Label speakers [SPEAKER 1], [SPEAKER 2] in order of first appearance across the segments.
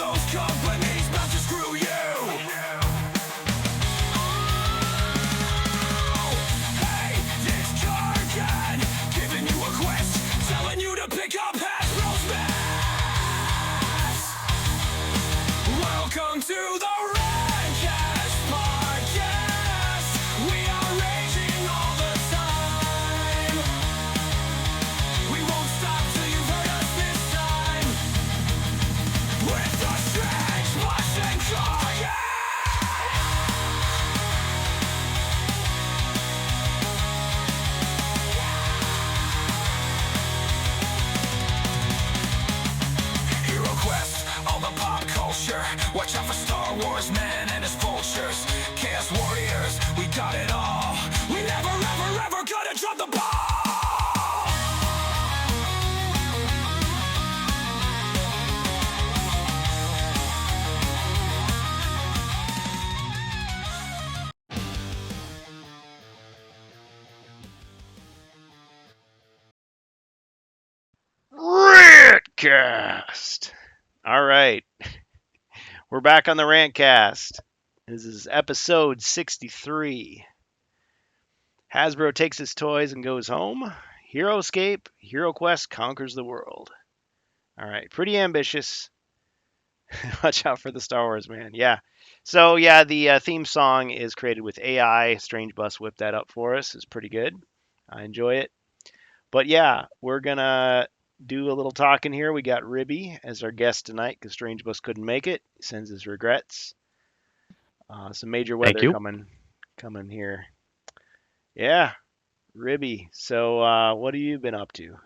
[SPEAKER 1] those companies bound to screw you. Hey, this Kargan, giving you a quest, telling you to pick up Hasbro's mess. Welcome to the Rantcast Podcast. We are raging all the time. We won't stop till you've heard us this time. With the strange blessing Kargan. HeroQuest, all the pop culture. Watch out for Star Wars man and his vultures. Chaos warriors, we got it all. We never ever ever gonna drop the ball.
[SPEAKER 2] Rantcast. All right, we're back on the Rantcast. This is episode 63. Hasbro takes its toys and goes home. HeroScape, HeroQuest conquers the world. All right, pretty ambitious. Watch out for the Star Wars man. Yeah. So yeah, the theme song is created with AI. Strange Bus whipped that up for us. It's pretty good. I enjoy it. But yeah, we're gonna do a little talking here. We got Ribby as our guest tonight because Strange Bus couldn't make it. He sends his regrets. Some major
[SPEAKER 3] Thank
[SPEAKER 2] weather
[SPEAKER 3] you.
[SPEAKER 2] coming here. Yeah, Ribby. So what have you been up to?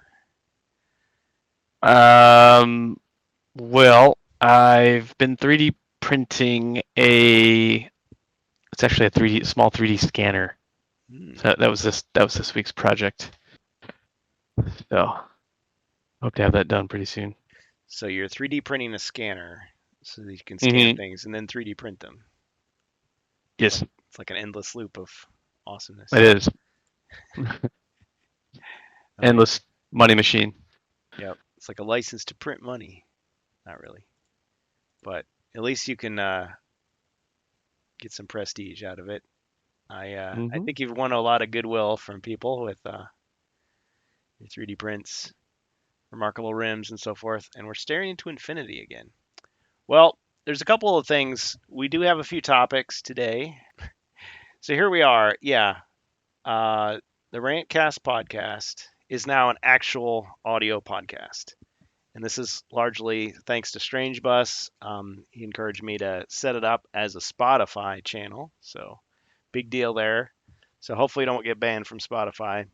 [SPEAKER 3] Well, I've been 3D printing it's actually a small 3D scanner.
[SPEAKER 2] Hmm.
[SPEAKER 3] So that was this week's project. So hope to have that done pretty soon.
[SPEAKER 2] So you're 3D printing a scanner so that you can scan things and then 3D print them.
[SPEAKER 3] Yes,
[SPEAKER 2] It's like an endless loop of awesomeness.
[SPEAKER 3] it is.
[SPEAKER 2] Okay.
[SPEAKER 3] Endless money machine.
[SPEAKER 2] Yep. It's like a license to print money. Not really. But at least you can get some prestige out of it. I think you've won a lot of goodwill from people with your 3D prints, remarkable rims, and so forth. And we're staring into infinity again. Well, there's a couple of things. We do have a few topics today. So here we are. Yeah. The Rantcast podcast is now an actual audio podcast. And this is largely thanks to Strange Bus. He encouraged me to set it up as a Spotify channel. So big deal there. So hopefully don't get banned from Spotify.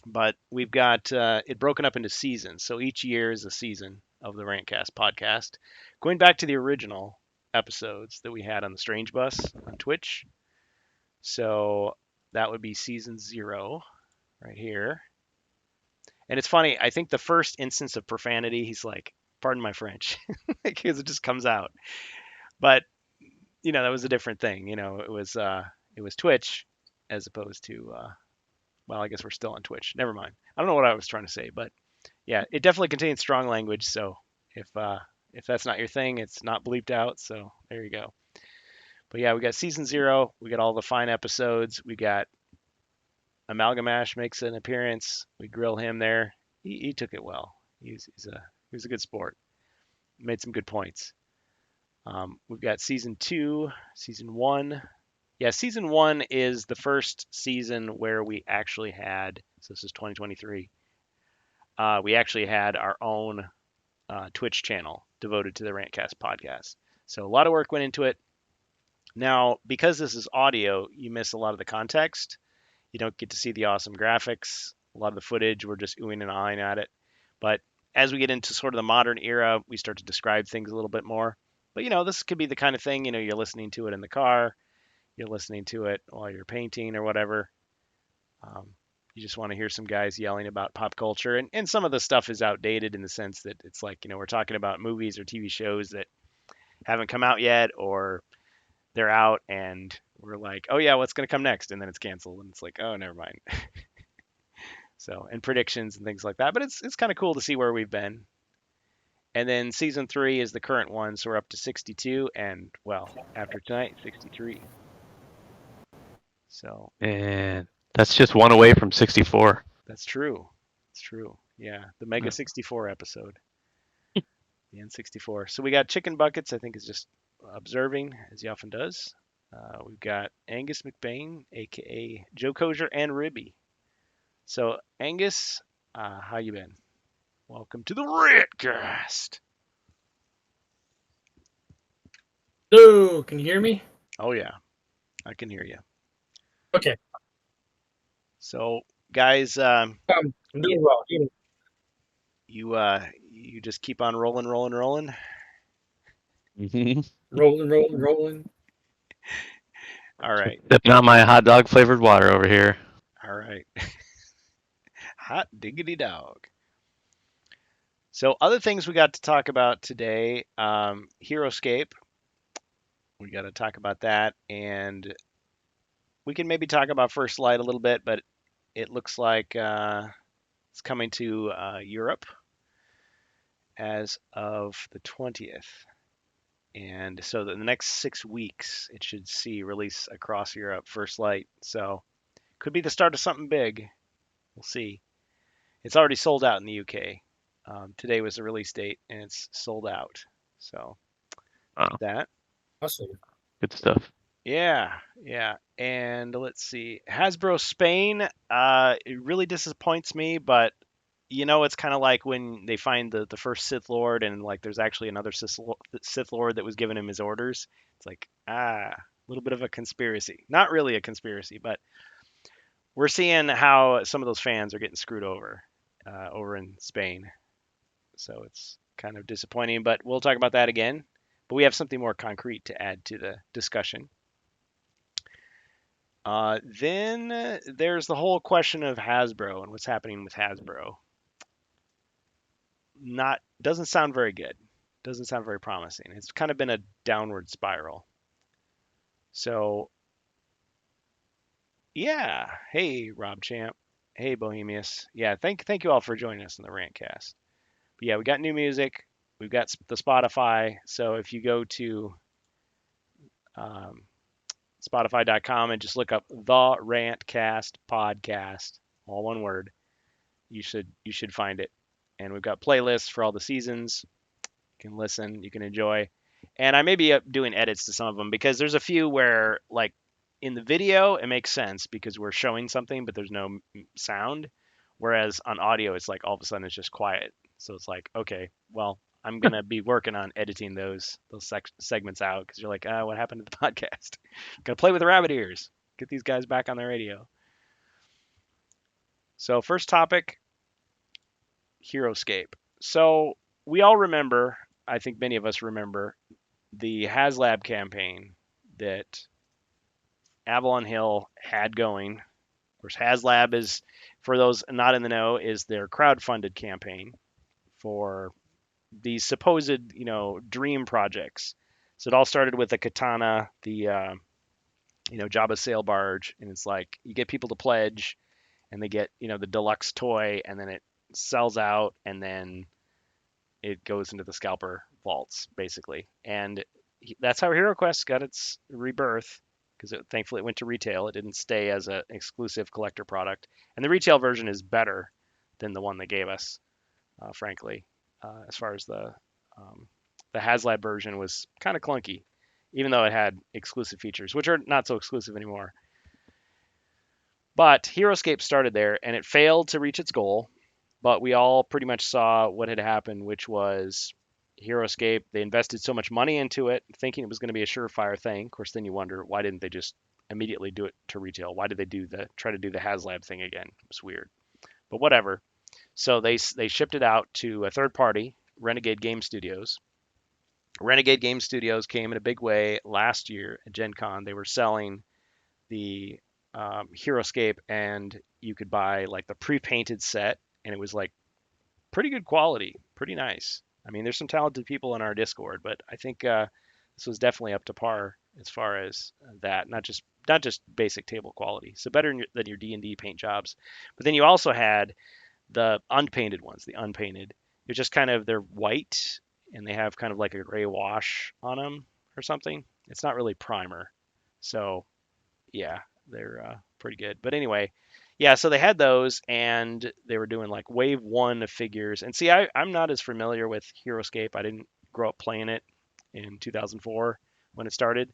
[SPEAKER 2] But we've got it broken up into seasons. So each year is a season of the Rantcast podcast. Going back to the original episodes that we had on the Strange Bus on Twitch. So that would be season 0 right here. And it's funny, I think the first instance of profanity, he's like, pardon my French, because it just comes out. But, that was a different thing. It was Twitch as opposed to, well, I guess we're still on Twitch. Never mind. I don't know what I was trying to say, but yeah, it definitely contains strong language. So if that's not your thing, it's not bleeped out. So there you go. But yeah, we got season 0. We got all the fine episodes. We got Amalgamash makes an appearance. We grill him there. He took it well. He's a good sport. Made some good points. We've got season 2, season 1. Yeah, season 1 is the first season where we actually had. So this is 2023. We actually had our own Twitch channel devoted to the Rantcast podcast. So a lot of work went into it. Now, because this is audio, you miss a lot of the context. You don't get to see the awesome graphics. A lot of the footage, we're just oohing and eyeing at it. But as we get into sort of the modern era, we start to describe things a little bit more. But, this could be the kind of thing, you're listening to it in the car. You're listening to it while you're painting or whatever. You just want to hear some guys yelling about pop culture. And some of the stuff is outdated in the sense that it's like, we're talking about movies or TV shows that haven't come out yet, or they're out and we're like, oh yeah, what's going to come next? And then it's canceled and it's like, oh, never mind. So, and predictions and things like that. But it's kind of cool to see where we've been. And then season 3 is the current one, so we're up to 62, and well, after tonight, 63. So
[SPEAKER 3] And that's just one away from 64.
[SPEAKER 2] that's true. It's true. Yeah, the Mega 64 episode, the N64. So we got Chicken Buckets. I think is just observing, as he often does. We've got Angus McBain, aka Joe Kosher, and Ribby. So Angus, how you been? Welcome to the RantCast.
[SPEAKER 4] Hello, can you hear me?
[SPEAKER 2] Oh yeah, I can hear you.
[SPEAKER 4] Okay.
[SPEAKER 2] So guys,
[SPEAKER 4] I'm doing well.
[SPEAKER 2] you just keep on rolling.
[SPEAKER 4] Rolling.
[SPEAKER 2] All right,
[SPEAKER 3] Sipping on my hot dog flavored water over here.
[SPEAKER 2] all right. Hot diggity dog. So other things we got to talk about today, HeroScape. We got to talk about that, and we can maybe talk about First Light a little bit, but it looks like it's coming to Europe as of the 20th. And so in the next 6 weeks, it should see release across Europe, First Light. So could be the start of something big. We'll see. It's already sold out in the UK. Today was the release date, and it's sold out. So
[SPEAKER 3] Wow,
[SPEAKER 2] that.
[SPEAKER 4] Awesome.
[SPEAKER 3] good stuff.
[SPEAKER 2] Yeah. And let's see. Hasbro Spain, it really disappoints me, but it's kind of like when they find the first Sith Lord and like there's actually another Sith Lord that was giving him his orders. It's like, a little bit of a conspiracy. Not really a conspiracy, but we're seeing how some of those fans are getting screwed over over in Spain. So it's kind of disappointing, but we'll talk about that again. But we have something more concrete to add to the discussion. Then there's the whole question of Hasbro and what's happening with Hasbro. Doesn't sound very good. Doesn't sound very promising. It's kind of been a downward spiral. So yeah, hey Rob Champ, hey Bohemius. Yeah, thank you all for joining us in the Rantcast. But yeah, we got new music. We've got the Spotify. So if you go to um, Spotify.com and just look up the Rantcast podcast, all one word, you should find it. And we've got playlists for all the seasons. You can listen, you can enjoy. And I may be doing edits to some of them because there's a few where like in the video it makes sense because we're showing something but there's no sound, whereas on audio it's like all of a sudden it's just quiet. So it's like, okay, well, I'm gonna be working on editing those segments out because you're like, what happened to the podcast? Gonna play with the rabbit ears. Get these guys back on the radio. So first topic, HeroScape. So we all remember, I think many of us remember, the HasLab campaign that Avalon Hill had going. Of course, HasLab is, for those not in the know, is their crowd-funded campaign for these supposed, dream projects. So it all started with the katana, the Jabba sail barge, and it's like you get people to pledge, and they get the deluxe toy, and then it sells out, and then it goes into the scalper vaults basically. And that's how HeroQuest got its rebirth because thankfully it went to retail. It didn't stay as an exclusive collector product, and the retail version is better than the one they gave us, frankly. As far as the HasLab version was kind of clunky, even though it had exclusive features, which are not so exclusive anymore. But HeroScape started there, and it failed to reach its goal. But we all pretty much saw what had happened, which was HeroScape. They invested so much money into it, thinking it was going to be a surefire thing. Of course, then you wonder, why didn't they just immediately do it to retail? Why did they try to do the HasLab thing again? It was weird, but whatever. So they shipped it out to a third party, Renegade Game Studios. Renegade Game Studios came in a big way last year at Gen Con. They were selling the HeroScape, and you could buy like the pre-painted set, and it was like pretty good quality, pretty nice. I mean, there's some talented people in our Discord, but I think this was definitely up to par as far as that. Not just basic table quality, so better than your D&D paint jobs. But then you also had the unpainted ones. The unpainted, They're just kind of they're white and they have kind of like a gray wash on them or something. It's not really primer. So yeah, they're pretty good. But anyway, yeah, so they had those and they were doing like wave one of figures. And see, I'm not as familiar with HeroScape. I didn't grow up playing it in 2004 when it started.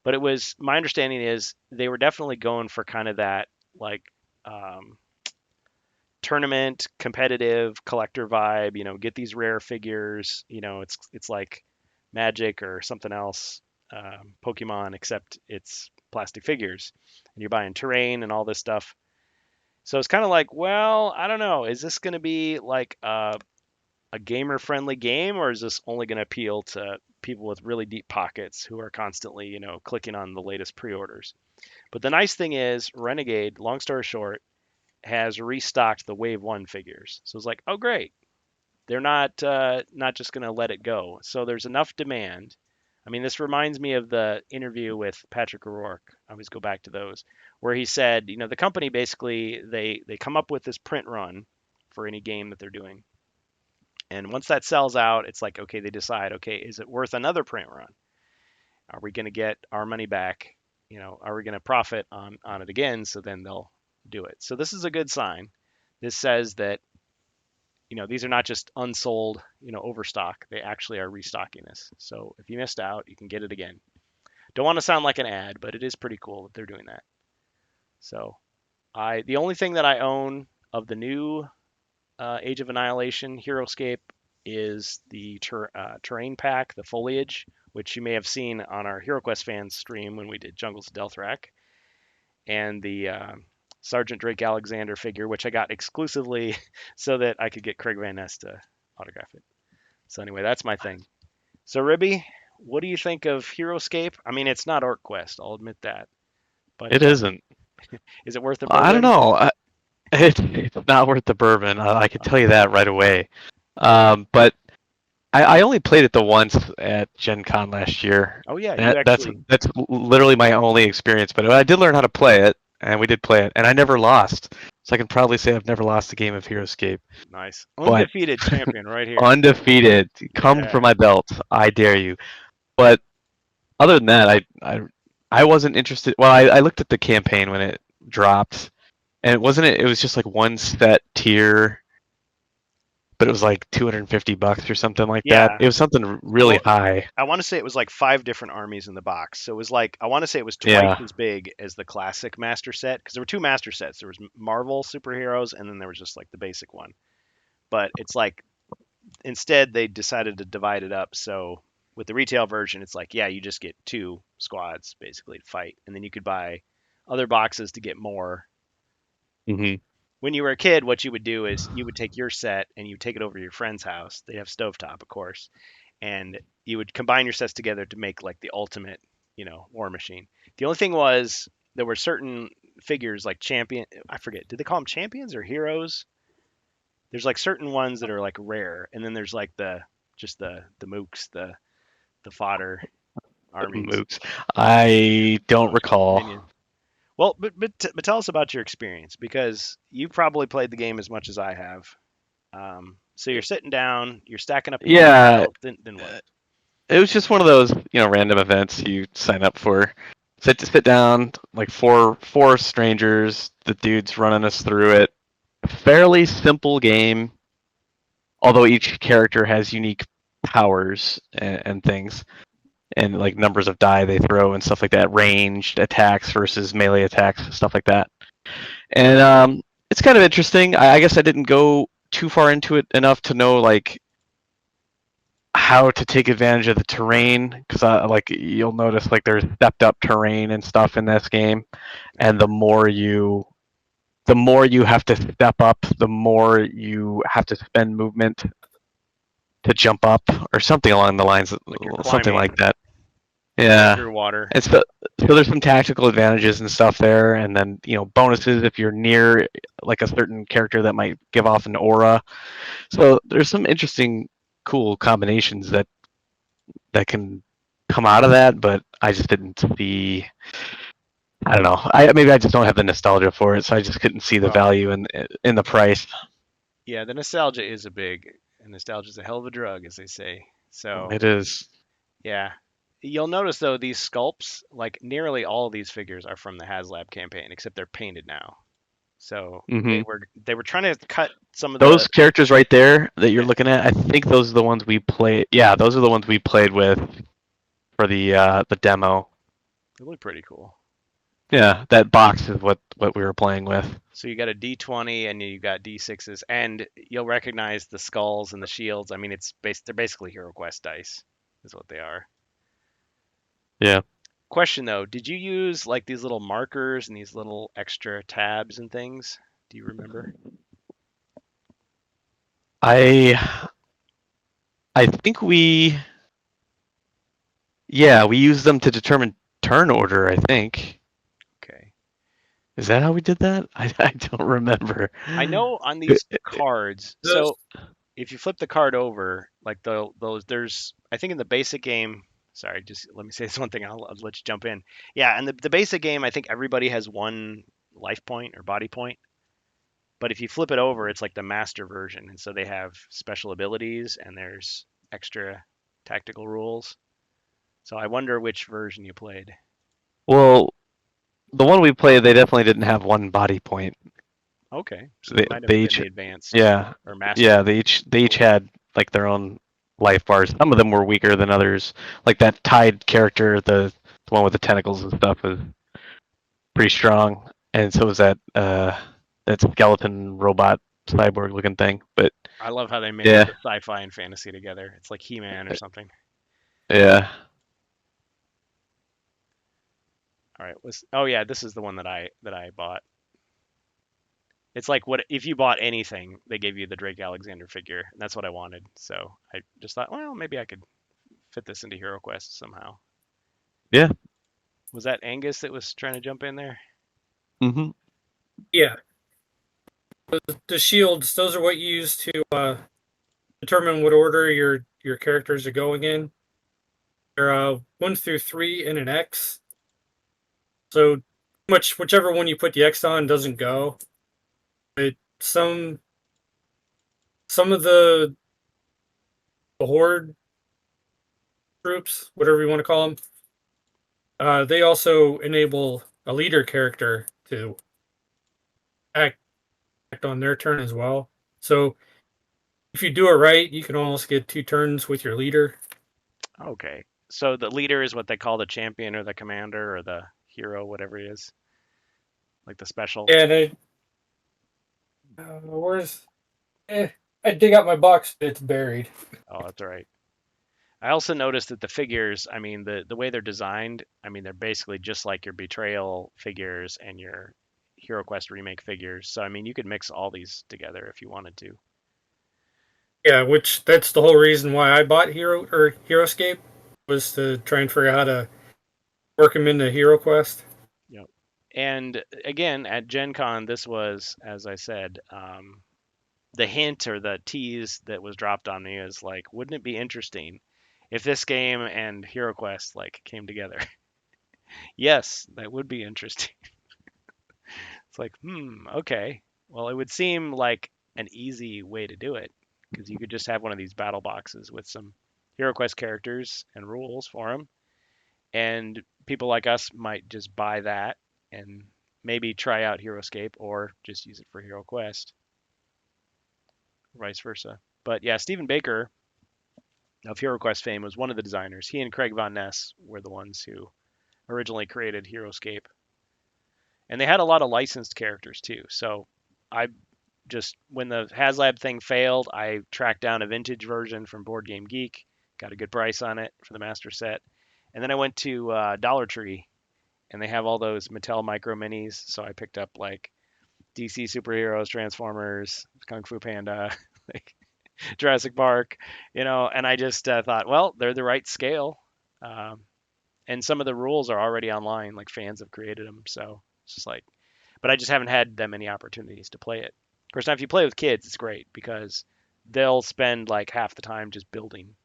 [SPEAKER 2] But it was my understanding is they were definitely going for kind of that like um, tournament competitive collector vibe. Get these rare figures. It's like Magic or something else, Pokemon, except it's plastic figures, and you're buying terrain and all this stuff. So it's kind of like, well, I don't know. Is this going to be like a gamer friendly game, or is this only going to appeal to people with really deep pockets who are constantly, clicking on the latest pre-orders? But the nice thing is, Renegade, long story short, has restocked the Wave One figures. So it's like, oh great, they're not just going to let it go. So there's enough demand. I mean, this reminds me of the interview with Patrick O'Rourke. I always go back to those, where he said, the company basically they come up with this print run for any game that they're doing, and once that sells out, it's like, okay, they decide, okay, is it worth another print run? Are we going to get our money back? Are we going to profit on it again? So then they'll do it. So this is a good sign. This says that these are not just unsold, overstock. They actually are restocking this. So if you missed out, you can get it again. Don't want to sound like an ad, but it is pretty cool that they're doing that. So the only thing that I own of the new Age of Annihilation HeroScape is the terrain pack, the foliage, which you may have seen on our HeroQuest fans stream when we did Jungles of Delthrak, and the Sergeant Drake Alexander figure, which I got exclusively so that I could get Craig Van Ness to autograph it. So anyway, that's my thing. So Ribby, what do you think of HeroScape? I mean, it's not OrcQuest, I'll admit that. But
[SPEAKER 3] It isn't.
[SPEAKER 2] is it worth the
[SPEAKER 3] I don't
[SPEAKER 2] bourbon?
[SPEAKER 3] know. It's not worth the bourbon. I can tell you that right away. But I only played it the once at Gen Con last year.
[SPEAKER 2] Oh yeah, you
[SPEAKER 3] That's
[SPEAKER 2] actually
[SPEAKER 3] literally my only experience. But I did learn how to play it, and we did play it, and I never lost. So I can proudly say I've never lost a game of HeroScape.
[SPEAKER 2] nice.
[SPEAKER 3] But
[SPEAKER 2] Undefeated champion right here.
[SPEAKER 3] undefeated, come for
[SPEAKER 2] Yeah.
[SPEAKER 3] my belt. I dare you. But other than that, I wasn't interested. Well, I looked at the campaign when it dropped, and it was just like one set tier, but it was like $250 or something like that.
[SPEAKER 2] Yeah.
[SPEAKER 3] It was something really
[SPEAKER 2] Well,
[SPEAKER 3] high.
[SPEAKER 2] I want to say it was like 5 different armies in the box. So it was like I want to say it was twice
[SPEAKER 3] Yeah.
[SPEAKER 2] as big as the classic master set because there were two master sets. There was Marvel superheroes and then there was just like the basic one. But it's like instead they decided to divide it up. So with the retail version, it's like yeah, you just get two squads basically to fight, and then you could buy other boxes to get more.
[SPEAKER 3] Hmm.
[SPEAKER 2] When you were a kid, what you would do is you would take your set and you would take it over to your friend's house. They have stovetop, of course, and you would combine your sets together to make like the ultimate, war machine. The only thing was there were certain figures like champion. I forget. Did they call them champions or heroes? There's like certain ones that are like rare, and then there's like the mooks, the fodder armies,
[SPEAKER 3] Mooks. I don't recall.
[SPEAKER 2] minions. Well, but tell us about your experience because you probably played the game as much as I have. So you're sitting down, you're stacking up your
[SPEAKER 3] Yeah,
[SPEAKER 2] stuff, then what?
[SPEAKER 3] it was just one of those, random events you sign up for. Sit down, like four strangers. The dude's running us through it. Fairly simple game, although each character has unique powers and things, and like numbers of die they throw and stuff like that, ranged attacks versus melee attacks, stuff like that. And it's kind of interesting. I guess I didn't go too far into it enough to know like how to take advantage of the terrain, because like you'll notice like there's stepped up terrain and stuff in this game, and the more you have to step up, the more you have to spend movement to jump up or something along the lines,
[SPEAKER 2] Like you're
[SPEAKER 3] something like
[SPEAKER 2] climbing
[SPEAKER 3] that. Yeah.
[SPEAKER 2] underwater.
[SPEAKER 3] And so there's some tactical advantages and stuff there, and then bonuses if you're near like a certain character that might give off an aura. So there's some interesting, cool combinations that can come out of that, but I just didn't see. I don't know. Maybe I just don't have the nostalgia for it, so I just couldn't see the
[SPEAKER 2] Well,
[SPEAKER 3] value in the price.
[SPEAKER 2] yeah, the nostalgia is a big and nostalgia's a hell of a drug, as they say. So
[SPEAKER 3] It is.
[SPEAKER 2] yeah, you'll notice though these sculpts, like nearly all of these figures are from the HasLab campaign, except they're painted now. So
[SPEAKER 3] Hmm.
[SPEAKER 2] they were trying to cut some of
[SPEAKER 3] Those
[SPEAKER 2] the
[SPEAKER 3] characters right there that you're
[SPEAKER 2] yeah,
[SPEAKER 3] looking at, I think those are the ones we played. Yeah, those are the ones we played with for the demo.
[SPEAKER 2] they look pretty cool.
[SPEAKER 3] Yeah, that box is what we were playing with.
[SPEAKER 2] So you got a D20 and you got D6s, and you'll recognize the skulls and the shields. I mean, they're basically HeroQuest dice, is what they are.
[SPEAKER 3] Yeah.
[SPEAKER 2] Question though, did you use like these little markers and these little extra tabs and things? Do you remember?
[SPEAKER 3] I I think we used them to determine turn order, I think.
[SPEAKER 2] Okay.
[SPEAKER 3] Is that how we did that? I don't remember.
[SPEAKER 2] I know on these cards,
[SPEAKER 4] Those
[SPEAKER 2] so if you flip the card over, like those, there's, I think in the basic game, sorry, just let me say this one thing, I'll let you jump in. Yeah, and the basic game, I think everybody has one life point or body point. But if you flip it over, it's like the master version. And so they have special abilities and there's extra tactical rules. So I wonder which version you played.
[SPEAKER 3] Well, the one we played, they definitely didn't have one body point.
[SPEAKER 2] Okay, so
[SPEAKER 3] They
[SPEAKER 2] it might have
[SPEAKER 3] they
[SPEAKER 2] been
[SPEAKER 3] each
[SPEAKER 2] the advanced
[SPEAKER 3] yeah
[SPEAKER 2] or master.
[SPEAKER 3] yeah they each had like their own life bars. Some of them were weaker than others. Like that tied character, the one with the tentacles and stuff, was pretty strong, and so was that skeleton robot cyborg looking thing. But
[SPEAKER 2] I love how they mix
[SPEAKER 3] yeah,
[SPEAKER 2] the sci-fi and fantasy together. It's like He-Man or something.
[SPEAKER 3] yeah.
[SPEAKER 2] All right, oh yeah, this is the one that I bought. It's like what if you bought anything, they gave you the Drake Alexander figure, and that's what I wanted. So I just thought, well, maybe I could fit this into HeroQuest somehow.
[SPEAKER 3] Yeah.
[SPEAKER 2] Was that Angus that was trying to jump in there?
[SPEAKER 3] Hmm.
[SPEAKER 4] yeah, the shields. Those are what you use to determine what order your characters are going in. They're 1 through 3 in an X. So much whichever one you put the X on doesn't go. But some of the horde troops, whatever you want to call them, they also enable a leader character to act on their turn as well. So if you do it right, you can almost get 2 turns with your leader.
[SPEAKER 2] Okay. So the leader is what they call the champion or the commander or the hero, whatever he is, like the special.
[SPEAKER 4] And where's I dig out my box, it's buried.
[SPEAKER 2] Oh, that's all right. I also noticed that the figures, I mean, the way they're designed, I mean, they're basically just like your Betrayal figures and your HeroQuest remake figures. So I mean, you could mix all these together if you wanted to.
[SPEAKER 4] Yeah, which that's the whole reason why I bought HeroScape was to try and figure out how to work them into HeroQuest.
[SPEAKER 2] Yep. And again, at Gen Con, this was, as I said, the hint or the tease that was dropped on me is like, wouldn't it be interesting if this game and HeroQuest like came together? Yes, that would be interesting. It's like, okay. Well, it would seem like an easy way to do it because you could just have one of these battle boxes with some HeroQuest characters and rules for them, and people like us might just buy that and maybe try out HeroScape or just use it for HeroQuest, vice versa. But yeah, Stephen Baker of HeroQuest fame was one of the designers. He and Craig Von Ness were the ones who originally created HeroScape, and they had a lot of licensed characters too. So I just when the HasLab thing failed, I tracked down a vintage version from Board Game Geek, got a good price on it for the master set, and then I went to Dollar Tree, and they have all those Mattel Micro Minis. So I picked up like DC superheroes, Transformers, Kung Fu Panda, like Jurassic Park, and I just thought, well, they're the right scale. Um, and some of the rules are already online, like fans have created them. So it's just like, but I just haven't had that many opportunities to play it. Of course, now if you play with kids, it's great because they'll spend like half the time just building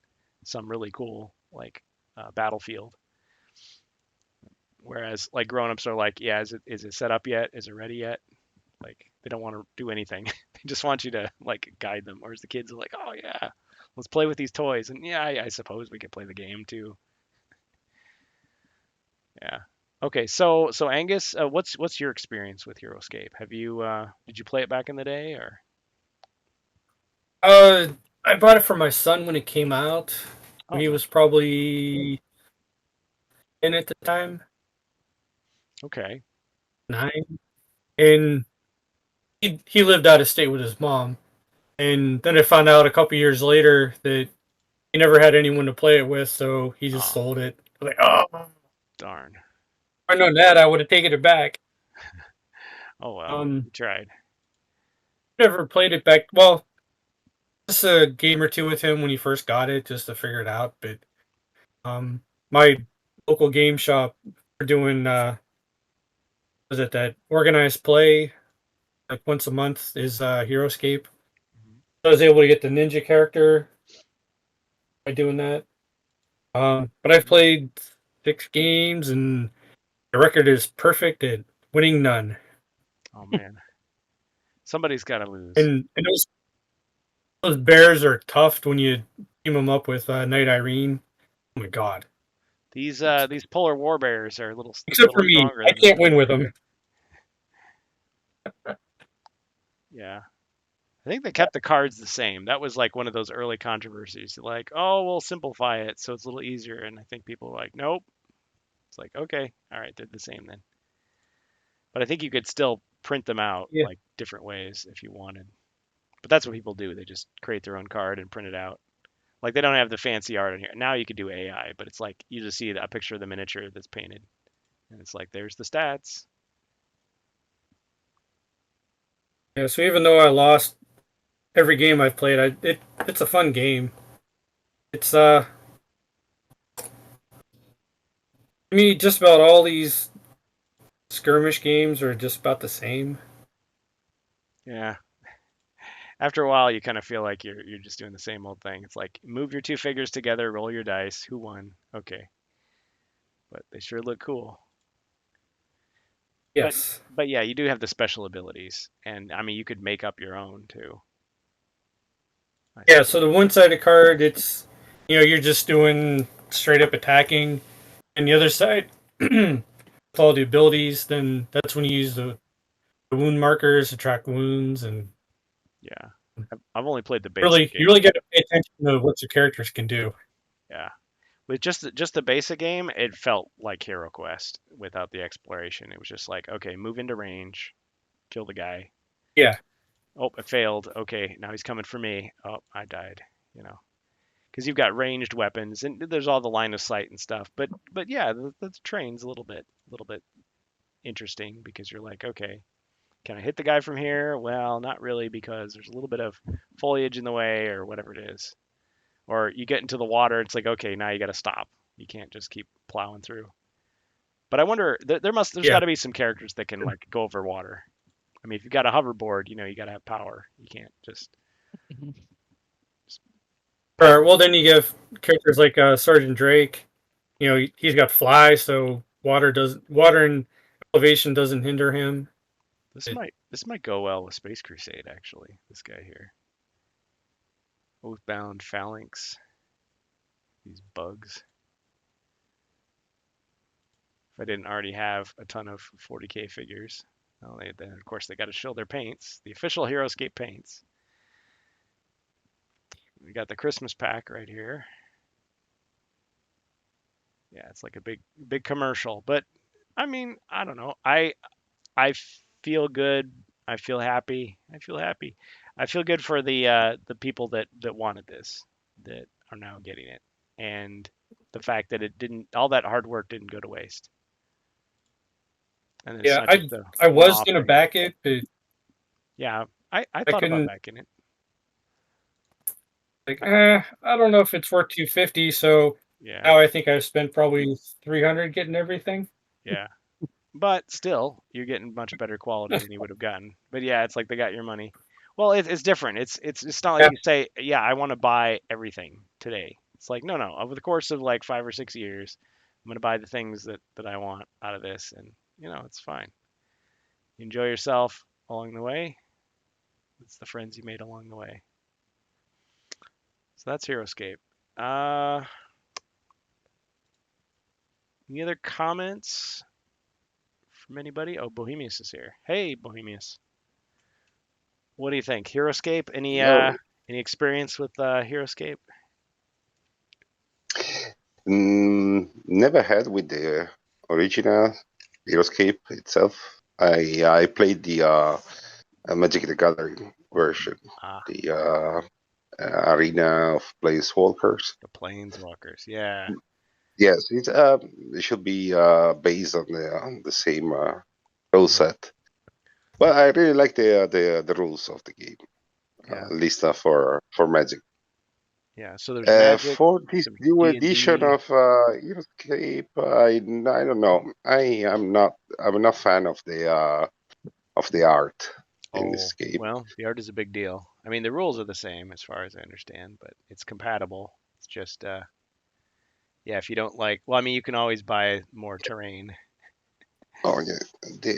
[SPEAKER 2] some really cool like battlefield. Whereas like grown-ups are like, yeah, is it set up yet? Is it ready yet? Like they don't want to do anything. They just want you to like guide them, whereas the kids are like, oh yeah, let's play with these toys, and yeah, I suppose we could play the game too. Yeah. Okay, so Angus, what's your experience with HeroScape? Have you did you play it back in the day or?
[SPEAKER 4] Uh, I bought it for my son when it came out.
[SPEAKER 2] Oh,
[SPEAKER 4] He
[SPEAKER 2] no.
[SPEAKER 4] was probably 10 at the time,
[SPEAKER 2] Okay.
[SPEAKER 4] 9, and he lived out of state with his mom. And then I found out a couple years later that he never had anyone to play it with, so he just
[SPEAKER 2] Oh,
[SPEAKER 4] sold it. I was like, oh, if
[SPEAKER 2] darn.
[SPEAKER 4] I'd known that, I would have taken it back.
[SPEAKER 2] Oh well,
[SPEAKER 4] Um,
[SPEAKER 2] you tried.
[SPEAKER 4] never played it back. Well, just a game or two with him when he first got it, just to figure it out. But my local game shop are doing was it that organized play like once a month is HeroScape.
[SPEAKER 2] Mhm.
[SPEAKER 4] I was able to get the ninja character by doing that. But I've played 6 games and the record is perfect at winning none.
[SPEAKER 2] Oh man, somebody's got to lose.
[SPEAKER 4] And those bears are tough when you team them up with Night Irene. Oh my god!
[SPEAKER 2] These polar war bears are a
[SPEAKER 4] Except
[SPEAKER 2] little
[SPEAKER 4] for me,
[SPEAKER 2] stronger
[SPEAKER 4] I
[SPEAKER 2] than
[SPEAKER 4] can't
[SPEAKER 2] those.
[SPEAKER 4] win with them.
[SPEAKER 2] Yeah. I think they kept the cards the same. That was like one of those early controversies. Like, oh, we'll simplify it so it's a little easier. And I think people were like, nope. It's like, okay, all right, they're the same then. But I think you could still print them out
[SPEAKER 4] Yeah,
[SPEAKER 2] like different ways if you wanted. But that's what people do. They just create their own card and print it out. Like they don't have the fancy art in here. Now you could do AI, but it's like you just see a picture of the miniature that's painted. And it's like, there's the stats.
[SPEAKER 4] yeah. So even though I lost every game I've played, it's a fun game. It's I mean, just about all these skirmish games are just about the same.
[SPEAKER 2] Yeah. After a while, you kind of feel like you're just doing the same old thing. It's like move your two figures together, roll your dice. Who won? Okay, but they sure look cool. But
[SPEAKER 4] Yes.
[SPEAKER 2] but yeah, you do have the special abilities, and I mean you could make up your own too. I
[SPEAKER 4] Yeah. So
[SPEAKER 2] suppose.
[SPEAKER 4] the one-sided card, it's you're just doing straight up attacking, and the other side, with all the abilities, then that's when you use the wound markers to track wounds, and
[SPEAKER 2] Yeah, I've only played the basic
[SPEAKER 4] really you
[SPEAKER 2] game.
[SPEAKER 4] really got to pay attention to what your characters can do.
[SPEAKER 2] Yeah, with just the basic game, it felt like HeroQuest without the exploration. It was just like, okay, move into range, kill the guy.
[SPEAKER 4] Yeah.
[SPEAKER 2] Oh, it failed. Okay, now he's coming for me. Oh, I died. You know. Because you've got ranged weapons and there's all the line of sight and stuff. But yeah, the terrain's a little bit interesting because you're like, okay, can I hit the guy from here? Well, not really because there's a little bit of foliage in the way or whatever it is. Or you get into the water, it's like, okay, now you got to stop. You can't just keep plowing through. But I wonder, there's got
[SPEAKER 4] Yeah.
[SPEAKER 2] to be some characters that can like go over water. I mean, if you've got a hoverboard, you got to have power. You can't just
[SPEAKER 4] Or well, then you have characters like Sergeant Drake. He's got fly, so water and elevation doesn't hinder him. It,
[SPEAKER 2] this might go well with Space Crusade actually. This guy here. Oathbound Phalanx. These bugs. If I didn't already have a ton of 40k figures, well, then of course they got to show their paints, the official HeroScape paints. We got the Christmas pack right here. Yeah, it's like a big commercial, but I mean, I don't know. I feel good. I feel happy. I feel happy. I feel good for the people that wanted this, that are now getting it, and the fact that it didn't all that hard work didn't go to waste. And it's
[SPEAKER 4] yeah,
[SPEAKER 2] not
[SPEAKER 4] I
[SPEAKER 2] just a
[SPEAKER 4] I was
[SPEAKER 2] one-off
[SPEAKER 4] gonna
[SPEAKER 2] thing.
[SPEAKER 4] back it, but
[SPEAKER 2] Yeah, I
[SPEAKER 4] I
[SPEAKER 2] thought about
[SPEAKER 4] couldn't.
[SPEAKER 2] backing it.
[SPEAKER 4] Like, I don't know if it's worth 250. So
[SPEAKER 2] Yeah,
[SPEAKER 4] now I think I've spent probably 300 getting everything.
[SPEAKER 2] yeah. But still, you're getting much better quality than you would have gotten. But yeah, it's like they got your money. Well, it's different. It's not like
[SPEAKER 4] Yeah,
[SPEAKER 2] you say, yeah, I want to buy everything today. It's like, no. Over the course of like 5 or 6 years, I'm gonna buy the things that I want out of this, and it's fine. You enjoy yourself along the way. It's the friends you made along the way. So that's HeroScape. Uh, any other comments from anybody? Oh, Bohemius is here. Hey, Bohemius. What do you think? HeroScape? Any experience with HeroScape?
[SPEAKER 5] Never had with the original HeroScape itself. I played the Magic the Gathering version,
[SPEAKER 2] Ah,
[SPEAKER 5] the Arena of Planeswalkers.
[SPEAKER 2] the Planeswalkers. Yeah.
[SPEAKER 5] Yes, it should be based on the same rule set. But I really like the rules of the game,
[SPEAKER 2] Yeah.
[SPEAKER 5] at least for Magic.
[SPEAKER 2] Yeah. So there's Magic,
[SPEAKER 5] For this
[SPEAKER 2] some
[SPEAKER 5] new edition
[SPEAKER 2] D&D.
[SPEAKER 5] of Heroescape, I don't know. I'm not fan of the art in this
[SPEAKER 2] Oh,
[SPEAKER 5] game.
[SPEAKER 2] well, the art is a big deal. I mean, the rules are the same as far as I understand, but it's compatible. It's just, yeah, if you don't like, well, I mean, you can always buy more terrain.
[SPEAKER 5] Oh yeah,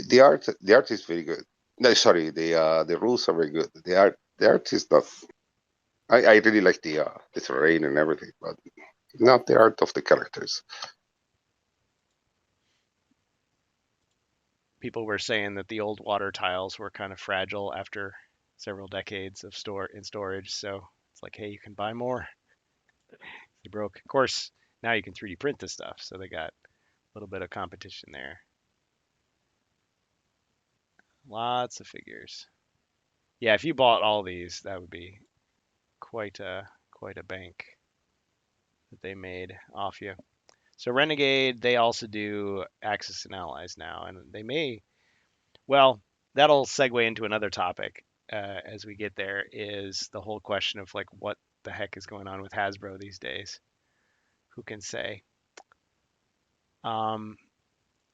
[SPEAKER 5] the art is very good. No, sorry, the rules are very good. The art is not. I really like the terrain and everything, but not the art of the characters.
[SPEAKER 2] People were saying that the old water tiles were kind of fragile after several decades of storage. So it's like, hey, you can buy more. They broke. Of course, now you can 3D print this stuff, so they got a little bit of competition there. Lots of figures. Yeah, if you bought all these, that would be quite a bank that they made off you. So Renegade, they also do Axis and Allies now, and they may. Well, that'll segue into another topic as we get there. Is the whole question of like what the heck is going on with Hasbro these days? Who can say? Um,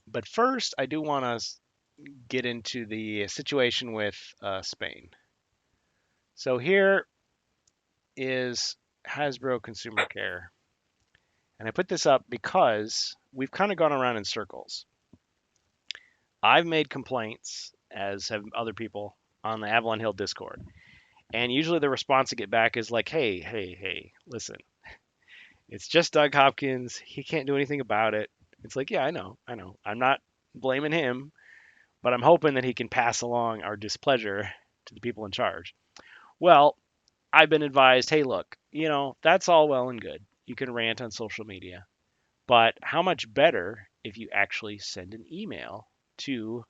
[SPEAKER 2] but first, I do want to get into the situation with Spain. So here is Hasbro Consumer Care. And I put this up because we've kind of gone around in circles. I've made complaints, as have other people, on the Avalon Hill Discord. And usually the response I get back is like, hey, listen, it's just Doug Hopkins. He can't do anything about it. It's like, yeah, I know. I'm not blaming him, but I'm hoping that he can pass along our displeasure to the people in charge. Well, I've been advised, hey, look, that's all well and good. You can rant on social media, but how much better if you actually send an email to,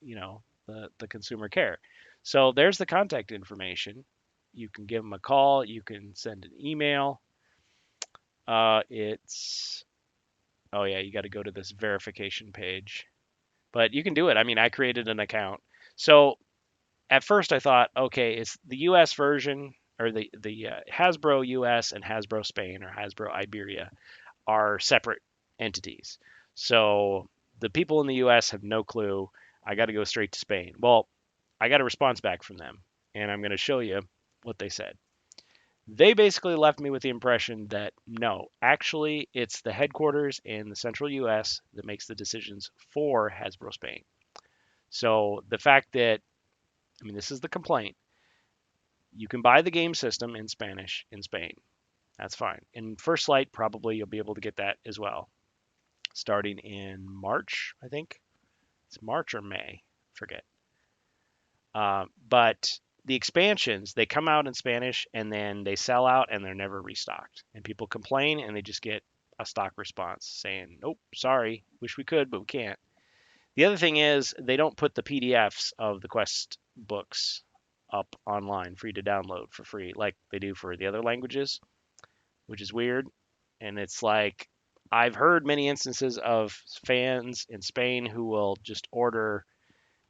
[SPEAKER 2] the consumer care. So there's the contact information. You can give them a call. You can send an email. It's oh yeah, you got to go to this verification page, but you can do it. I mean, I created an account. So at first I thought, okay, it's the U.S. version or the Hasbro U.S. and Hasbro Spain or Hasbro Iberia are separate entities. So the people in the US have no clue. I got to go straight to Spain. Well, I got a response back from them, and I'm going to show you what they said. They basically left me with the impression that no, actually, it's the headquarters in the central US that makes the decisions for Hasbro Spain. So the fact that, I mean, this is the complaint. You can buy the game system in Spanish in Spain. That's fine. In First Light, probably you'll be able to get that as well, starting in March, I think. It's March or May, forget. But the expansions, they come out in Spanish and then they sell out and they're never restocked. And people complain and they just get a stock response saying, nope, sorry, wish we could, but we can't. The other thing is they don't put the PDFs of the Quest books up online free to download for free like they do for the other languages, which is weird. And it's like I've heard many instances of fans in Spain who will just order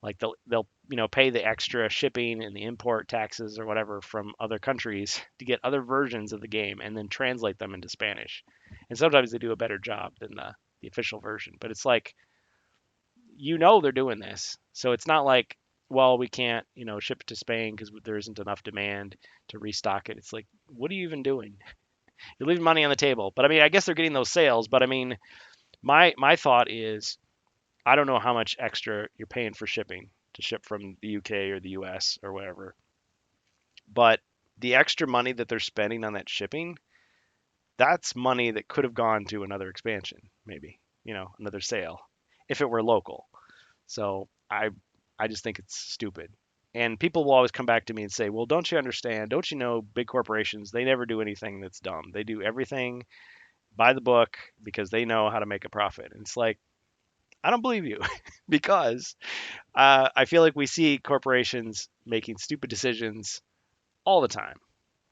[SPEAKER 2] like they'll pay the extra shipping and the import taxes or whatever from other countries to get other versions of the game and then translate them into Spanish. And sometimes they do a better job than the official version. But it's like they're doing this. So it's not like, well, we can't, ship it to Spain because there isn't enough demand to restock it. It's like, what are you even doing? You're leaving money on the table. But I mean, I guess they're getting those sales. But I mean, my thought is, I don't know how much extra you're paying for shipping to ship from the UK or the US or whatever. But the extra money that they're spending on that shipping, that's money that could have gone to another expansion, maybe, another sale, if it were local. So I just think it's stupid. And people will always come back to me and say, "Well, don't you understand? Don't you know big corporations, they never do anything that's dumb. They do everything by the book because they know how to make a profit." And it's like, I don't believe you because I feel like we see corporations making stupid decisions all the time,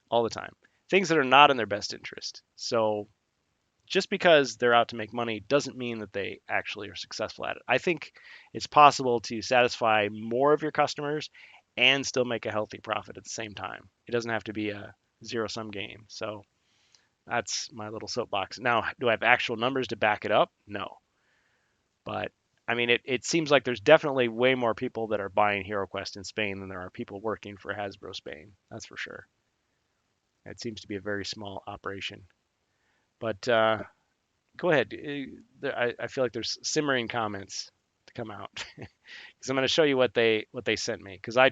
[SPEAKER 2] all the time. Things that are not in their best interest. So just because they're out to make money doesn't mean that they actually are successful at it. I think it's possible to satisfy more of your customers and still make a healthy profit at the same time. It doesn't have to be a zero sum game. So that's my little soapbox. Now, do I have actual numbers to back it up? No. But I mean, it seems like there's definitely way more people that are buying HeroQuest in Spain than there are people working for Hasbro Spain. That's for sure. It seems to be a very small operation. But go ahead. I feel like there's simmering comments to come out because I'm going to show you what they sent me. Because I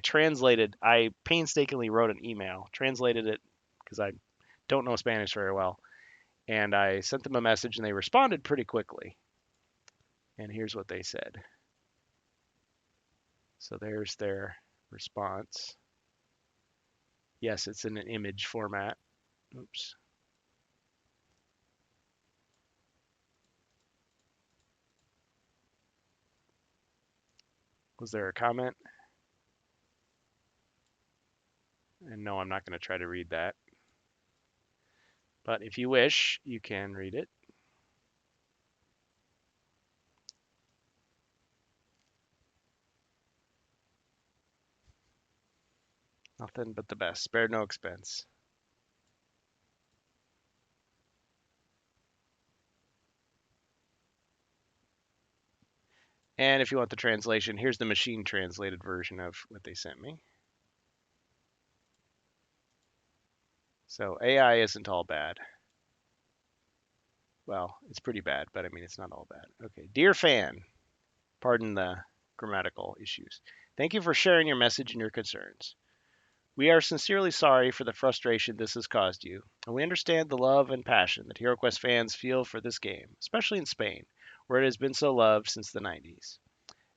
[SPEAKER 2] painstakingly wrote an email, translated it because I don't know Spanish very well, and I sent them a message, and they responded pretty quickly. And here's what they said. So there's their response. Yes, it's in an image format. Oops. Was there a comment? And no, I'm not going to try to read that. But if you wish, you can read it. Nothing but the best. Spared no expense. And if you want the translation, here's the machine translated version of what they sent me. So AI isn't all bad. Well, it's pretty bad, but I mean, it's not all bad. Okay. Dear fan, pardon the grammatical issues. Thank you for sharing your message and your concerns. We are sincerely sorry for the frustration this has caused you, and we understand the love and passion that HeroQuest fans feel for this game, especially in Spain, where it has been so loved since the 90s.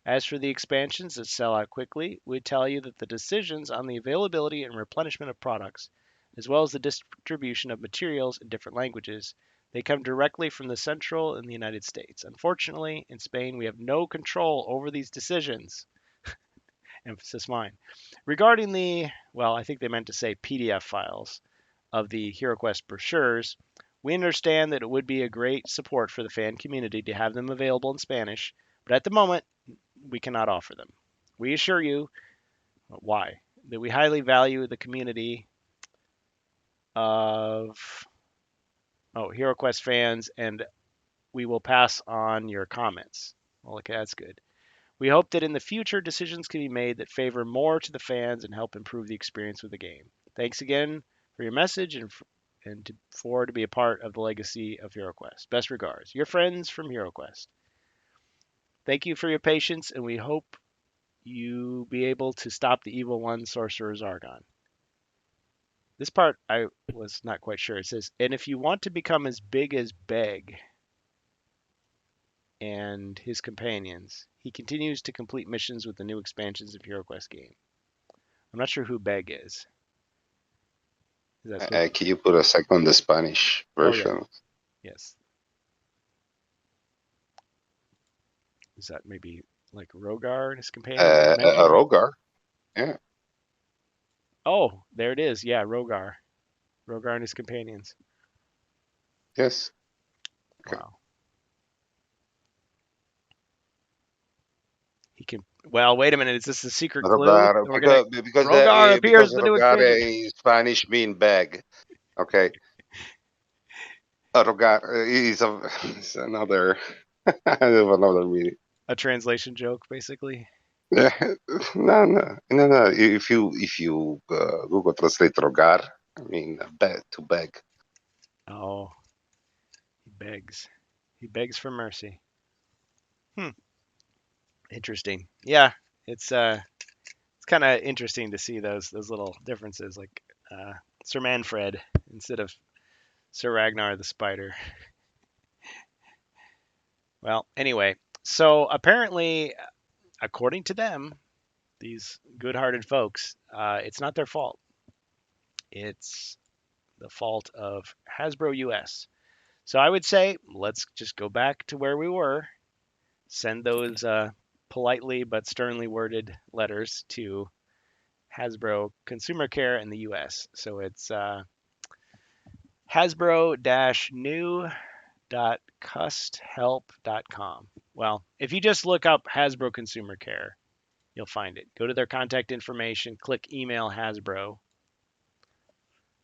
[SPEAKER 2] As for the expansions that sell out quickly, we tell you that the decisions on the availability and replenishment of products, as well as the distribution of materials in different languages, they come directly from the Central in the United States. Unfortunately, in Spain, we have no control over these decisions. Emphasis mine. Regarding I think they meant to say PDF files of the HeroQuest brochures, we understand that it would be a great support for the fan community to have them available in Spanish, but at the moment, we cannot offer them. We assure you, why? That we highly value the community of HeroQuest fans, and we will pass on your comments. Well, okay, that's good. We hope that in the future, decisions can be made that favor more to the fans and help improve the experience of the game. Thanks again for your message and to be a part of the legacy of HeroQuest. Best regards, your friends from HeroQuest. Thank you for your patience, and we hope you be able to stop the evil one, Sorcerer Zargon. This part I was not quite sure. It says, and if you want to become as big as Beg and his companions, he continues to complete missions with the new expansions of HeroQuest game. I'm not sure who Beg is.
[SPEAKER 5] Can you put a second the Spanish version?
[SPEAKER 2] Oh, yeah. Yes. Is that maybe like Rogar and his companions?
[SPEAKER 5] Rogar. Yeah.
[SPEAKER 2] Oh, there it is. Yeah, Rogar. Rogar and his companions.
[SPEAKER 5] Yes. Okay.
[SPEAKER 2] Wow. He can. Well, wait a minute. Is this a secret clue?
[SPEAKER 5] Rogar, because
[SPEAKER 2] Rogar appears in the new
[SPEAKER 5] Rogar
[SPEAKER 2] expansion.
[SPEAKER 5] in Spanish mean bag. Okay. Rogar is another another meaning.
[SPEAKER 2] A translation joke, basically.
[SPEAKER 5] No. If you Google Translate Rogar, I mean to beg.
[SPEAKER 2] Oh, he begs. He begs for mercy. Interesting. Yeah, it's kind of interesting to see those little differences. Like Sir Manfred instead of Sir Ragnar the Spider. Well, anyway, so apparently, according to them, these good-hearted folks, it's not their fault. It's the fault of Hasbro US. So I would say let's just go back to where we were. Send those politely but sternly worded letters to Hasbro Consumer Care in the US. So it's hasbro-new.custhelp.com. Well, if you just look up Hasbro Consumer Care, you'll find it. Go to their contact information, click email Hasbro.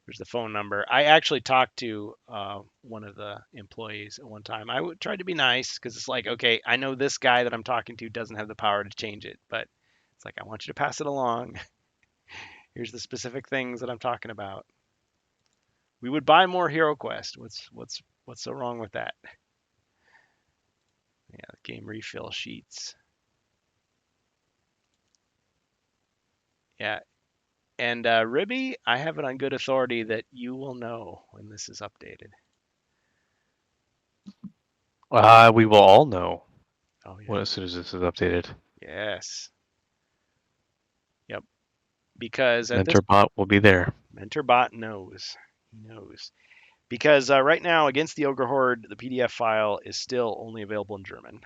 [SPEAKER 2] There's the phone number. I actually talked to one of the employees at one time. I tried to be nice because it's like, okay, I know this guy that I'm talking to doesn't have the power to change it, but it's like I want you to pass it along. Here's the specific things that I'm talking about. We would buy more HeroQuest. What's so wrong with that? Yeah, game refill sheets. Yeah, and Ribby, I have it on good authority that you will know when this is updated.
[SPEAKER 3] We will all know
[SPEAKER 2] Oh yeah.
[SPEAKER 3] as soon as this is updated.
[SPEAKER 2] Yes. Yep. Because at this
[SPEAKER 3] Mentorbot will be there.
[SPEAKER 2] Mentorbot knows. He knows. Because right now, Against the Ogre Horde, the PDF file is still only available in German.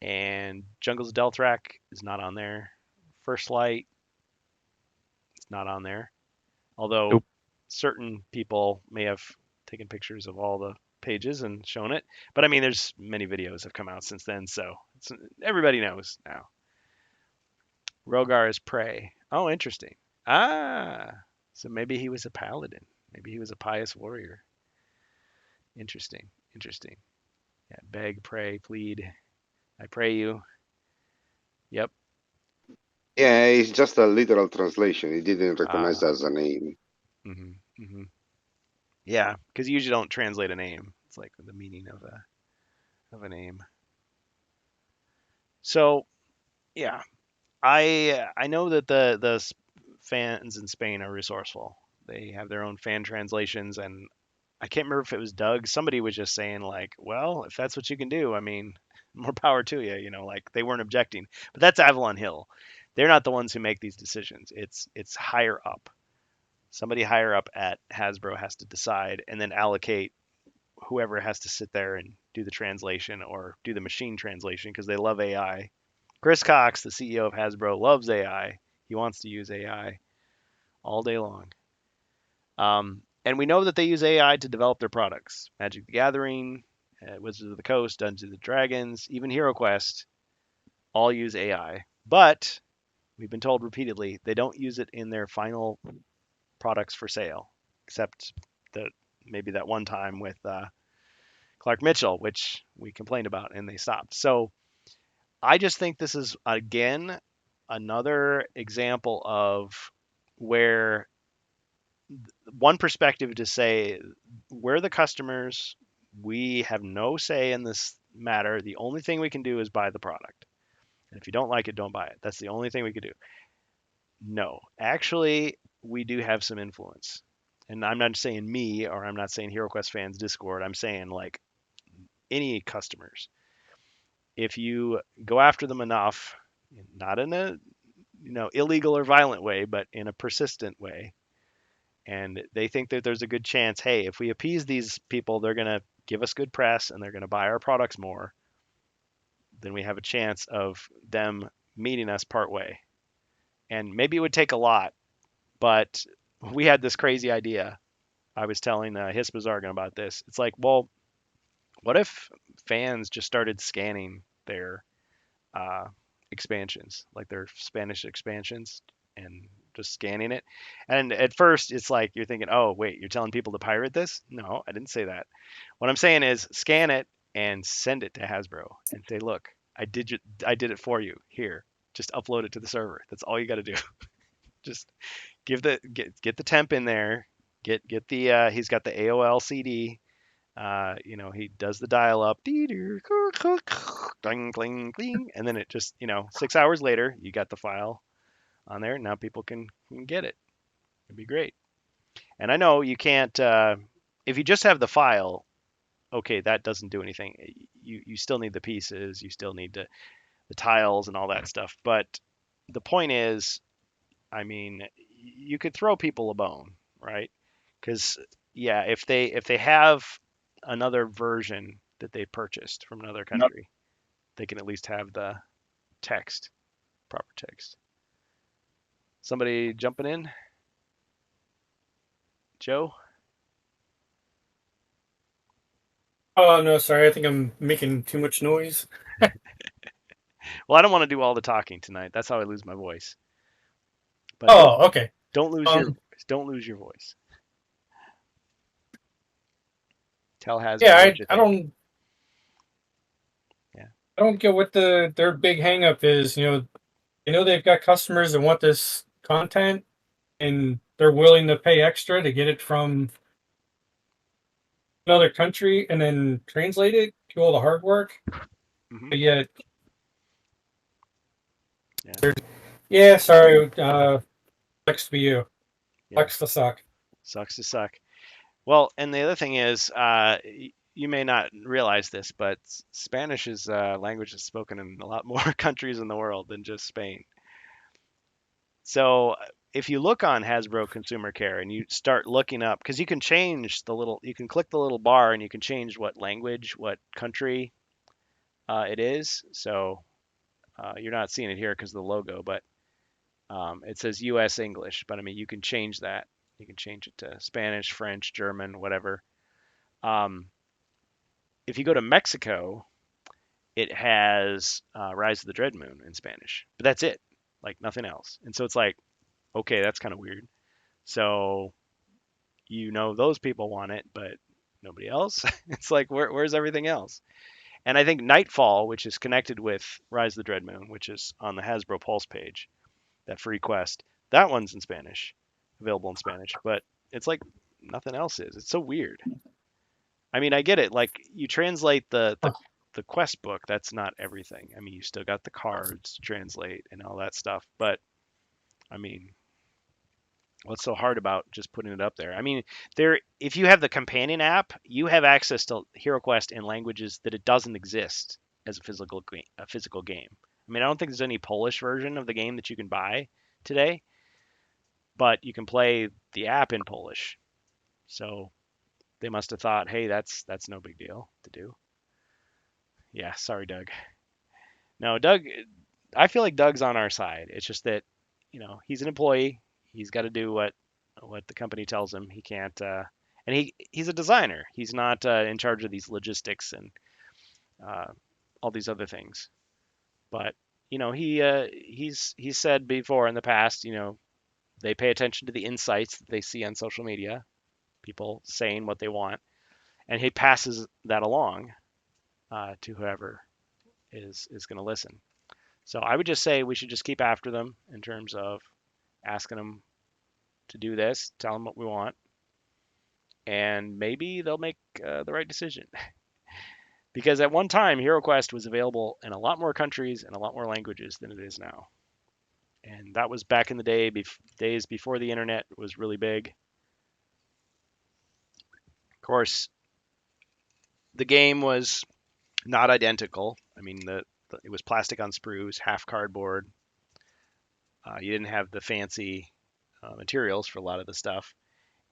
[SPEAKER 2] And Jungles of Delthrak is not on there. First Light is not on there. Although
[SPEAKER 3] Nope.
[SPEAKER 2] certain people may have taken pictures of all the pages and shown it. But I mean, there's many videos have come out since then, so everybody knows now. Rogar is Prey. Oh, interesting. So maybe he was a paladin. Maybe he was a pious warrior. Interesting. Yeah, beg, pray, plead. I pray you. Yep.
[SPEAKER 5] Yeah, it's just a literal translation. He didn't recognize
[SPEAKER 2] Ah.
[SPEAKER 5] that as a name.
[SPEAKER 2] Yeah, because you usually don't translate a name. It's like the meaning of a name. So, yeah, I know that the fans in Spain are resourceful. They have their own fan translations, and I can't remember if it was Doug. Somebody was just saying like, well, if that's what you can do, I mean, more power to you. You know, like they weren't objecting. But that's Avalon Hill. They're not the ones who make these decisions. It's higher up. Somebody higher up at Hasbro has to decide and then allocate whoever has to sit there and do the translation or do the machine translation because they love AI. Chris Cox, the CEO of Hasbro, loves AI. He wants to use AI all day long. And we know that they use AI to develop their products. Magic the Gathering, Wizards of the Coast, Dungeons and Dragons, even HeroQuest, all use AI. But we've been told repeatedly they don't use it in their final products for sale, except that maybe that one time with Clark Mitchell, which we complained about and they stopped. So I just think this is, again, another example of where one perspective to say we're the customers, we have no say in this matter. The only thing we can do is buy the product. And if you don't like it, don't buy it. That's the only thing we could do. No, actually, we do have some influence. And I'm not saying me or I'm not saying HeroQuest fans Discord. I'm saying like any customers. If you go after them enough, not in a illegal or violent way, but in a persistent way, and they think that there's a good chance, hey, if we appease these people, they're going to give us good press and they're going to buy our products more, then we have a chance of them meeting us part way. And maybe it would take a lot, but we had this crazy idea. I was telling Hispazargan about this. It's like, well, what if fans just started scanning their expansions, like their Spanish expansions, and just scanning it? And at first, it's like you're thinking, oh, wait, you're telling people to pirate this? No, I didn't say that. What I'm saying is scan it and send it to Hasbro and say, look, I did it for you. Here, just upload it to the server. That's all you got to do. Just get the temp in there. Get the he's got the AOL CD. He does the dial up, cling, cling, cling, and then it just, 6 hours later, you got the file on there. Now people can get it. It'd be great. And I know you can't. If you just have the file, okay, that doesn't do anything. You still need the pieces. You still need the tiles and all that stuff. But the point is, I mean, you could throw people a bone, right? Because yeah, if they have another version that they purchased from another country, they can at least have the text, proper text. Somebody jumping in? Joe?
[SPEAKER 4] Oh no, sorry. I think I'm making too much noise.
[SPEAKER 2] Well, I don't want to do all the talking tonight. That's how I lose my voice. But
[SPEAKER 4] Oh, okay.
[SPEAKER 2] don't lose your voice. Tell Hasbro
[SPEAKER 4] Yeah,
[SPEAKER 2] what you
[SPEAKER 4] I
[SPEAKER 2] think.
[SPEAKER 4] don't.
[SPEAKER 2] Yeah.
[SPEAKER 4] I don't get what their big hang up is. They've got customers that want this content, and they're willing to pay extra to get it from another country and then translate it, do all the hard work.
[SPEAKER 2] Mhm.
[SPEAKER 4] But yet,
[SPEAKER 2] Yeah.
[SPEAKER 4] yeah, sorry, sucks to be you.
[SPEAKER 2] Yeah.
[SPEAKER 4] Sucks to suck.
[SPEAKER 2] Sucks to suck. Well, and the other thing is, you may not realize this, but Spanish is a language that's spoken in a lot more countries in the world than just Spain. So if you look on Hasbro Consumer Care and you start looking up, because you can change you can click the little bar and you can change what language, what country it is. So you're not seeing it here because of the logo, but it says U.S. English. But I mean, you can change that. You can change it to Spanish, French, German, whatever. Um, if you go to Mexico, it has Rise of the Dread Moon in Spanish, but that's it, like nothing else. And so it's like, okay, that's kind of weird. So those people want it, but nobody else. It's like where's everything else? And I think Nightfall, which is connected with Rise of the Dread Moon, which is on the Hasbro Pulse page, that free quest, that one's in Spanish, available in Spanish, but it's like nothing else is. It's so weird. I mean, I get it. Like you translate the quest book, that's not everything. I mean, you still got the cards to translate and all that stuff, but I mean, what's so hard about just putting it up there? I mean, if you have the companion app, you have access to HeroQuest in languages that it doesn't exist as a physical game. I mean, I don't think there's any Polish version of the game that you can buy today, but you can play the app in Polish. So they must have thought, hey, that's no big deal to do. Yeah, sorry, Doug. No, Doug, I feel like Doug's on our side. It's just that, he's an employee. He's got to do what the company tells him. He can't, and he's a designer. He's not in charge of these logistics and all these other things. But he's said before in the past, they pay attention to the insights that they see on social media, people saying what they want, and he passes that along to whoever is going to listen. So I would just say we should just keep after them in terms of asking them to do this, tell them what we want, and maybe they'll make the right decision. Because at one time, HeroQuest was available in a lot more countries and a lot more languages than it is now. And that was back in the days before the internet was really big. Of course, the game was not identical. I mean, it was plastic on sprues, half cardboard. You didn't have the fancy materials for a lot of the stuff.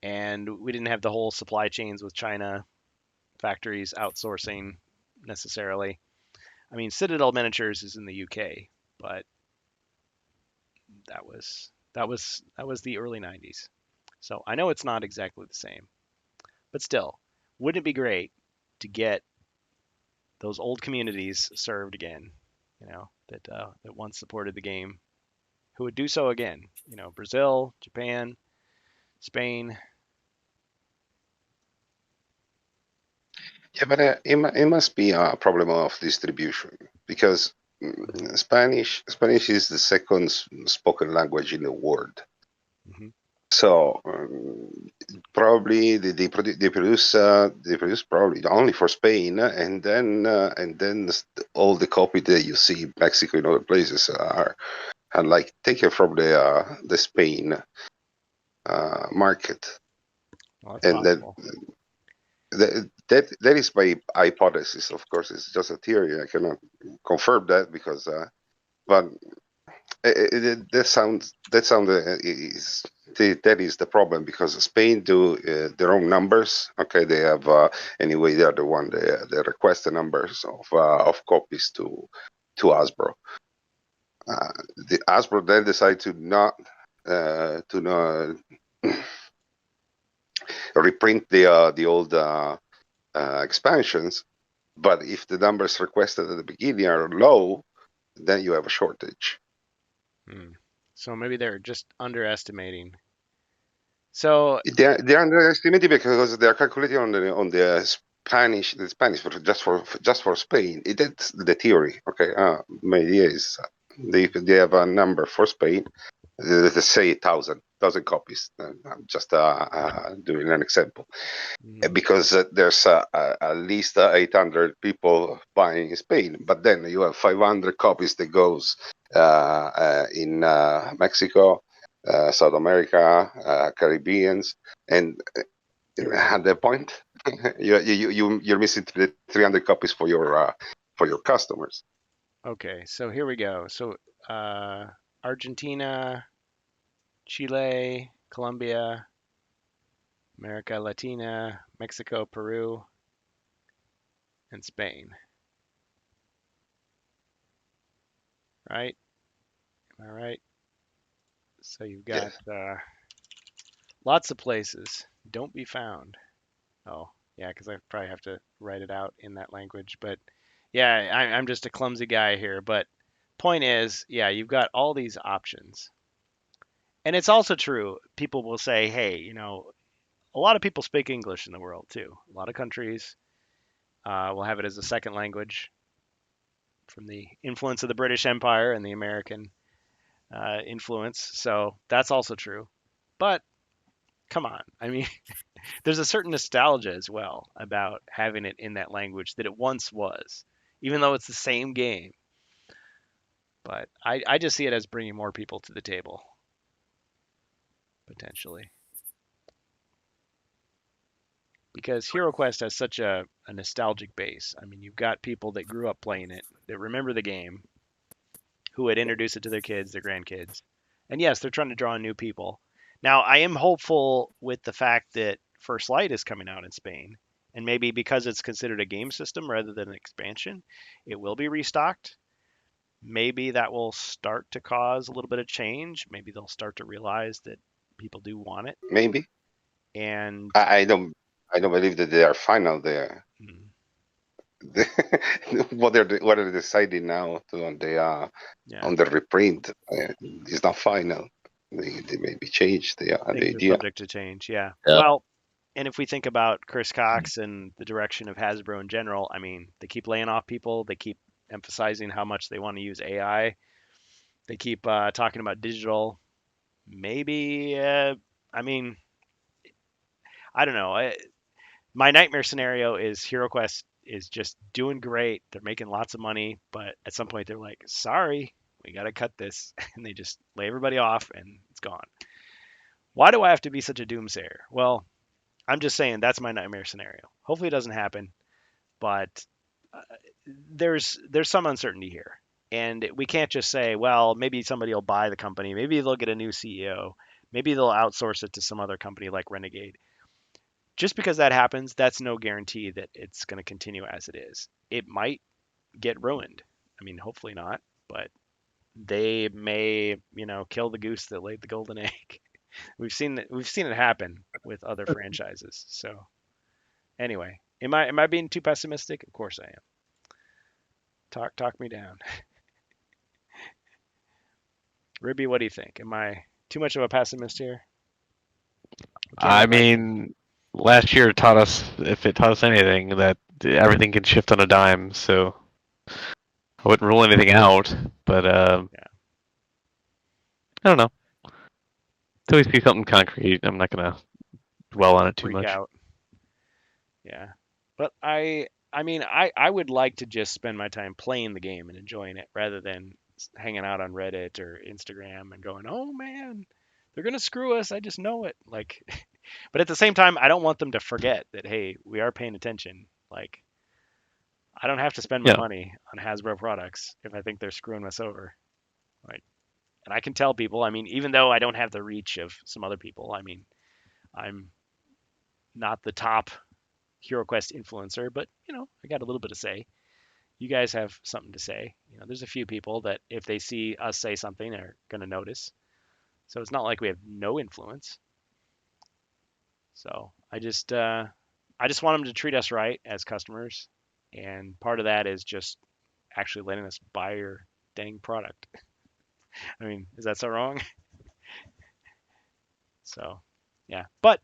[SPEAKER 2] And we didn't have the whole supply chains with China factories outsourcing necessarily. I mean, Citadel Miniatures is in the UK, but that was the early 90s. So I know it's not exactly the same, but still, wouldn't it be great to get those old communities served again? That once supported the game, who would do so again? Brazil, Japan, Spain.
[SPEAKER 5] Yeah, but it must be a problem of distribution because Spanish is the second spoken language in the world.
[SPEAKER 2] Mm-hmm.
[SPEAKER 5] So probably they produce probably only for Spain, and then all the copy that you see in Mexico and other places are like taken from the Spain market.
[SPEAKER 2] Well, that's
[SPEAKER 5] And
[SPEAKER 2] possible.
[SPEAKER 5] that is my hypothesis. Of course, it's just a theory. I cannot confirm that because, but that is the problem because Spain do their own numbers. Okay, they have anyway. They are the one they request the numbers of copies to Hasbro. The Hasbro then decide to not reprint the old expansions. But if the numbers requested at the beginning are low, then you have a shortage.
[SPEAKER 2] So maybe they're just underestimating. So
[SPEAKER 5] They're underestimated because they are calculating on the Spanish, just for Spain. That's the theory. Okay, my idea is they have a number for Spain. Let's say 1,000 copies. I'm just doing an example because there's at least 800 people buying in Spain, but then you have 500 copies that goes in Mexico, South America, Caribbeans, and at that point, you're missing the 300 copies for your customers.
[SPEAKER 2] okay, so here we go. So Argentina, Chile, Colombia, America Latina, Mexico, Peru, and Spain. Right? Am I right? So you've got lots of places. Don't be found. Oh, yeah, because I probably have to write it out in that language. But yeah, I'm just a clumsy guy here. But point is, yeah, you've got all these options. And it's also true. People will say, hey, a lot of people speak English in the world too. A lot of countries will have it as a second language from the influence of the British Empire and the American influence. So that's also true. But come on. I mean, there's a certain nostalgia as well about having it in that language that it once was, even though it's the same game. But I just see it as bringing more people to the table, potentially. Because HeroQuest has such a nostalgic base. I mean, you've got people that grew up playing it, that remember the game, who would introduce it to their kids, their grandkids. And yes, they're trying to draw in new people. Now, I am hopeful with the fact that First Light is coming out in Spain. And maybe because it's considered a game system rather than an expansion, it will be restocked. Maybe that will start to cause a little bit of change. Maybe they'll start to realize that people do want it.
[SPEAKER 5] Maybe
[SPEAKER 2] And
[SPEAKER 5] I don't believe that they are final there. What they're deciding now on the reprint is not final. They maybe change the
[SPEAKER 2] things are
[SPEAKER 5] idea.
[SPEAKER 2] subject to change. Yeah.
[SPEAKER 3] Yeah.
[SPEAKER 2] Well, and if we think about Chris Cox and the direction of Hasbro in general, I mean, they keep laying off people. They keep emphasizing how much they want to use AI. They keep talking about digital. Maybe, I mean, I don't know. My nightmare scenario is HeroQuest is just doing great. They're making lots of money, but at some point they're like, sorry, we got to cut this. And they just lay everybody off and it's gone. Why do I have to be such a doomsayer? Well, I'm just saying that's my nightmare scenario. Hopefully it doesn't happen, but uh, there's some uncertainty here. And we can't just say, well, maybe somebody will buy the company. Maybe they'll get a new CEO. Maybe they'll outsource it to some other company like Renegade. Just because that happens, that's no guarantee that it's going to continue as it is. It might get ruined. I mean, hopefully not, but they may, kill the goose that laid the golden egg. We've seen it happen with other franchises. So anyway, am I being too pessimistic? Of course I am. Talk me down. Ribby, what do you think? Am I too much of a pessimist here?
[SPEAKER 3] I mean, last year taught us, if it taught us anything, that everything can shift on a dime. So I wouldn't rule anything out, but I don't know. Until we see something concrete, I'm not gonna dwell on it too
[SPEAKER 2] freak
[SPEAKER 3] much.
[SPEAKER 2] out. Yeah, but I mean, I would like to just spend my time playing the game and enjoying it rather than hanging out on Reddit or Instagram and going, oh man, they're gonna screw us. I just know it. Like, But at the same time, I don't want them to forget that, hey, we are paying attention. Like, I don't have to spend my
[SPEAKER 3] Yeah.
[SPEAKER 2] money on Hasbro products if I think they're screwing us over. Like, and I can tell people, I mean, even though I don't have the reach of some other people, I mean, I'm not the top HeroQuest influencer, but, I got a little bit of say. You guys have something to say. There's a few people that if they see us say something, they're going to notice. So it's not like we have no influence. So I just want them to treat us right as customers, and part of that is just actually letting us buy your dang product. I mean, is that so wrong? So, yeah. But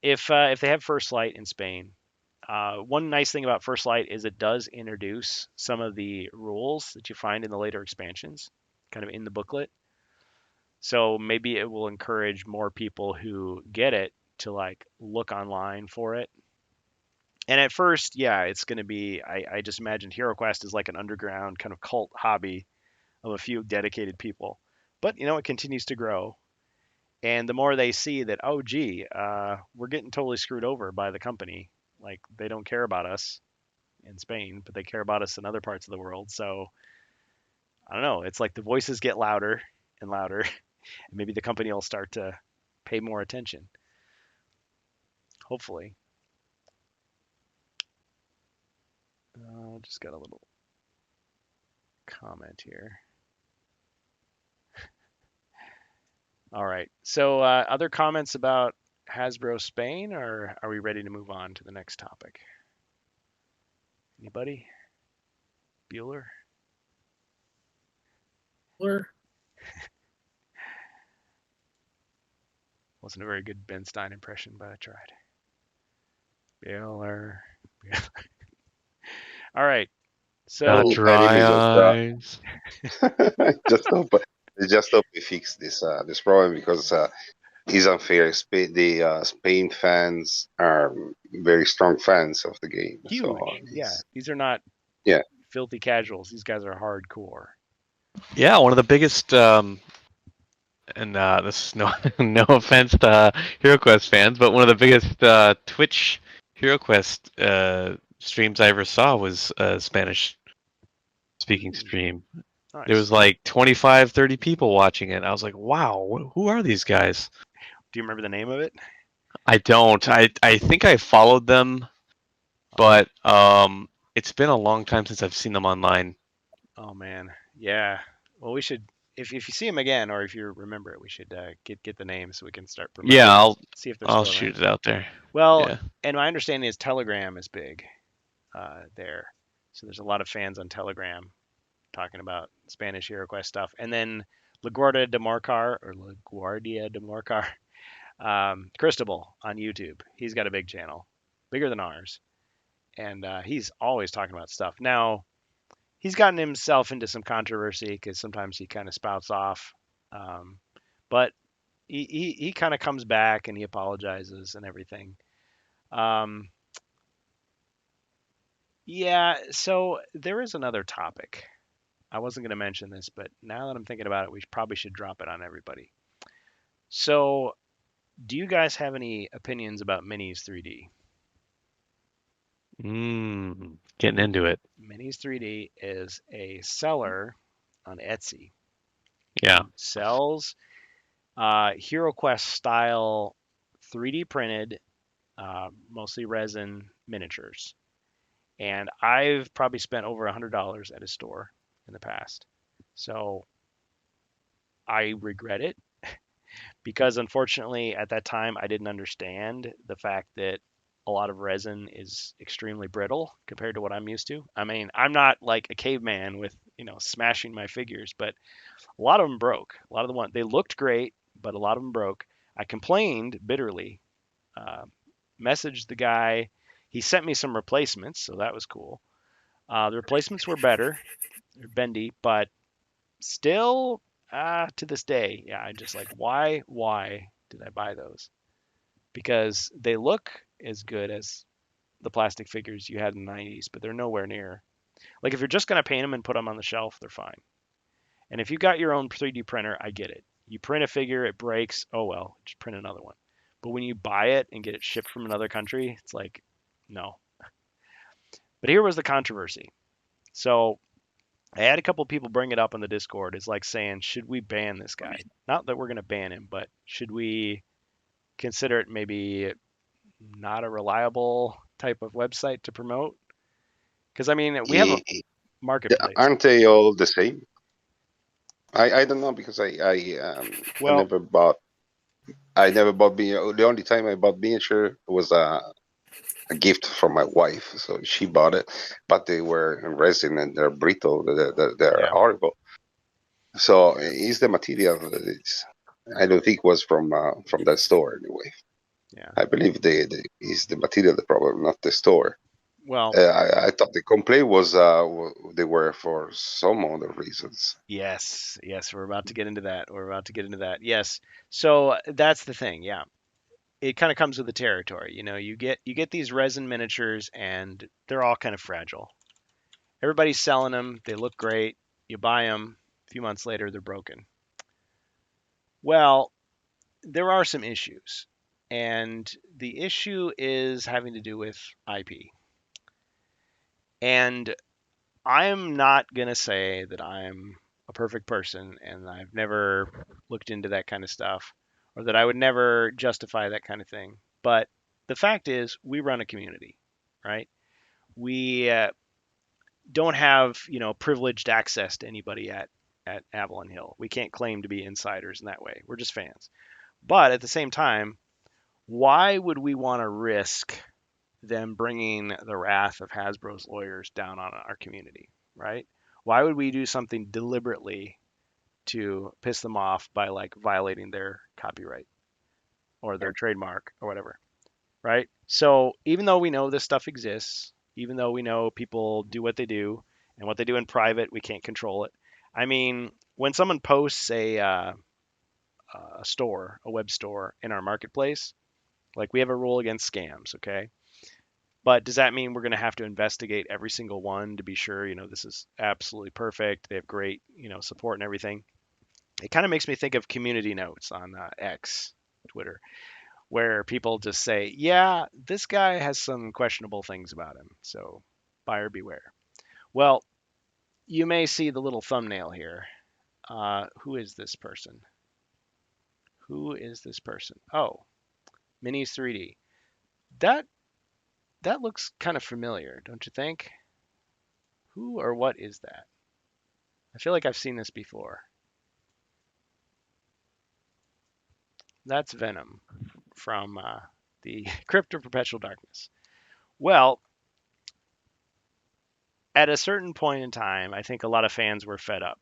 [SPEAKER 2] if they have First Light in Spain, one nice thing about First Light is it does introduce some of the rules that you find in the later expansions, kind of in the booklet. So maybe it will encourage more people who get it to like look online for it. And at first, yeah, it's going to be, I just imagined HeroQuest is like an underground kind of cult hobby of a few dedicated people. But, it continues to grow. And the more they see that, oh, gee, we're getting totally screwed over by the company. Like, they don't care about us in Spain, but they care about us in other parts of the world. So, I don't know. It's like the voices get louder and louder. And maybe the company will start to pay more attention. Hopefully. Just got a little comment here. All right. So, other comments about Hasbro Spain, or are we ready to move on to the next topic? Anybody? Bueller? Wasn't a very good Ben Stein impression, but I tried. Bueller. All right. So,
[SPEAKER 3] Got
[SPEAKER 5] Oh,
[SPEAKER 3] dry eyes.
[SPEAKER 5] just hope just hope we fix this problem because it's unfair. Spain fans are very strong fans of the game, so
[SPEAKER 2] huge. Yeah. These are not
[SPEAKER 5] yeah.
[SPEAKER 2] filthy casuals. These guys are hardcore.
[SPEAKER 3] Yeah, one of the biggest. And this is no no offense to HeroQuest fans, but one of the biggest Twitch HeroQuest streams I ever saw was a Spanish speaking stream. There
[SPEAKER 2] Nice.
[SPEAKER 3] was like 25, 30 people watching it. I was like, wow, who are these guys?
[SPEAKER 2] Do you remember the name of it?
[SPEAKER 3] I don't. I think I followed them, but it's been a long time since I've seen them online.
[SPEAKER 2] Oh man. Yeah. Well, we should if you see them again or if you remember it, we should get the name so we can start promoting.
[SPEAKER 3] Yeah,
[SPEAKER 2] them,
[SPEAKER 3] I'll
[SPEAKER 2] see if they're
[SPEAKER 3] I'll
[SPEAKER 2] still
[SPEAKER 3] shoot
[SPEAKER 2] around.
[SPEAKER 3] it out there.
[SPEAKER 2] Well,
[SPEAKER 3] Yeah.
[SPEAKER 2] and my understanding is Telegram is big there. So there's a lot of fans on Telegram talking about Spanish HeroQuest stuff. And then LaGuardia de Morcar, Cristobal on YouTube. He's got a big channel, bigger than ours. And he's always talking about stuff. Now, he's gotten himself into some controversy because sometimes he kind of spouts off. But he kind of comes back and he apologizes and everything. Yeah, so there is another topic. I wasn't going to mention this, but now that I'm thinking about it, we probably should drop it on everybody. So, do you guys have any opinions about Minis 3D?
[SPEAKER 3] Getting into it.
[SPEAKER 2] Minis 3D is a seller on Etsy.
[SPEAKER 3] Yeah.
[SPEAKER 2] Sells HeroQuest style 3D printed, mostly resin miniatures. And I've probably spent over $100 at his store in the past. So I regret it because unfortunately at that time I didn't understand the fact that a lot of resin is extremely brittle compared to what I'm used to. I mean, I'm not like a caveman with, smashing my figures, but a lot of them broke. A lot of the ones they looked great, but a lot of them broke. I complained bitterly, uh, messaged the guy. He sent me some replacements, so that was cool. The replacements were better, they're bendy, but still, to this day, yeah, I just like why did I buy those? Because they look as good as the plastic figures you had in the 90s, but they're nowhere near. Like if you're just gonna paint them and put them on the shelf, they're fine. And if you got your own 3D printer, I get it. You print a figure, it breaks, oh well, just print another one. But when you buy it and get it shipped from another country, it's like, no. But here was the controversy. So I had a couple people bring it up on the Discord. It's like saying, should we ban this guy? Not that we're going to ban him, but should we consider it maybe not a reliable type of website to promote? Because I mean, we have a marketplace.
[SPEAKER 5] Aren't they all the same? I don't know because
[SPEAKER 2] Well,
[SPEAKER 5] I never bought being. The only time I bought miniature was a gift from my wife, so she bought it. But they were in resin and they're brittle. They're
[SPEAKER 2] Yeah.
[SPEAKER 5] horrible. So is the material that is? I don't think was from that store anyway.
[SPEAKER 2] Yeah.
[SPEAKER 5] I believe is the material the problem, not the store.
[SPEAKER 2] Well,
[SPEAKER 5] I thought the complaint was they were for some other reasons.
[SPEAKER 2] yes, we're about to get into that. Yes. So that's the thing. Yeah. It kind of comes with the territory. You get these resin miniatures and they're all kind of fragile. Everybody's selling them. They look great. You buy them. A few months later, they're broken. Well, there are some issues. And the issue is having to do with IP. And I'm not going to say that I'm a perfect person and I've never looked into that kind of stuff or that I would never justify that kind of thing. But the fact is, we run a community, right? We don't have, privileged access to anybody at Avalon Hill. We can't claim to be insiders in that way. We're just fans. But at the same time, why would we want to risk them bringing the wrath of Hasbro's lawyers down on our community, right? Why would we do something deliberately to piss them off by like violating their copyright or their trademark or whatever, right? So even though we know this stuff exists, even though we know people do what they do and what they do in private, we can't control it. I mean, when someone posts a web store in our marketplace, like we have a rule against scams, okay? But does that mean we're going to have to investigate every single one to be sure, this is absolutely perfect? They have great, support and everything. It kind of makes me think of community notes on X, Twitter, where people just say, yeah, this guy has some questionable things about him. So buyer beware. Well, you may see the little thumbnail here. Who is this person? Oh, Minis 3D. That looks kind of familiar, don't you think? Who or what is that? I feel like I've seen this before. That's Venom from the Crypt of Perpetual Darkness. Well, at a certain point in time, I think a lot of fans were fed up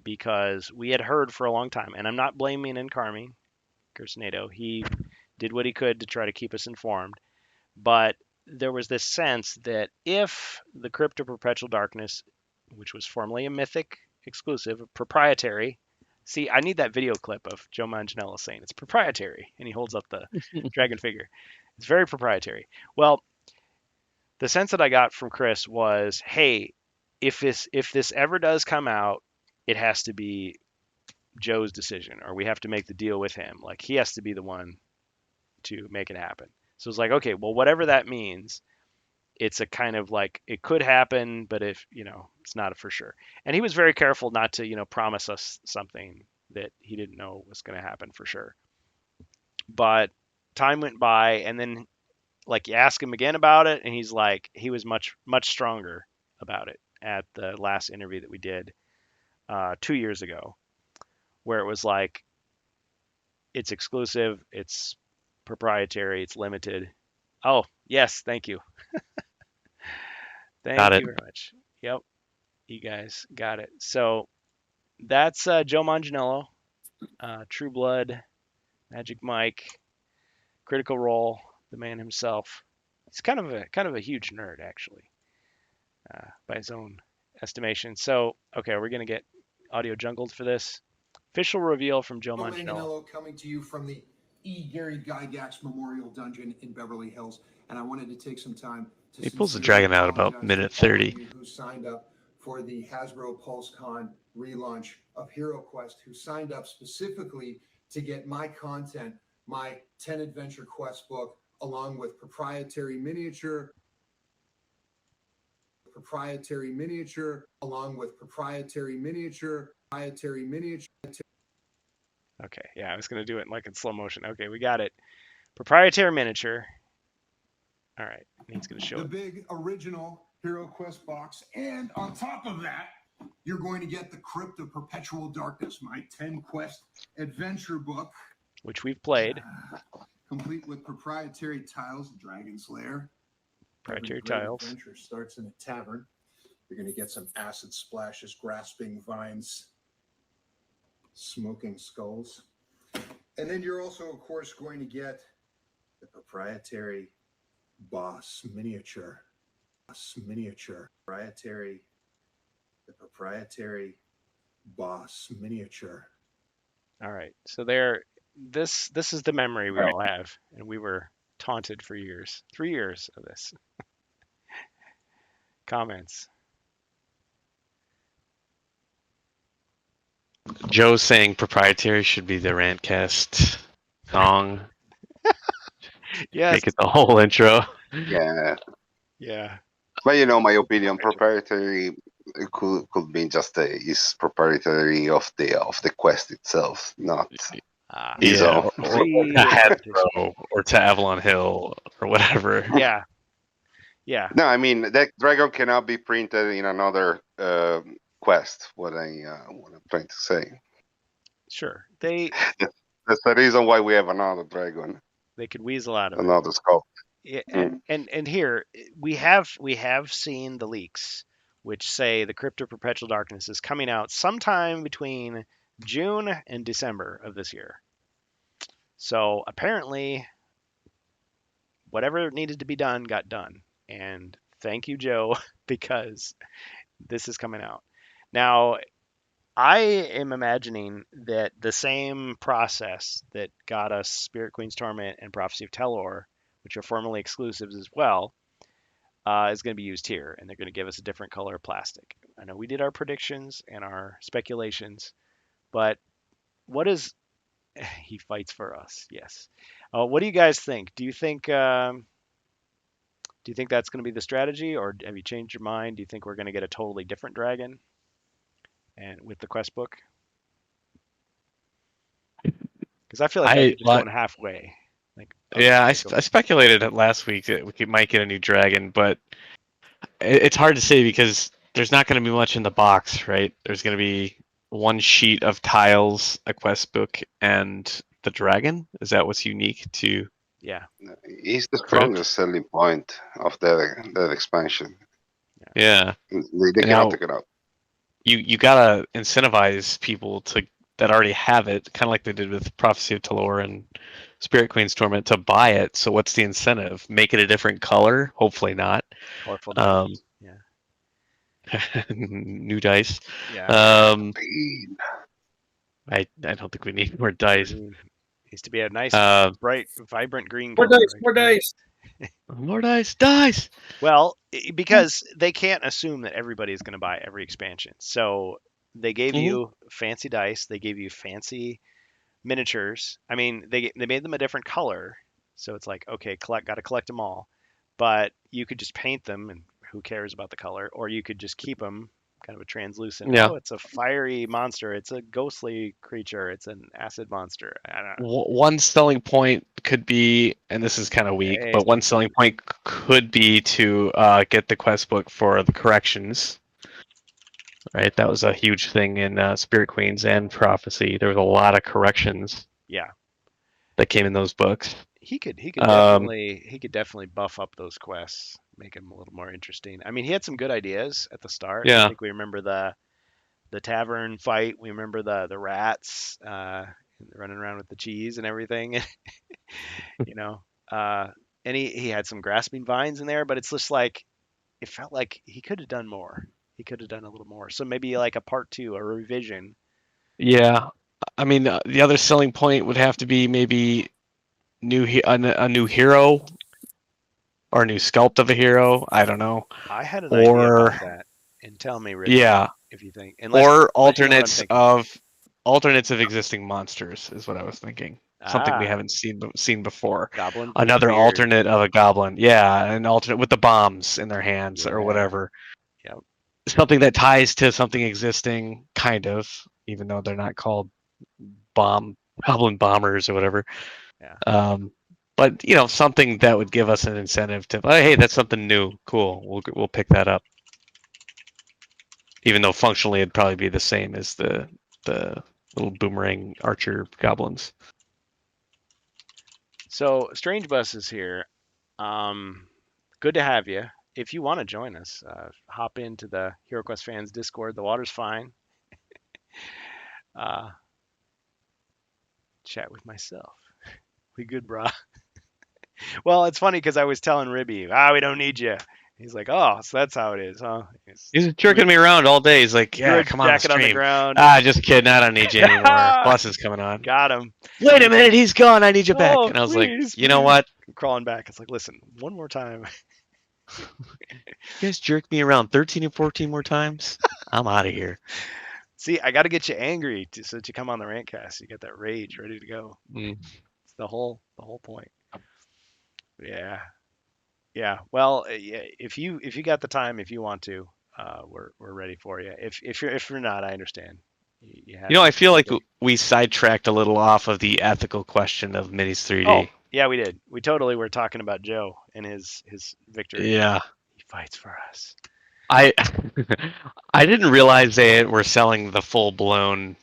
[SPEAKER 2] because we had heard for a long time, and I'm not blaming Encarmi, Gersonato. He did what he could to try to keep us informed, but there was this sense that if the Crypt of Perpetual Darkness, which was formerly a Mythic exclusive, proprietary. See, I need that video clip of Joe Manganiello saying it's proprietary, and he holds up the dragon figure. It's very proprietary. Well, the sense that I got from Chris was, hey, if this ever does come out, it has to be Joe's decision, or we have to make the deal with him. Like he has to be the one to make it happen. So it's like, okay, well, whatever that means, it's a kind of like it could happen, but if it's not for sure. And he was very careful not to promise us something that he didn't know was going to happen for sure. But time went by, and then like you ask him again about it, and he's like he was much stronger about it at the last interview that we did 2 years ago, where it was like it's exclusive, it's proprietary, it's limited. Oh yes, thank you. Thank you very much. Yep, you guys got it. So that's Joe Manganiello, True Blood, Magic Mike, Critical Role, the man himself. He's kind of a huge nerd actually, by his own estimation. So okay, we're gonna get audio jungled for this. Official reveal from Joe Manganiello.
[SPEAKER 6] Manganiello coming to you from the E. Gary Gygax Memorial Dungeon in Beverly Hills, and I wanted to take some time to
[SPEAKER 3] He pulls the
[SPEAKER 6] sincerely
[SPEAKER 3] dragon out about
[SPEAKER 6] apologize
[SPEAKER 3] minute
[SPEAKER 6] to all of
[SPEAKER 3] 30.
[SPEAKER 6] you who signed up for the Hasbro PulseCon relaunch of HeroQuest, who signed up specifically to get my content my 10 adventure quest book, along with proprietary miniature, along with proprietary miniature.
[SPEAKER 2] Okay, yeah, I was gonna do it like in slow motion. Okay, we got it. Proprietary miniature. All right, and he's gonna show
[SPEAKER 6] The
[SPEAKER 2] it.
[SPEAKER 6] big original HeroQuest box, and on top of that, you're going to get the Crypt of Perpetual Darkness, my 10 quest adventure book,
[SPEAKER 2] Which we've played.
[SPEAKER 6] complete with proprietary tiles, Dragon's Lair.
[SPEAKER 2] Proprietary
[SPEAKER 6] Every great
[SPEAKER 2] tiles.
[SPEAKER 6] adventure starts in a tavern. You're going to get some acid splashes, grasping vines, smoking skulls. And then you're also, of course, going to get the proprietary boss miniature. The proprietary boss miniature.
[SPEAKER 2] All right, so there. This is the memory we all have, and we were taunted for years. 3 years of this. Comments.
[SPEAKER 3] Joe's saying proprietary should be the Rantcast song.
[SPEAKER 2] Yes.
[SPEAKER 3] Make it the whole intro.
[SPEAKER 5] Yeah,
[SPEAKER 2] Yeah.
[SPEAKER 5] but you know, my opinion, proprietary could mean just is proprietary of the quest itself, not
[SPEAKER 2] Ah,
[SPEAKER 5] his
[SPEAKER 3] Yeah,
[SPEAKER 5] own.
[SPEAKER 3] or
[SPEAKER 2] Free
[SPEAKER 3] to
[SPEAKER 2] competition.
[SPEAKER 3] Hasbro, or to Avalon Hill, or whatever.
[SPEAKER 2] Yeah. Yeah.
[SPEAKER 5] No, I mean that dragon cannot be printed in another quest. What I'm trying to say.
[SPEAKER 2] Sure. They
[SPEAKER 5] That's the reason why we have another dragon,
[SPEAKER 2] could weasel out of it.
[SPEAKER 5] another sculpt.
[SPEAKER 2] Yeah,
[SPEAKER 5] Mm.
[SPEAKER 2] and here we have seen the leaks which say the Crypt of Perpetual Darkness is coming out sometime between June and December of this year. So apparently whatever needed to be done got done. And thank you, Joe, because this is coming out. Now, I am imagining that the same process that got us Spirit Queen's Torment and Prophecy of Telor, which are formerly exclusives as well, is going to be used here, and they're going to give us a different color of plastic. I know we did our predictions and our speculations, but what is he fights for us? Yes. What do you guys think? Do you think that's going to be the strategy, or have you changed your mind? Do you think we're going to get a totally different dragon, and with the quest book? Because I feel like you're just going halfway. Like,
[SPEAKER 3] Yeah, I speculated it last week that we might get a new dragon, but it's hard to say because there's not going to be much in the box, right? There's going to be one sheet of tiles, a quest book, and the dragon. Is that what's unique to?
[SPEAKER 2] Yeah.
[SPEAKER 5] He's the strongest selling point of that expansion.
[SPEAKER 3] Yeah.
[SPEAKER 5] They cannot take it out.
[SPEAKER 3] You gotta incentivize people that already have it, kind of like they did with Prophecy of Telor and Spirit Queen's Torment, to buy it. So what's the incentive? Make it a different color? Hopefully not.
[SPEAKER 2] Colorful dice.
[SPEAKER 3] Yeah. New dice.
[SPEAKER 2] Yeah.
[SPEAKER 3] I don't think we need more dice.
[SPEAKER 2] Needs to be a nice, bright, vibrant green
[SPEAKER 4] More
[SPEAKER 2] color.
[SPEAKER 4] dice, more dice.
[SPEAKER 3] More dice.
[SPEAKER 2] Well, because they can't assume that everybody's going to buy every expansion. So they gave you fancy dice. They gave you fancy miniatures. I mean, they made them a different color. So it's like, okay, got to collect them all. But you could just paint them, and who cares about the color? Or you could just keep them kind of a translucent.
[SPEAKER 3] Yeah.
[SPEAKER 2] Oh, it's a fiery monster. It's a ghostly creature. It's an acid monster. I don't know.
[SPEAKER 3] One selling point could be, and this is kind of weak, but one selling point could be to get the quest book for the corrections. Right, that was a huge thing in Spirit Queens and Prophecy. There was a lot of corrections.
[SPEAKER 2] Yeah.
[SPEAKER 3] That came in those books.
[SPEAKER 2] He could definitely buff up those quests, make them a little more interesting. I mean, he had some good ideas at the start.
[SPEAKER 3] Yeah.
[SPEAKER 2] I think we remember the tavern fight. We remember the rats running around with the cheese and everything. You know, and he had some grasping vines in there, but it's just like it felt like he could have done more. He could have done a little more. So maybe like a part 2, a revision.
[SPEAKER 3] Yeah, I mean the other selling point would have to be maybe a new hero or a new sculpt of a hero. I don't know.
[SPEAKER 2] I had an idea about that, and tell me, Rich, if you think.
[SPEAKER 3] Or alternates of existing monsters is what I was thinking. something we
[SPEAKER 2] Ah,
[SPEAKER 3] haven't seen before.
[SPEAKER 2] goblins with
[SPEAKER 3] Another
[SPEAKER 2] beards.
[SPEAKER 3] alternate of a goblin. Yeah, an alternate with the bombs in their hands or
[SPEAKER 2] Yeah.
[SPEAKER 3] whatever.
[SPEAKER 2] Yep.
[SPEAKER 3] Something that ties to something existing, kind of, even though they're not called goblin bombers or whatever.
[SPEAKER 2] Yeah.
[SPEAKER 3] But something that would give us an incentive to, oh, hey, that's something new, cool. We'll pick that up. Even though functionally it'd probably be the same as the little boomerang archer goblins.
[SPEAKER 2] So Strange Bus is here. Good to have you. If you want to join us, hop into the HeroQuest fans Discord. The water's fine. Chat with myself. We good, brah. Well, it's funny because I was telling Ribby, we don't need you. He's like, oh, so that's how it is, huh?
[SPEAKER 3] He's jerking me around all day. He's like,
[SPEAKER 2] threw
[SPEAKER 3] yeah,
[SPEAKER 2] a
[SPEAKER 3] come on the
[SPEAKER 2] jacket on the
[SPEAKER 3] stream.
[SPEAKER 2] ground.
[SPEAKER 3] Just kidding. I don't need you anymore. Bus is coming on.
[SPEAKER 2] Got him.
[SPEAKER 3] Wait a minute, he's gone. I need you back.
[SPEAKER 2] Oh,
[SPEAKER 3] And I was
[SPEAKER 2] please,
[SPEAKER 3] like, you know
[SPEAKER 2] please.
[SPEAKER 3] what?
[SPEAKER 2] I'm crawling back. It's like, listen, one more time.
[SPEAKER 3] You guys jerked me around 13 and 14 more times. I'm out of here.
[SPEAKER 2] See, I got to get you angry so that you come on the Rantcast. You got that rage ready to go. It's the whole point. Yeah, yeah. Well, yeah, if you got the time, if you want to, we're ready for you. If you're not, I understand. You have
[SPEAKER 3] I feel like we sidetracked a little off of the ethical question of Minis 3D.
[SPEAKER 2] Oh, yeah, we did. We totally were talking about Joe and his victory.
[SPEAKER 3] Yeah.
[SPEAKER 2] He fights for us.
[SPEAKER 3] I I didn't realize they were selling the full blown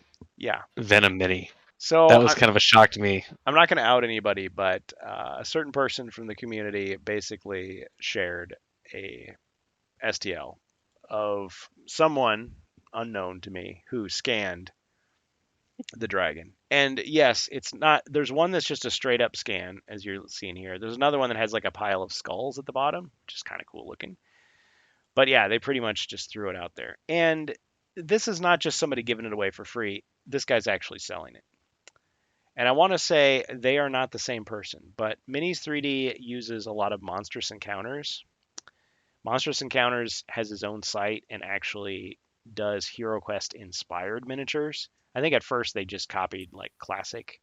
[SPEAKER 3] Venom Mini.
[SPEAKER 2] So
[SPEAKER 3] that was kind of a shock to me.
[SPEAKER 2] I'm not going to out anybody, but a certain person from the community basically shared a STL of someone unknown to me who scanned the dragon. And yes, it's not. There's one that's just a straight up scan, as you're seeing here. There's another one that has like a pile of skulls at the bottom, which is kind of cool looking. But yeah, they pretty much just threw it out there. And this is not just somebody giving it away for free. This guy's actually selling it. And I want to say they are not the same person, but Minis 3D uses a lot of Monstrous Encounters. Monstrous Encounters has his own site and actually does HeroQuest inspired miniatures. I think at first they just copied like classic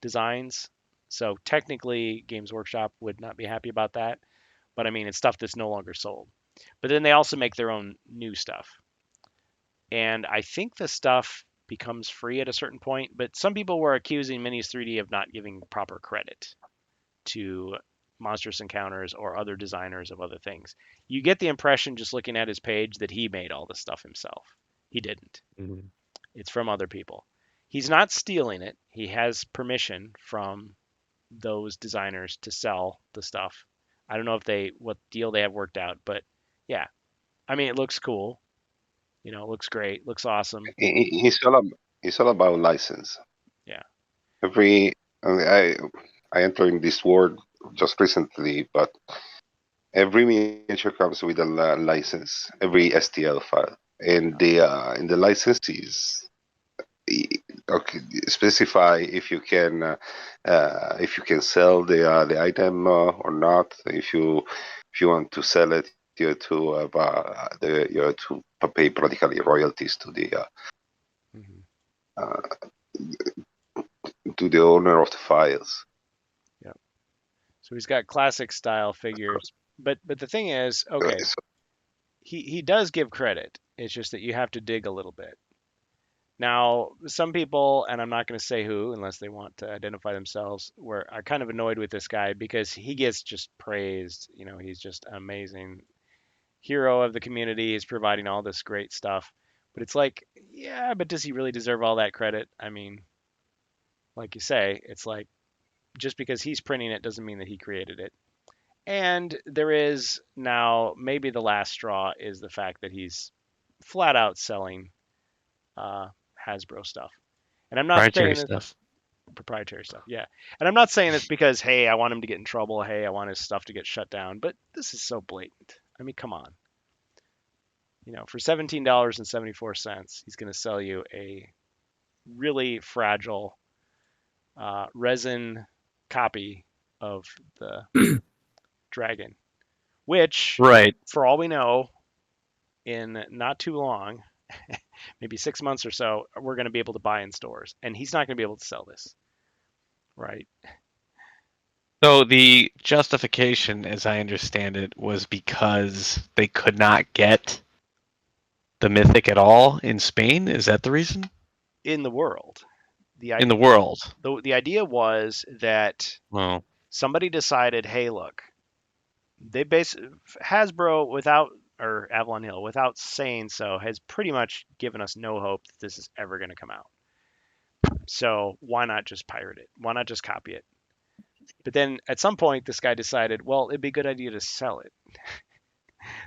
[SPEAKER 2] designs. So technically Games Workshop would not be happy about that. But I mean, it's stuff that's no longer sold. But then they also make their own new stuff. And I think the stuff becomes free at a certain point, but some people were accusing Minis 3D of not giving proper credit to Monstrous Encounters or other designers of other things. You get the impression just looking at his page that he made all the stuff himself. He didn't.
[SPEAKER 3] Mm-hmm.
[SPEAKER 2] It's from other people. He's not stealing it. He has permission from those designers to sell the stuff. I don't know what deal they have worked out, but yeah. I mean, it looks cool. It looks great. Looks awesome.
[SPEAKER 5] It's all about license.
[SPEAKER 2] Yeah.
[SPEAKER 5] I entered this world just recently, but every miniature comes with a license, every STL file, and the license is okay. Specify if you can sell the item or not. If you want to sell it, you have to pay practically royalties to the to the owner of the files.
[SPEAKER 2] Yeah. So he's got classic style figures, but the thing is, okay, he does give credit. It's just that you have to dig a little bit. Now, some people, and I'm not going to say who, unless they want to identify themselves, are kind of annoyed with this guy because he gets just praised. He's just amazing hero of the community. He's providing all this great stuff, but it's like, yeah, but does he really deserve all that credit? I mean, like you say, it's like just because he's printing it doesn't mean that he created it. And there is now maybe the last straw is the fact that he's flat out selling Hasbro stuff. And I'm not
[SPEAKER 3] Proprietary
[SPEAKER 2] saying
[SPEAKER 3] stuff.
[SPEAKER 2] Proprietary stuff, yeah. And I'm not saying this because, hey, I want him to get in trouble. Hey, I want his stuff to get shut down. But this is so blatant. I mean, come on. For $17.74, he's going to sell you a really fragile resin copy of the dragon, which,
[SPEAKER 3] right,
[SPEAKER 2] for all we know, in not too long, maybe 6 months or so, we're going to be able to buy in stores, and he's not going to be able to sell this. Right.
[SPEAKER 3] So the justification, as I understand it, was because they could not get the Mythic at all in Spain. Is that the reason?
[SPEAKER 2] In the world. The
[SPEAKER 3] In the
[SPEAKER 2] idea,
[SPEAKER 3] world.
[SPEAKER 2] the idea was that
[SPEAKER 3] Well,
[SPEAKER 2] somebody decided, hey, look, they Hasbro without or Avalon Hill without saying so has pretty much given us no hope that this is ever going to come out. So why not just pirate it? Why not just copy it? But then at some point, this guy decided, well, it'd be a good idea to sell it.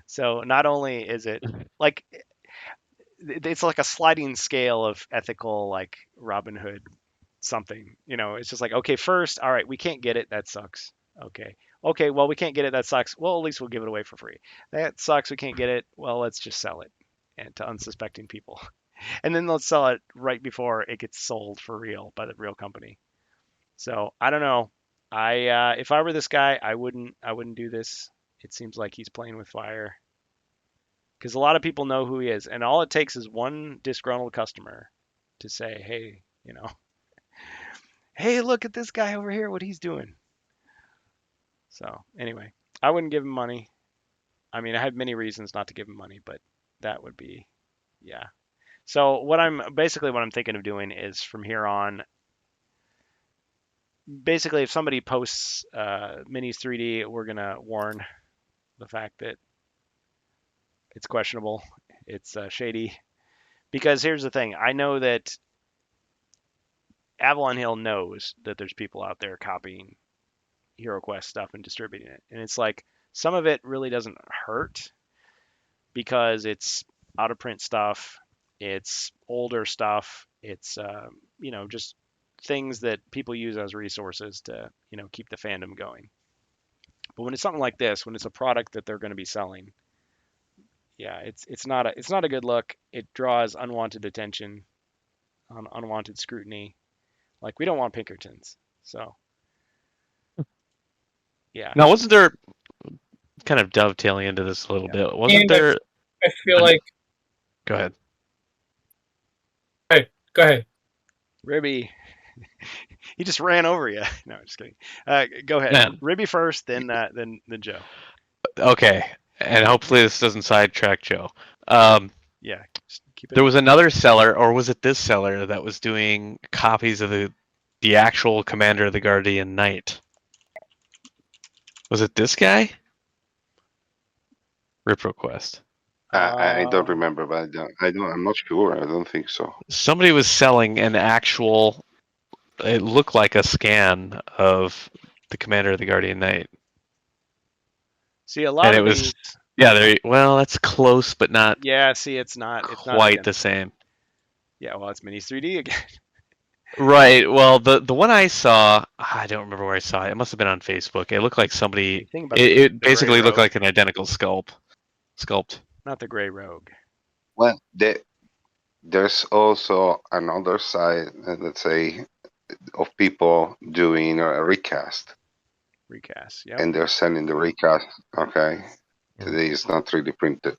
[SPEAKER 2] So not only is it like it's like a sliding scale of ethical, like Robin Hood something. It's just like, okay, first, all right, we can't get it. That sucks. Okay. Okay, well, we can't get it. That sucks. Well, at least we'll give it away for free. That sucks. We can't get it. Well, let's just sell it and to unsuspecting people. And then let's sell it right before it gets sold for real by the real company. So I don't know. If I were this guy, I wouldn't do this. It seems like he's playing with fire because a lot of people know who he is, and all it takes is one disgruntled customer to say, hey, hey, look at this guy over here, what he's doing. So anyway, I wouldn't give him money. I mean, I have many reasons not to give him money, but that would be, yeah. So what I'm thinking of doing is from here on, basically, if somebody posts Minis 3D, we're gonna warn the fact that it's questionable, it's shady. Because here's the thing, I know that Avalon Hill knows that there's people out there copying HeroQuest stuff and distributing it, and it's like some of it really doesn't hurt because it's out of print stuff, it's older stuff, it's just things that people use as resources to keep the fandom going. But when it's something like this, when it's a product that they're going to be selling, yeah, it's not a good look. It draws unwanted attention, unwanted scrutiny. Like we don't want Pinkertons, so yeah.
[SPEAKER 3] now wasn't there, kind of dovetailing into this a little
[SPEAKER 2] Yeah.
[SPEAKER 3] bit? Wasn't
[SPEAKER 4] And
[SPEAKER 3] there?
[SPEAKER 4] I feel like.
[SPEAKER 3] Go ahead.
[SPEAKER 4] Hey, go ahead.
[SPEAKER 2] Ribby, he just ran over you. No, just kidding. Go ahead,
[SPEAKER 3] Man.
[SPEAKER 2] Ribby first, then Joe.
[SPEAKER 3] Okay, and hopefully this doesn't sidetrack Joe.
[SPEAKER 2] Yeah, just keep it.
[SPEAKER 3] There was another seller, or was it this seller, that was doing copies of the actual Commander of the Guardian Knight? Was it this guy? RiproQuest.
[SPEAKER 5] I don't remember, but I'm not sure. I don't think so.
[SPEAKER 3] Somebody was selling an actual. It looked like a scan of the Commander of the Guardian Knight.
[SPEAKER 2] See, a lot
[SPEAKER 3] And
[SPEAKER 2] of
[SPEAKER 3] it was,
[SPEAKER 2] these.
[SPEAKER 3] yeah, well, that's close, but not
[SPEAKER 2] Yeah, see, it's not
[SPEAKER 3] quite
[SPEAKER 2] again.
[SPEAKER 3] the same.
[SPEAKER 2] Yeah, well, it's Minis 3D again.
[SPEAKER 3] Right. Well, the one I saw, I don't remember where I saw it. It must have been on Facebook. It looked like somebody.
[SPEAKER 2] The thing about
[SPEAKER 3] It
[SPEAKER 2] the Gray
[SPEAKER 3] basically looked
[SPEAKER 2] Rogue,
[SPEAKER 3] like an identical sculpt.
[SPEAKER 2] not the Gray Rogue.
[SPEAKER 5] Well, there's also another side, let's say, of people doing a recast,
[SPEAKER 2] Recast. Yep.
[SPEAKER 5] and they're sending the recast. Okay, today it's not 3D printed.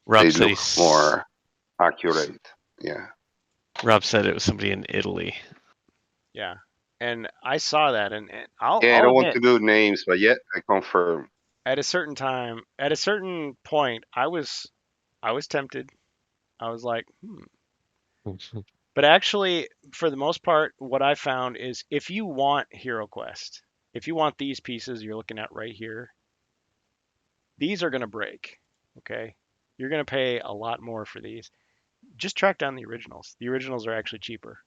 [SPEAKER 3] Rob
[SPEAKER 5] They
[SPEAKER 3] said
[SPEAKER 5] look more accurate. Yeah.
[SPEAKER 3] Rob said it was somebody in Italy.
[SPEAKER 2] Yeah. And I saw that, and I'll
[SPEAKER 5] Yeah, I don't want
[SPEAKER 2] admit,
[SPEAKER 5] to do names, but yet I confirm.
[SPEAKER 2] at a certain point, I was tempted. I was like, But actually, for the most part, what I found is if you want HeroQuest, if you want these pieces you're looking at right here, these are going to break. Okay. You're going to pay a lot more for these. Just track down the originals. The originals are actually cheaper.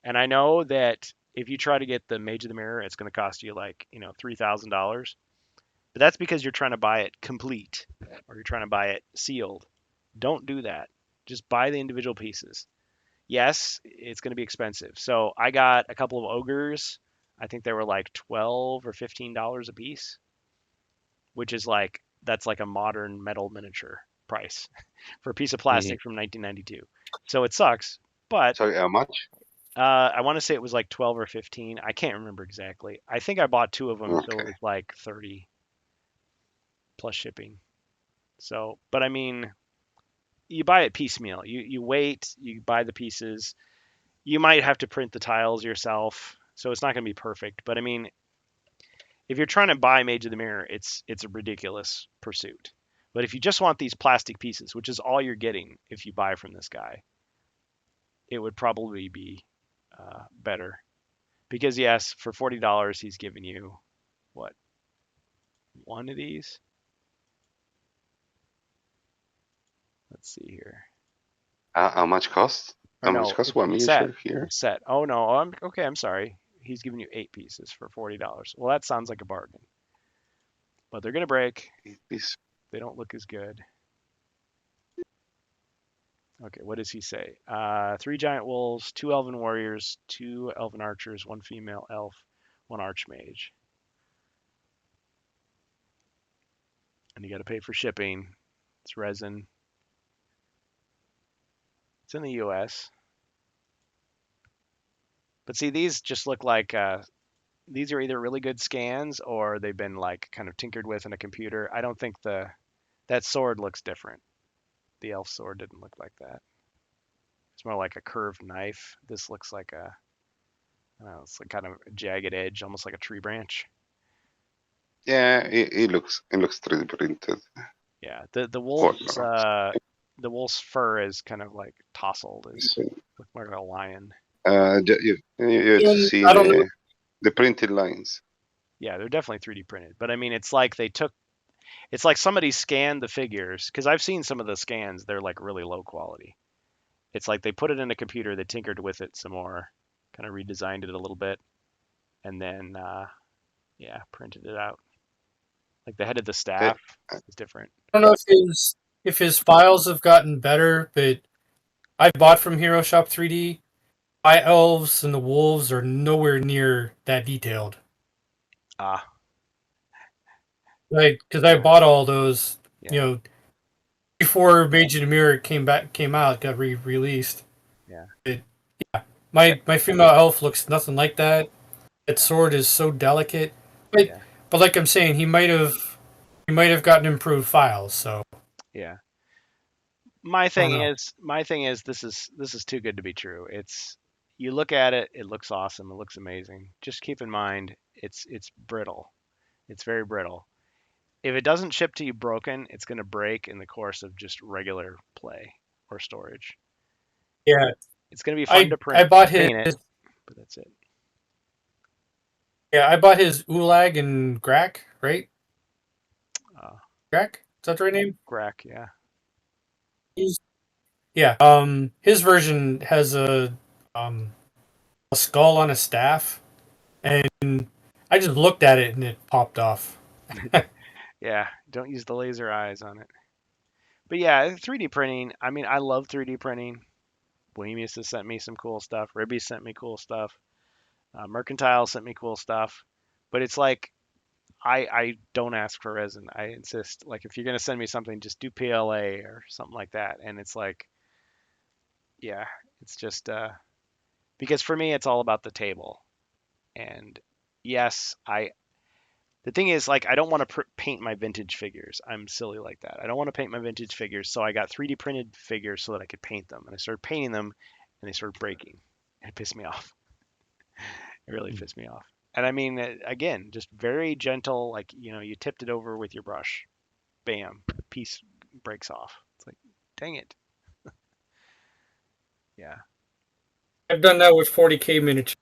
[SPEAKER 2] And I know that if you try to get the Mage of the Mirror, it's going to cost you like, $3,000. But that's because you're trying to buy it complete or you're trying to buy it sealed. Don't do that. Just buy the individual pieces. Yes, it's going to be expensive. So I got a couple of ogres. I think they were like $12 or $15 a piece, which is like that's like a modern metal miniature price for a piece of plastic from 1992. So it sucks, but
[SPEAKER 5] Sorry, how much?
[SPEAKER 2] I want to say it was like 12 or 15. I can't remember exactly. I think I bought two of them, so it
[SPEAKER 5] Okay.
[SPEAKER 2] was like 30 plus shipping. So, but I mean, you buy it piecemeal. You wait, you buy the pieces. You might have to print the tiles yourself. so it's not going to be perfect. But I mean, if you're trying to buy Mage of the Mirror, it's a ridiculous pursuit. But if you just want these plastic pieces, which is all you're getting if you buy from this guy, it would probably be better. Because yes, for $40, he's giving you what? One of these? Let's see here.
[SPEAKER 5] How much cost?
[SPEAKER 2] Or
[SPEAKER 5] How much
[SPEAKER 2] no,
[SPEAKER 5] cost
[SPEAKER 2] it's
[SPEAKER 5] one
[SPEAKER 2] the set.
[SPEAKER 5] miniature here?
[SPEAKER 2] The set. Oh no, I'm okay. I'm sorry. He's giving you 8 pieces for $40. Well, that sounds like a bargain. But they're gonna break.
[SPEAKER 5] This
[SPEAKER 2] They don't look as good. Okay, what does he say? 3 giant wolves, 2 elven warriors, 2 elven archers, 1 female elf, 1 archmage. And you got to pay for shipping. It's resin. It's in the U.S. But see, these just look like these are either really good scans or they've been like kind of tinkered with in a computer. I don't think that sword looks different. The elf sword didn't look like that. It's more like a curved knife. This looks like a, I don't know, it's like kind of a jagged edge, almost like a tree branch.
[SPEAKER 5] yeah, it looks 3D printed.
[SPEAKER 2] Yeah, the
[SPEAKER 5] Or
[SPEAKER 2] wolf's fur is kind of like tousled. It's
[SPEAKER 5] so,
[SPEAKER 2] look more like a lion.
[SPEAKER 5] you have to see
[SPEAKER 4] I don't know.
[SPEAKER 5] the printed lines.
[SPEAKER 2] Yeah, they're definitely 3D printed. But I mean, it's like it's like somebody scanned the figures because I've seen some of the scans. They're like really low quality. It's like they put it in a computer, they tinkered with it some more, kind of redesigned it a little bit, and then yeah, printed it out. Like the head of the staff is different.
[SPEAKER 4] I don't know if his files have gotten better, but I bought from Hero Shop 3D. My elves and the wolves are nowhere near that detailed.
[SPEAKER 2] Ah,
[SPEAKER 4] Like, because I bought all those,
[SPEAKER 2] yeah,
[SPEAKER 4] before Mage of the Mirror came out, got released.
[SPEAKER 2] yeah.
[SPEAKER 4] My female elf looks nothing like that. That sword is so delicate. But
[SPEAKER 2] Yeah.
[SPEAKER 4] but like I'm saying, he might have gotten improved files. So
[SPEAKER 2] Yeah. My thing
[SPEAKER 4] know.
[SPEAKER 2] is this is too good to be true. It's you look at it, it looks awesome, it looks amazing. Just keep in mind it's brittle. It's very brittle. If it doesn't ship to you broken, it's going to break in the course of just regular play or storage.
[SPEAKER 4] Yeah,
[SPEAKER 2] It's going to be fun to
[SPEAKER 4] I bought his
[SPEAKER 2] paint it, but that's it.
[SPEAKER 4] I bought his Ulag and Grak, right?
[SPEAKER 2] Uh,
[SPEAKER 4] Grak, is that the right name?
[SPEAKER 2] Grack, yeah.
[SPEAKER 4] He's, yeah. His version has a skull on a staff, and I just looked at it and it popped off.
[SPEAKER 2] Yeah, don't use the laser eyes on it. But yeah, 3D printing, I mean, I love 3D printing. Bohemius has sent me some cool stuff. Ribby sent me cool stuff. Mercantile sent me cool stuff. But it's like, I don't ask for resin. I insist. Like, if you're going to send me something, just do PLA or something like that. And it's like, yeah, it's just, because for me, it's all about the table. And yes, the thing is, like, I don't want to paint my vintage figures. I'm silly like that. I don't want to paint my vintage figures, so I got 3D printed figures so that I could paint them. And I started painting them, and they started breaking. It pissed me off. It really pissed me off. And I mean, again, just very gentle. Like, you tipped it over with your brush. Bam, piece breaks off. It's like, dang it. Yeah,
[SPEAKER 4] I've done that with 40K miniatures.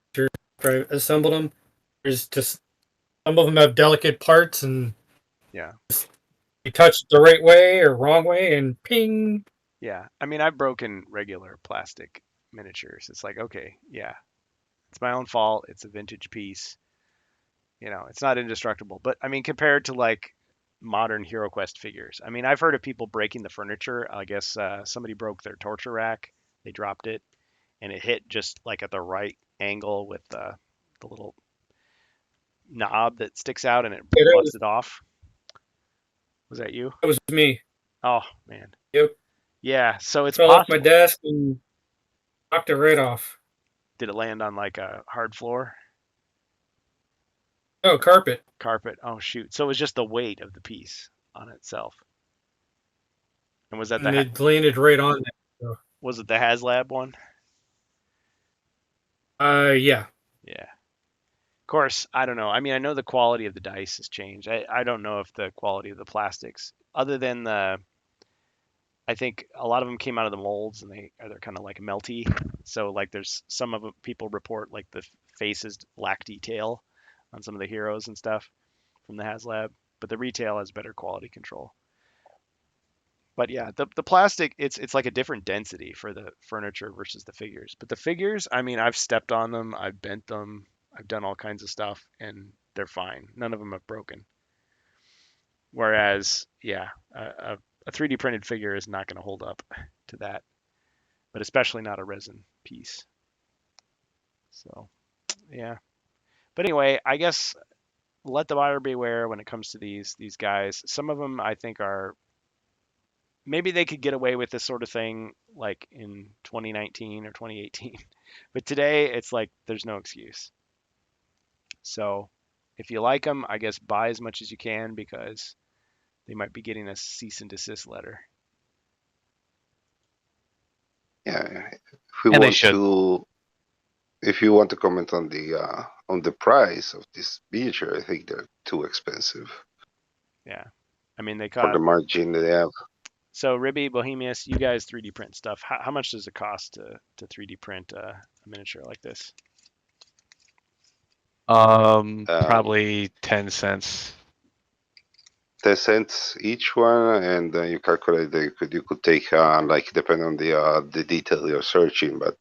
[SPEAKER 4] I assembled them. There's just some of them have delicate parts, and
[SPEAKER 2] yeah,
[SPEAKER 4] you touch it the right way or wrong way, and ping.
[SPEAKER 2] yeah. I mean, I've broken regular plastic miniatures. It's like, okay, yeah, it's my own fault. It's a vintage piece. It's not indestructible. But I mean, compared to like modern HeroQuest figures, I mean, I've heard of people breaking the furniture. I guess somebody broke their torture rack. They dropped it, and it hit just like at the right angle with the little knob that sticks out, and it
[SPEAKER 4] Yeah,
[SPEAKER 2] busted off. Was that you?
[SPEAKER 4] that was me.
[SPEAKER 2] Oh man.
[SPEAKER 4] Yep.
[SPEAKER 2] Yeah. So it's
[SPEAKER 4] Fell off my
[SPEAKER 2] possible.
[SPEAKER 4] desk and knocked it right off.
[SPEAKER 2] Did it land on like a hard floor?
[SPEAKER 4] Oh, carpet.
[SPEAKER 2] Carpet. Oh shoot. So it was just the weight of the piece on itself. And was that
[SPEAKER 4] And it landed right on there.
[SPEAKER 2] was it the HasLab one?
[SPEAKER 4] Yeah.
[SPEAKER 2] Yeah. Of course, I don't know. I mean, I know the quality of the dice has changed. I don't know if the quality of the plastics, other than I think a lot of them came out of the molds and they're kind of like melty. So like there's some of them, people report like the faces lack detail on some of the heroes and stuff from the HasLab, but the retail has better quality control. But yeah, the plastic it's like a different density for the furniture versus the figures. But the figures, I mean, I've stepped on them, I've bent them, I've done all kinds of stuff, and they're fine. None of them have broken. Whereas, yeah, a 3D printed figure is not going to hold up to that, but especially not a resin piece. So, yeah. But anyway, I guess let the buyer beware when it comes to these guys. Some of them I think are maybe they could get away with this sort of thing like in 2019 or 2018. But today it's like there's no excuse. So, if you like them, I guess buy as much as you can because they might be getting a cease and desist letter.
[SPEAKER 5] Yeah, if we
[SPEAKER 3] And they
[SPEAKER 5] want
[SPEAKER 3] should.
[SPEAKER 5] to, if you want to comment on the price of this miniature, I think they're too expensive
[SPEAKER 2] Yeah. I mean, they
[SPEAKER 5] for the
[SPEAKER 2] cost.
[SPEAKER 5] margin they have.
[SPEAKER 2] So, Ribby, Bohemius, you guys 3D print stuff. How much does it cost to 3D print a miniature like this?
[SPEAKER 3] Probably 10 cents.
[SPEAKER 5] 10 cents each one, and you calculate you could take like depending on the detail you're searching, but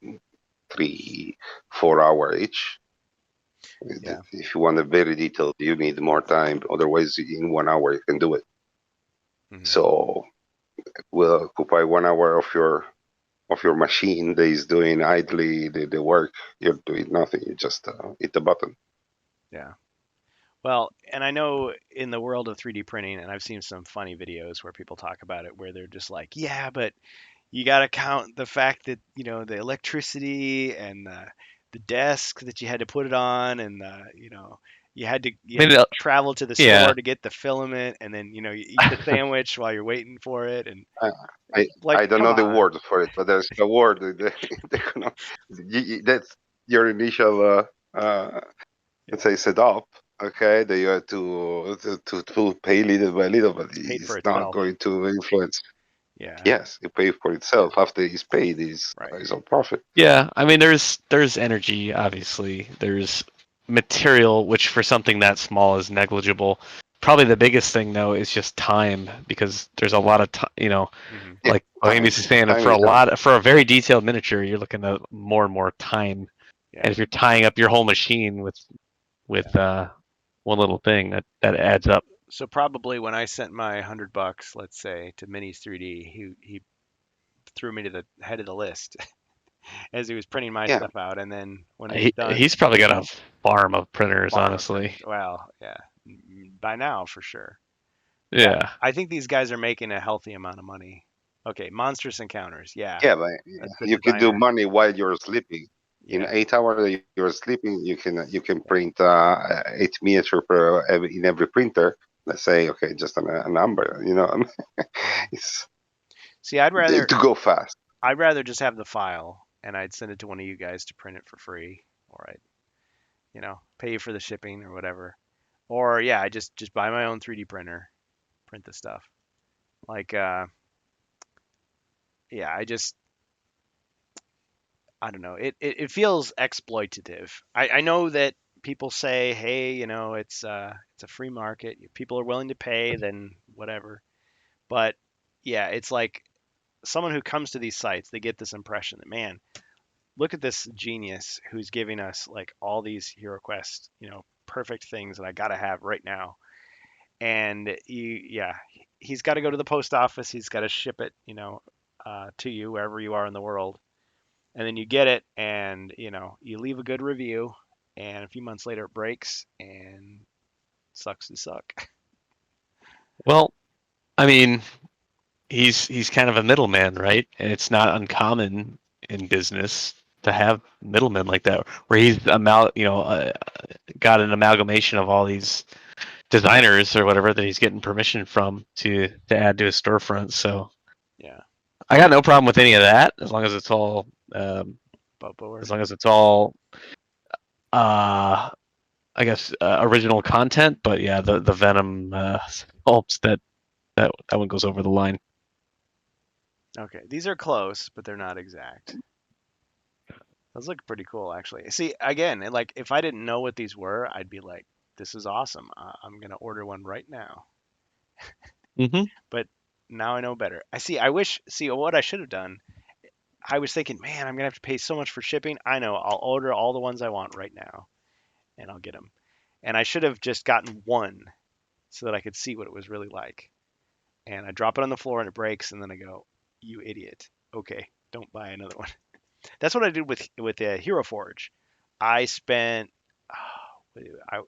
[SPEAKER 5] 3-4 hour each.
[SPEAKER 2] Yeah.
[SPEAKER 5] If you want a very detailed, you need more time. Otherwise, in 1 hour you can do it.
[SPEAKER 2] Mhm.
[SPEAKER 5] So we'll occupy 1 hour of your machine that is doing idly the work. You're doing nothing. You just hit the button.
[SPEAKER 2] Yeah. Well, and I know in the world of 3D printing, and I've seen some funny videos where people talk about it, where they're just like, yeah, but you got to count the fact that, the electricity and the desk that you had to put it on, and you had to
[SPEAKER 3] I mean,
[SPEAKER 2] travel to the
[SPEAKER 3] yeah.
[SPEAKER 2] store to get the filament, and then you eat the sandwich while you're waiting for it, and
[SPEAKER 5] I
[SPEAKER 2] like,
[SPEAKER 5] I don't
[SPEAKER 2] come
[SPEAKER 5] know the
[SPEAKER 2] on.
[SPEAKER 5] word for it, but there's a word. That's your initial, let's say, setup. Okay, that you have to pay little by little, but
[SPEAKER 2] Paid for
[SPEAKER 5] it's not
[SPEAKER 2] itself.
[SPEAKER 5] going to influence.
[SPEAKER 2] Yeah.
[SPEAKER 5] Yes, you pay for itself after it's paid.
[SPEAKER 2] Right.
[SPEAKER 5] Is all profit.
[SPEAKER 3] Yeah, I mean, there's energy, obviously. There's material, which for something that small is negligible. Probably the biggest thing though is just time, because there's a lot of time.
[SPEAKER 2] Hmm.
[SPEAKER 5] Yeah,
[SPEAKER 3] Like
[SPEAKER 5] time.
[SPEAKER 3] Bohemius is saying,
[SPEAKER 5] Time is
[SPEAKER 3] for a very detailed miniature, you're looking at more and more time.
[SPEAKER 2] Yeah.
[SPEAKER 3] And if you're tying up your whole machine with one little thing, that adds up.
[SPEAKER 2] So probably when I sent my $100, let's say, to Minis 3D, he threw me to the head of the list as he was printing my
[SPEAKER 5] yeah.
[SPEAKER 2] stuff out, and then when he was done,
[SPEAKER 3] He's probably got a farm of printers,
[SPEAKER 2] farm of
[SPEAKER 3] honestly.
[SPEAKER 2] printers. Well, yeah, by now for sure. Yeah,
[SPEAKER 3] Yeah.
[SPEAKER 2] I think these guys are making a healthy amount of money. Okay, monstrous encounters. Yeah,
[SPEAKER 5] Yeah, but
[SPEAKER 2] that's the
[SPEAKER 5] you can do
[SPEAKER 2] designer.
[SPEAKER 5] money while you're sleeping. In
[SPEAKER 2] Yeah,
[SPEAKER 5] 8 hours that you're sleeping, you can print 8 miniature in every printer. Let's say, okay, just a number. It's
[SPEAKER 2] see, I'd rather
[SPEAKER 5] to go fast.
[SPEAKER 2] I'd rather just have the file and I'd send it to one of you guys to print it for free, or I'd pay you for the shipping or whatever. Or yeah, I just buy my own 3D printer, print the stuff. Like yeah, I don't know. It feels exploitative. I know that people say, hey, it's a free market. If people are willing to pay, then whatever. But yeah, it's like someone who comes to these sites, they get this impression that, man, look at this genius who's giving us like all these HeroQuest, perfect things that I gotta have right now. And yeah, he's got to go to the post office. He's got to ship it, to you wherever you are in the world. And then you get it, and you leave a good review, and a few months later it breaks, and sucks to suck.
[SPEAKER 3] Well, I mean, he's kind of a middleman, right? And it's not uncommon in business to have middlemen like that, where he's got an amalgamation of all these designers or whatever that he's getting permission from to add to his storefront. So
[SPEAKER 2] Yeah,
[SPEAKER 3] I got no problem with any of that as long as it's all
[SPEAKER 2] but
[SPEAKER 3] as long as it's all uh I guess original content, but yeah, the Venom sculpts that one goes over the line.
[SPEAKER 2] Okay, these are close, but they're not exact. Those look pretty cool, actually. See, again, like if I didn't know what these were, I'd be like, "This is awesome. I'm gonna order one right now."
[SPEAKER 3] Mm-hmm.
[SPEAKER 2] But now I know better. I wish. See, what I should have done. I was thinking, man, I'm gonna have to pay so much for shipping. I know. I'll order all the ones I want right now, and I'll get them. And I should have just gotten one so that I could see what it was really like. And I drop it on the floor and it breaks, and then I go, "You idiot! Okay, don't buy another one." That's what I did with the Hero Forge. I spent, I,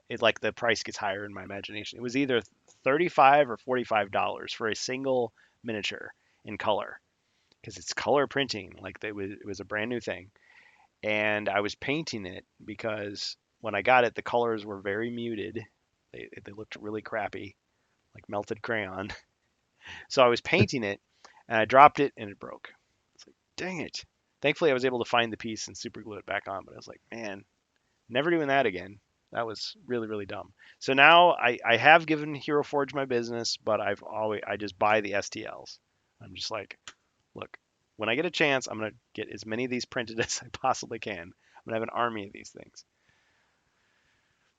[SPEAKER 2] it like the price gets higher in my imagination. It was either $35 or $45 for a single miniature in color because it's color printing. Like it was a brand new thing, and I was painting it because when I got it, the colors were very muted. They looked really crappy, like melted crayon. So I was painting it, and I dropped it, and it broke. It's like, dang it. Thankfully, I was able to find the piece and super glue it back on. But I was like, man, never doing that again. That was really, really dumb. So now I have given Hero Forge my business, but I just buy the STLs. I'm just like, look, when I get a chance, I'm gonna get as many of these printed as I possibly can. I'm gonna have an army of these things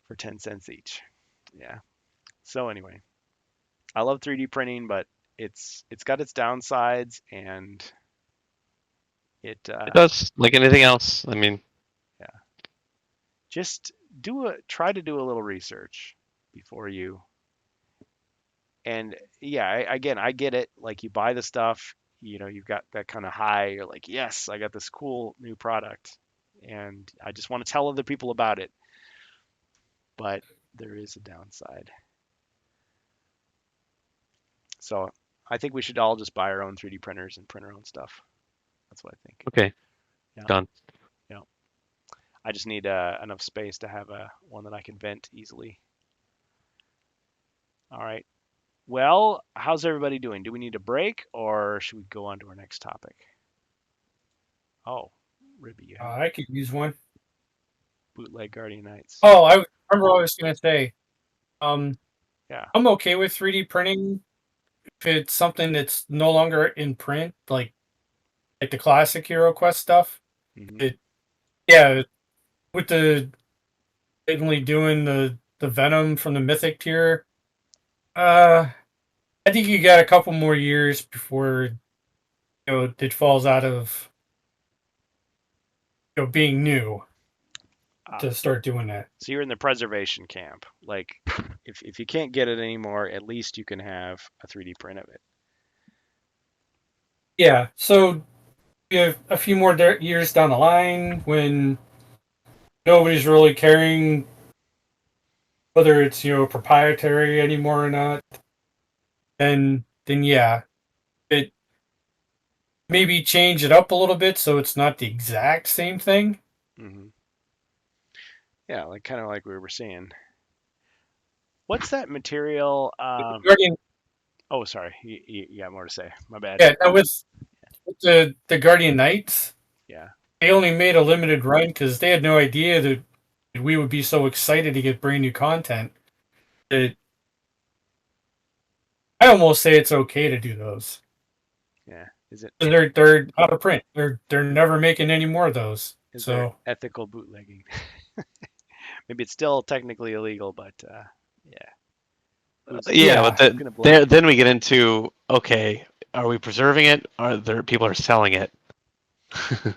[SPEAKER 2] for 10 cents each. Yeah. So anyway, I love 3D printing, but it's got its downsides, and it
[SPEAKER 3] It does, like anything else. I mean,
[SPEAKER 2] just try to do a little research before you. And yeah, again, I get it. Like you buy the stuff, you've got that kind of high. You're like, yes, I got this cool new product, and I just want to tell other people about it. But there is a downside. So I think we should all just buy our own 3D printers and print our own stuff. That's what I think.
[SPEAKER 3] okay,
[SPEAKER 2] Yeah.
[SPEAKER 3] done.
[SPEAKER 2] Yeah. I just need enough space to have one that I can vent easily. All right. Well, how's everybody doing? Do we need a break or should we go on to our next topic? Oh, Ribby, you have
[SPEAKER 4] I could use one.
[SPEAKER 2] Bootleg Guardian Knights.
[SPEAKER 4] Oh, I remember what I was going to say.
[SPEAKER 2] Yeah.
[SPEAKER 4] I'm okay with 3D printing if it's something that's no longer in print, like the classic HeroQuest stuff.
[SPEAKER 2] Mhm.
[SPEAKER 4] Yeah, with the blatantly doing the Venom from the Mythic tier. I think you got a couple more years before it falls out of being new to start doing that.
[SPEAKER 2] So you're in the preservation camp. Like, if you can't get it anymore, at least you can have a 3D print of it.
[SPEAKER 4] Yeah, so you have a few more years down the line when nobody's really caring whether it's proprietary anymore or not. Then yeah, it maybe change it up a little bit so it's not the exact same thing.
[SPEAKER 2] Hmm. Yeah, like kind of like we were saying. What's that material?
[SPEAKER 4] Guardian,
[SPEAKER 2] Oh, sorry, you got more to say. My bad.
[SPEAKER 4] yeah, now with the Guardian Knights,
[SPEAKER 2] Yeah.
[SPEAKER 4] they only made a limited run because they had no idea that we would be so excited to get brand new content. That I almost say it's okay to do those.
[SPEAKER 2] Yeah. Is it?
[SPEAKER 4] They're out of print. They're never making any more of those.
[SPEAKER 2] Is
[SPEAKER 4] So
[SPEAKER 2] there ethical bootlegging? Maybe it's still technically illegal, but yeah.
[SPEAKER 3] Yeah,
[SPEAKER 2] who's
[SPEAKER 3] but
[SPEAKER 2] gonna blame you?
[SPEAKER 3] then we get into, okay, are we preserving it? Are there people are selling it?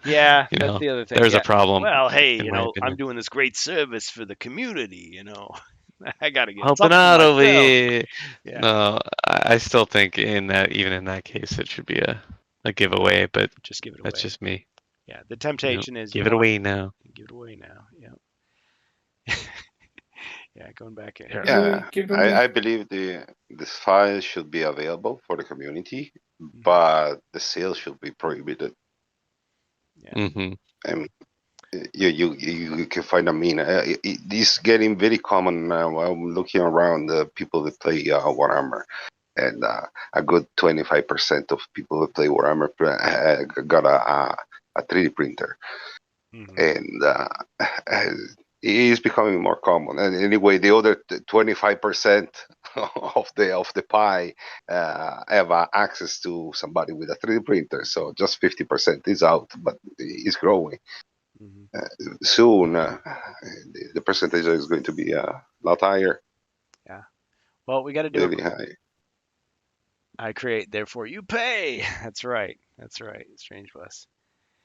[SPEAKER 2] Yeah, that's the other thing.
[SPEAKER 3] There's
[SPEAKER 2] Yeah.
[SPEAKER 3] a problem.
[SPEAKER 2] Well, hey,
[SPEAKER 3] in my
[SPEAKER 2] I'm
[SPEAKER 3] opinion.
[SPEAKER 2] doing this great service for the community. I gotta get
[SPEAKER 3] Helping
[SPEAKER 2] something
[SPEAKER 3] out over
[SPEAKER 2] myself.
[SPEAKER 3] here.
[SPEAKER 2] Yeah.
[SPEAKER 3] No, I still think even in that case, it should be a giveaway. But
[SPEAKER 2] Just give it away.
[SPEAKER 3] that's just me.
[SPEAKER 2] Yeah. The temptation is
[SPEAKER 3] Give it away now.
[SPEAKER 2] give it away now. Yeah. Yeah. Going back in.
[SPEAKER 5] Yeah,
[SPEAKER 4] give it away.
[SPEAKER 5] I believe this file should be available for the community,
[SPEAKER 2] Mhm.
[SPEAKER 5] but the sale should be prohibited.
[SPEAKER 2] Yeah.
[SPEAKER 3] Hmm.
[SPEAKER 5] And you can find. I mean, it's getting very common now. I'm looking around the people that play Warhammer, and a good 25% of people that play Warhammer got a 3D printer,
[SPEAKER 2] Mhm.
[SPEAKER 5] and it is becoming more common. And anyway, the other 25% of the pie have access to somebody with a 3D printer. So just 50% is out, but it's growing.
[SPEAKER 2] Mhm.
[SPEAKER 5] Soon, the percentage is going to be a lot higher,
[SPEAKER 2] Yeah. Well, we got to do
[SPEAKER 5] very
[SPEAKER 2] it.
[SPEAKER 5] high.
[SPEAKER 2] I create, therefore you pay. That's right. That's right. Strange Bus.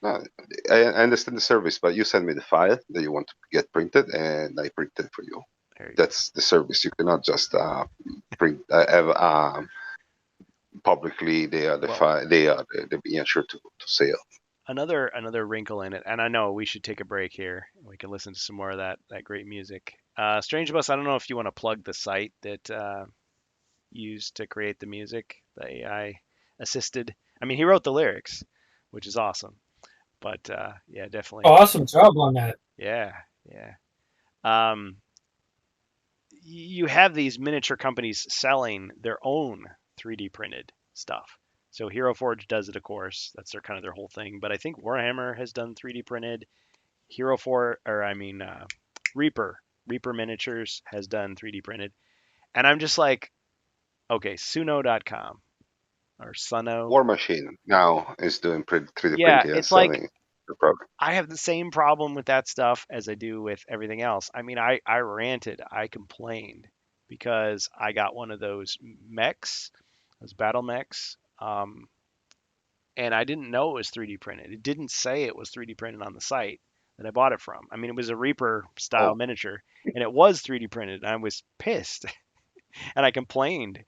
[SPEAKER 5] No, I understand the service, but you send me the file that you want to get printed, and I print it for you.
[SPEAKER 2] There you go.
[SPEAKER 5] That's the service. You cannot just print have publicly the
[SPEAKER 2] Well,
[SPEAKER 5] file the miniature to sale.
[SPEAKER 2] another wrinkle in it, and I know we should take a break here. We can listen to some more of that great music. Strange Bus. I don't know if you want to plug the site that used to create the music, the AI assisted. I mean, he wrote the lyrics, which is awesome. But yeah, definitely.
[SPEAKER 4] Awesome job on that.
[SPEAKER 2] Yeah, yeah. Um, you have these miniature companies selling their own 3D printed stuff. So Hero Forge does it, of course. That's their kind of their whole thing. But I think Warhammer has done 3D printed. Hero Forge, or I mean, Reaper Miniatures has done 3D printed. And I'm just like, okay, Suno.com or Suno.
[SPEAKER 5] War Machine now is doing 3D
[SPEAKER 2] Yeah,
[SPEAKER 5] printing and
[SPEAKER 2] it's like
[SPEAKER 5] selling the product.
[SPEAKER 2] I have the same problem with that stuff as I do with everything else. I mean, I ranted, I complained because I got one of those mechs, those battle mechs, and I didn't know it was 3D printed. It didn't say it was 3D printed on the site that I bought it from. I mean, it was a Reaper style
[SPEAKER 5] Oh,
[SPEAKER 2] miniature, and it was 3D printed. And I was pissed, and I complained.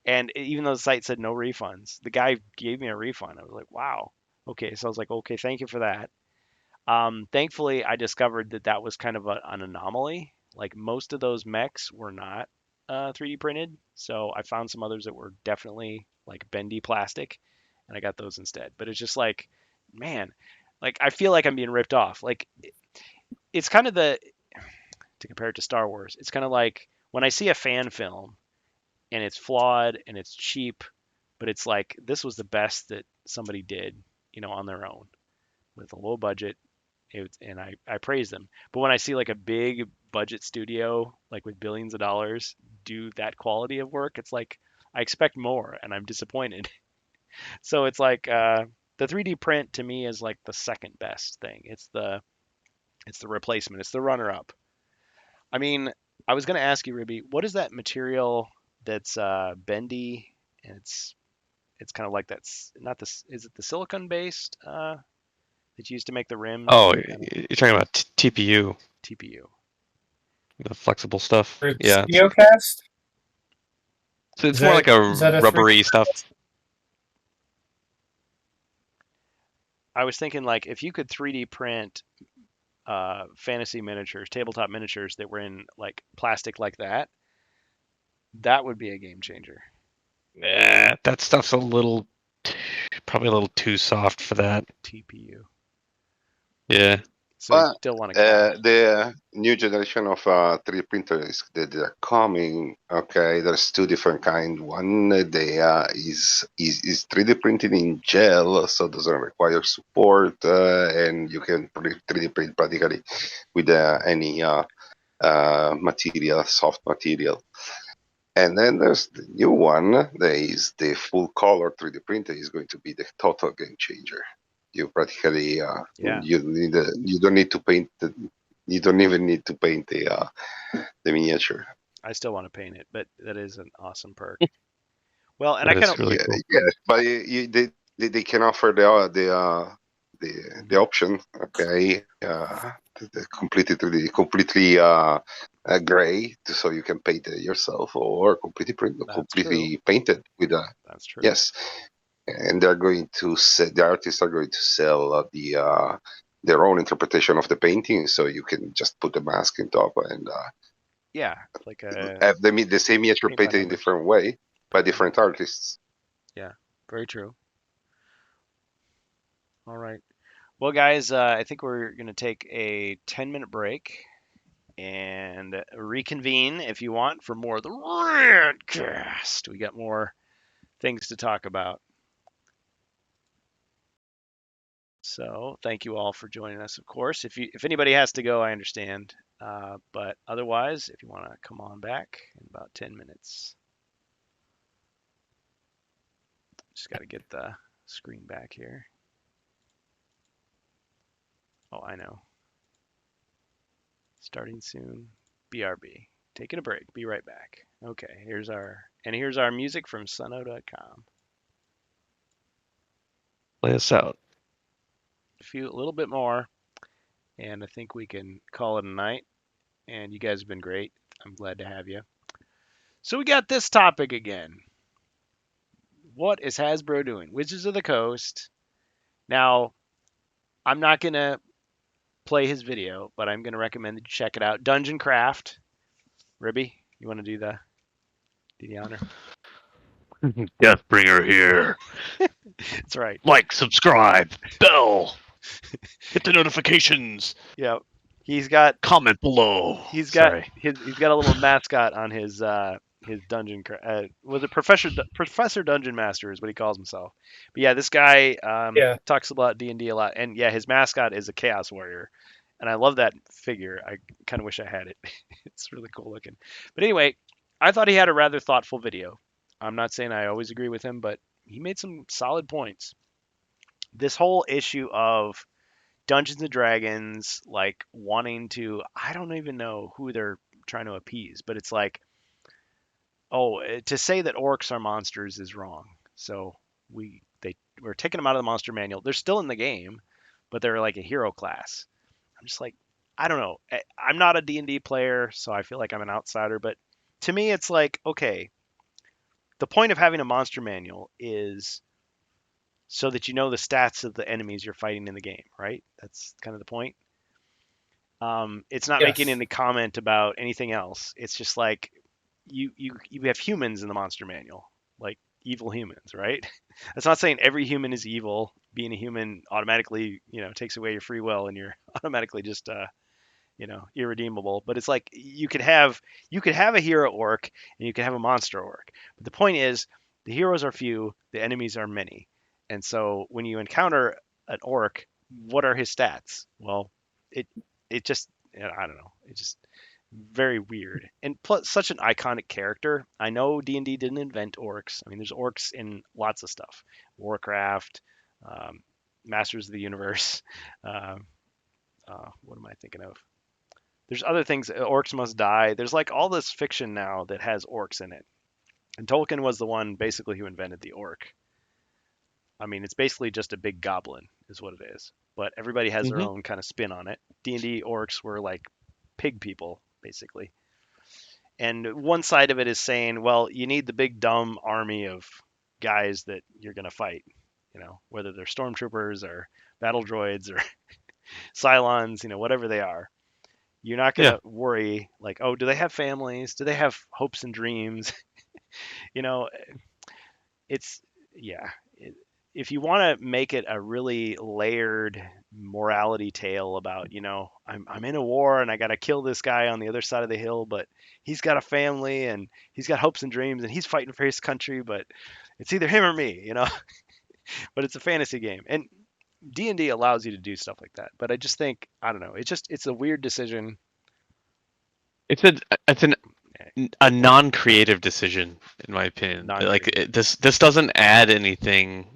[SPEAKER 2] And even though the site said no refunds, the guy gave me a refund. I was like, wow. Okay, so I was like, okay, thank you for that. Thankfully, I discovered that that was kind of an anomaly. Like most of those mechs were not 3D printed, so I found some others that were definitely like bendy plastic, and I got those instead. But it's just like, man, like I feel like I'm being ripped off. Like it's kind of the to compare it to Star Wars. It's kind of like when I see a fan film and it's flawed and it's cheap, but it's like this was the best that somebody did, on their own with a low budget and I praise them. But when I see like a big budget studio, like with billions of dollars, do that quality of work, it's like I expect more, and I'm disappointed. So it's like the 3D print to me is like the second best thing. It's the replacement. It's the runner up. I mean, I was gonna ask you, Ruby, what is that material that's bendy and it's kind of like that's not this. Is it the silicon based that you used to make the rims?
[SPEAKER 3] Oh,
[SPEAKER 2] Kind of
[SPEAKER 3] you're talking about TPU,
[SPEAKER 2] TPU.
[SPEAKER 3] the flexible stuff.
[SPEAKER 4] Or it's
[SPEAKER 3] Yeah,
[SPEAKER 4] Geocast?
[SPEAKER 3] so
[SPEAKER 4] Is
[SPEAKER 3] it's more
[SPEAKER 4] that
[SPEAKER 3] like a
[SPEAKER 4] is that a three?
[SPEAKER 3] rubbery stuff.
[SPEAKER 2] I was thinking like if you could 3D print fantasy miniatures, tabletop miniatures that were in like plastic like that, that would be a game changer.
[SPEAKER 3] That stuff's probably a little too soft for that.
[SPEAKER 2] TPU.
[SPEAKER 3] Yeah.
[SPEAKER 2] So you
[SPEAKER 5] but
[SPEAKER 2] still want to cast.
[SPEAKER 5] the new generation of 3D printers that are coming. Okay, there's two different kind. One they is 3D printing in gel, so doesn't require support, and you can 3D print practically with any material, soft material. And then there's the new one. There is the full color 3D printer is going to be the total game changer. You practically
[SPEAKER 2] Yeah,
[SPEAKER 5] you don't need to paint you don't even need to paint the miniature.
[SPEAKER 2] I still want to paint it, but that is an awesome perk. Well, and I
[SPEAKER 3] That
[SPEAKER 2] kind of
[SPEAKER 3] is really
[SPEAKER 5] Yeah,
[SPEAKER 3] cool.
[SPEAKER 5] yes, but they can offer the option. Okay, the completely 3D, completely gray, so you can paint it yourself, or
[SPEAKER 2] that's true.
[SPEAKER 5] completely painted with a
[SPEAKER 2] That's true.
[SPEAKER 5] yes. And they're going to the artists are going to sell their own interpretation of the painting, so you can just put the mask on top and
[SPEAKER 2] Yeah, like a
[SPEAKER 5] have the same miniature
[SPEAKER 2] paint by
[SPEAKER 5] painted in
[SPEAKER 2] numbers.
[SPEAKER 5] different way by
[SPEAKER 2] Paint by
[SPEAKER 5] different
[SPEAKER 2] numbers.
[SPEAKER 5] artists.
[SPEAKER 2] Yeah, very true. All right. Well, guys, I think we're going to take a 10-minute break and reconvene if you want for more of the Rantcast. We got more things to talk about. So thank you all for joining us. Of course, if anybody has to go, I understand. But otherwise, if you want to come on back in about 10 minutes, just got to get the screen back here. Oh, I know. Starting soon. BRB. Taking a break. Be right back. Okay, here's our music from Suno.com.
[SPEAKER 3] Play us out.
[SPEAKER 2] A little bit more, and I think we can call it a night. And you guys have been great. I'm glad to have you. So we got this topic again. What is Hasbro doing? Wizards of the Coast. Now, I'm not going to play his video, but I'm going to recommend that you check it out. DungeonCraft. Ribby, you want to do the honor?
[SPEAKER 3] Deathbringer here.
[SPEAKER 2] That's right.
[SPEAKER 3] Like, subscribe, bell, hit the notifications.
[SPEAKER 2] Yeah. He's got
[SPEAKER 3] Comment below.
[SPEAKER 2] he's got a little mascot on his dungeon. Was it Professor Dungeon Master is what he calls himself. But yeah, this guy talks about D&D a lot, and yeah, his mascot is a Chaos Warrior, and I love that figure. I kind of wish I had it. It's really cool looking. But anyway, I thought he had a rather thoughtful video. I'm not saying I always agree with him, but he made some solid points. This whole issue of Dungeons and Dragons, like wanting to, I don't even know who they're trying to appease, but it's like, to say that orcs are monsters is wrong. So we're taking them out of the monster manual. They're still in the game, but they're like a hero class. I'm just like, I don't know. I'm not a D&D player, so I feel like I'm an outsider, but to me it's like, okay, the point of having a monster manual is so that you know the stats of the enemies you're fighting in the game, right? That's kind of the point. It's not making any comment about anything else. It's just like you have humans in the monster manual, like evil humans, right? That's not saying every human is evil. Being a human automatically, takes away your free will, and you're automatically just irredeemable. But it's like you could have a hero orc and you could have a monster orc. But the point is, the heroes are few, the enemies are many. And so when you encounter an orc, what are his stats? Well, it just, I don't know. It's just very weird. And plus, such an iconic character. I know D&D didn't invent orcs. I mean, there's orcs in lots of stuff. Warcraft, Masters of the Universe. What am I thinking of? There's other things. Orcs Must Die. There's like all this fiction now that has orcs in it. And Tolkien was the one basically who invented the orc. I mean, it's basically just a big goblin is what it is. But everybody has their own kind of spin on it. D&D orcs were like pig people, basically. And one side of it is saying, well, you need the big dumb army of guys that you're going to fight, whether they're stormtroopers or battle droids or Cylons, whatever they are. You're not going to worry like, oh, do they have families? Do they have hopes and dreams? If you want to make it a really layered morality tale about, I'm in a war and I got to kill this guy on the other side of the hill, but he's got a family and he's got hopes and dreams and he's fighting for his country, but it's either him or me, but it's a fantasy game. And D&D allows you to do stuff like that. But I just think, I don't know, it's a weird decision.
[SPEAKER 3] It's a non-creative decision, in my opinion. Like this doesn't add anything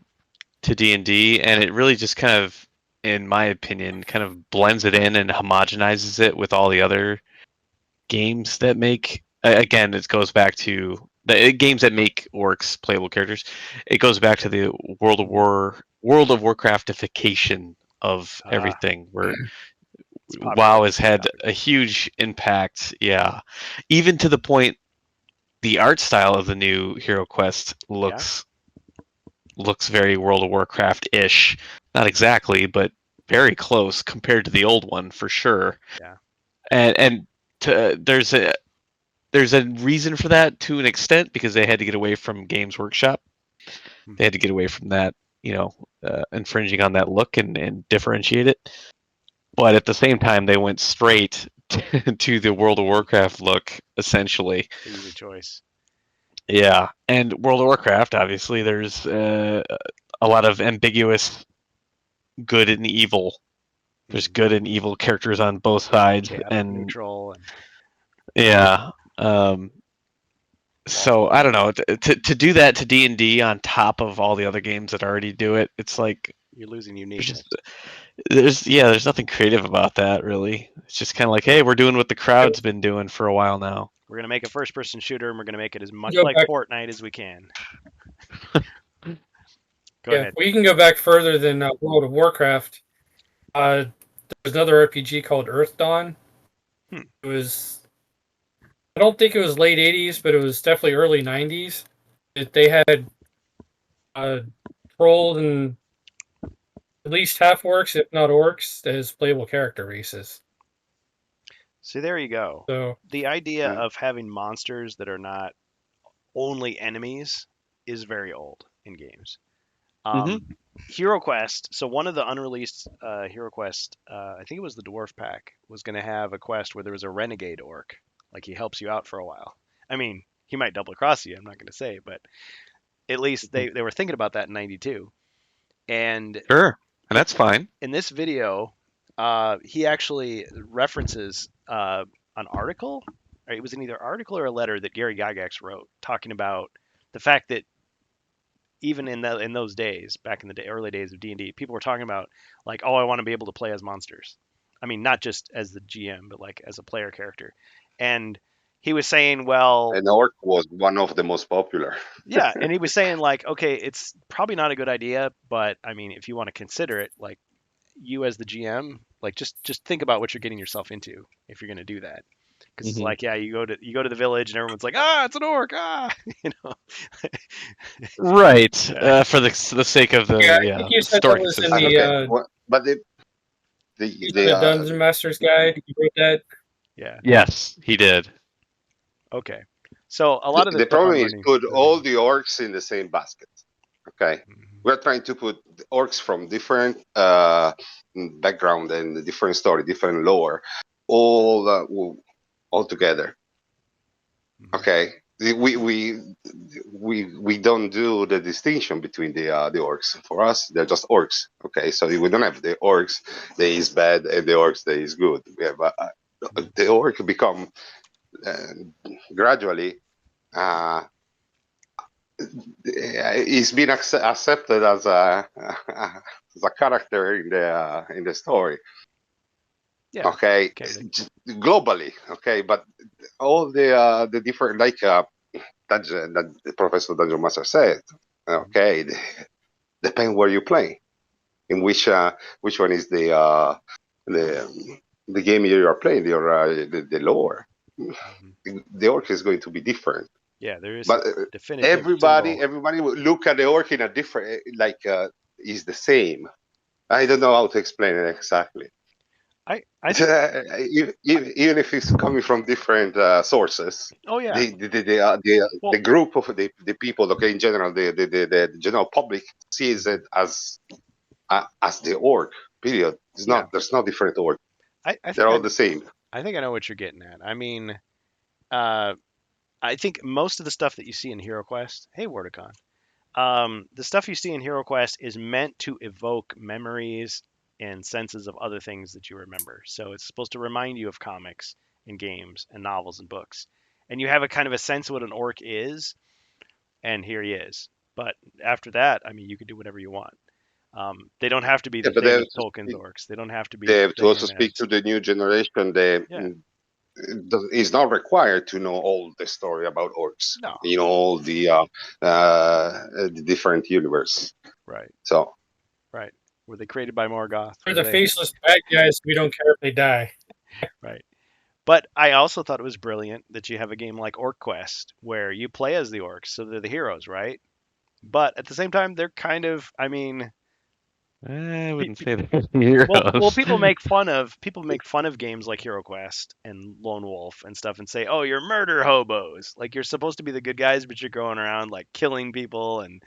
[SPEAKER 3] to D&D, and it really just kind of, in my opinion, kind of blends it in and homogenizes it with all the other games that make. Again, it goes back to the games that make orcs playable characters. It goes back to the World of Warcraftification of everything, where WoW has had a huge impact. Yeah, even to the point, the art style of the new HeroQuest looks very World of Warcraft-ish. Not exactly, but very close compared to the old one for sure.
[SPEAKER 2] Yeah.
[SPEAKER 3] And there's a reason for that to an extent, because they had to get away from Games Workshop. They had to get away from that, infringing on that look and differentiate it. But at the same time, they went straight to the World of Warcraft look, essentially.
[SPEAKER 2] Easy choice.
[SPEAKER 3] Yeah, and World of Warcraft, obviously, there's a lot of ambiguous good and evil There's good and evil characters on both sides,
[SPEAKER 2] chaotic
[SPEAKER 3] and
[SPEAKER 2] neutral and
[SPEAKER 3] yeah. So I don't know, to do that to D&D on top of all the other games that already do it, it's like
[SPEAKER 2] you're losing
[SPEAKER 3] there's
[SPEAKER 2] uniqueness.
[SPEAKER 3] just there's nothing creative about that really. It's just kind of like, hey, we're doing what the crowd's been doing for a while now.
[SPEAKER 2] We're gonna make a first-person shooter, and we're gonna make it as much
[SPEAKER 4] Go
[SPEAKER 2] like
[SPEAKER 4] back-
[SPEAKER 2] Fortnite as we can. Go
[SPEAKER 4] Yeah,
[SPEAKER 2] ahead.
[SPEAKER 4] we can go back further than World of Warcraft. There's another RPG called Earth Dawn.
[SPEAKER 2] Hmm.
[SPEAKER 4] It was, I don't think it was late 80s, but it was definitely early 90s. They had trolls and at least half orcs, if not orcs, as playable character races.
[SPEAKER 2] So there you go.
[SPEAKER 4] So
[SPEAKER 2] The idea
[SPEAKER 5] Yeah.
[SPEAKER 2] of having monsters that are not only enemies is very old in games. HeroQuest. So one of the unreleased HeroQuest, I think it was the Dwarf Pack, was going to have a quest where there was a renegade orc. Like he helps you out for a while. I mean, he might double cross you. I'm not going to say, but at least they were thinking about that in '92. And
[SPEAKER 3] Sure, and that's fine.
[SPEAKER 2] in this video, he actually references an article. Or it was in either article or a letter that Gary Gygax wrote, talking about the fact that even in those days, back in the early days of D&D, people were talking about like, oh, I want to be able to play as monsters. I mean, not just as the GM, but like as a player character. And he was saying, well,
[SPEAKER 5] And Orc was one of the most popular.
[SPEAKER 2] yeah, and he was saying like, okay, it's probably not a good idea, but I mean, if you want to consider it, like you as the GM, like just think about what you're getting yourself into if you're going to do that. Because it's like, yeah, you go to the village and everyone's like, ah, it's an orc, ah, you know.
[SPEAKER 3] Right,
[SPEAKER 2] Yeah.
[SPEAKER 3] for the sake of the
[SPEAKER 4] yeah, I think you said that
[SPEAKER 3] story
[SPEAKER 4] was in
[SPEAKER 3] consistency.
[SPEAKER 5] Okay, but
[SPEAKER 4] the Dungeon Master's Guide. You wrote that.
[SPEAKER 2] Yeah.
[SPEAKER 3] Yes, he did.
[SPEAKER 2] Okay. So a lot of the
[SPEAKER 5] the
[SPEAKER 2] stuff
[SPEAKER 5] problem
[SPEAKER 2] I'm
[SPEAKER 5] is
[SPEAKER 2] learning.
[SPEAKER 5] put all the orcs in the same basket. Okay,
[SPEAKER 2] Mhm.
[SPEAKER 5] we're trying to put the orcs from different background and different story, different lore, all together.
[SPEAKER 2] Mhm.
[SPEAKER 5] Okay, we don't do the distinction between the orcs. For us, they're just orcs. Okay, so we don't have the orcs that is bad and the orcs that is good. We have the orc become uh, gradually. He's been accepted as as a character in the story.
[SPEAKER 2] Yeah.
[SPEAKER 5] Okay,
[SPEAKER 2] Okay.
[SPEAKER 5] globally. Okay, but all the different like dungeon that the Professor Dungeon Master said. Okay, depend where you play. In which one is the the game you are playing, your the lore.
[SPEAKER 2] Mhm.
[SPEAKER 5] The orc is going to be different.
[SPEAKER 2] Yeah, there is a
[SPEAKER 5] But
[SPEAKER 2] definitive symbol.
[SPEAKER 5] everybody will look at the orc in a different, like is the same. I don't know how to explain it exactly.
[SPEAKER 2] I think.
[SPEAKER 5] Even if it's coming from different sources,
[SPEAKER 2] Oh yeah.
[SPEAKER 5] the
[SPEAKER 2] Well,
[SPEAKER 5] group of the people, okay, in general, the general public sees it as the orc. Period. It's
[SPEAKER 2] yeah.
[SPEAKER 5] not. There's no different orc.
[SPEAKER 2] I
[SPEAKER 5] They're
[SPEAKER 2] think
[SPEAKER 5] all the same.
[SPEAKER 2] I think I know what you're getting at. I mean, uh, I think most of the stuff that you see in HeroQuest. Hey, Wordicon. The stuff you see in HeroQuest is meant to evoke memories and senses of other things that you remember. So it's supposed to remind you of comics and games and novels and books. And you have a kind of a sense of what an orc is, and here he is. But after that, I mean, you can do whatever you want. They don't have to be
[SPEAKER 5] Yeah,
[SPEAKER 2] the
[SPEAKER 5] but they
[SPEAKER 2] same
[SPEAKER 5] have
[SPEAKER 2] as
[SPEAKER 5] to
[SPEAKER 2] Tolkien's
[SPEAKER 5] speak.
[SPEAKER 2] orcs. They don't have to be
[SPEAKER 5] They
[SPEAKER 2] the
[SPEAKER 5] have to
[SPEAKER 2] same
[SPEAKER 5] also speak
[SPEAKER 2] as
[SPEAKER 5] to the new generation. They
[SPEAKER 2] yeah.
[SPEAKER 5] is not required to know all the story about orcs.
[SPEAKER 2] No,
[SPEAKER 5] You know all the different universe.
[SPEAKER 2] right,
[SPEAKER 5] So
[SPEAKER 2] right. Were they created by Morgoth?
[SPEAKER 4] They're
[SPEAKER 2] Were
[SPEAKER 4] the
[SPEAKER 2] they
[SPEAKER 4] faceless bad guys. We don't care if they die.
[SPEAKER 2] right? But I also thought it was brilliant that you have a game like Orc Quest where you play as the orcs, so they're the heroes, right? But at the same time, they're kind of, I mean,
[SPEAKER 3] I
[SPEAKER 2] pe-
[SPEAKER 3] wouldn't
[SPEAKER 2] pe-
[SPEAKER 3] say they're
[SPEAKER 2] well,
[SPEAKER 3] heroes.
[SPEAKER 2] people make fun of games like HeroQuest and Lone Wolf and stuff, and say, "Oh, you're murder hobos." Like you're supposed to be the good guys, but you're going around like killing people and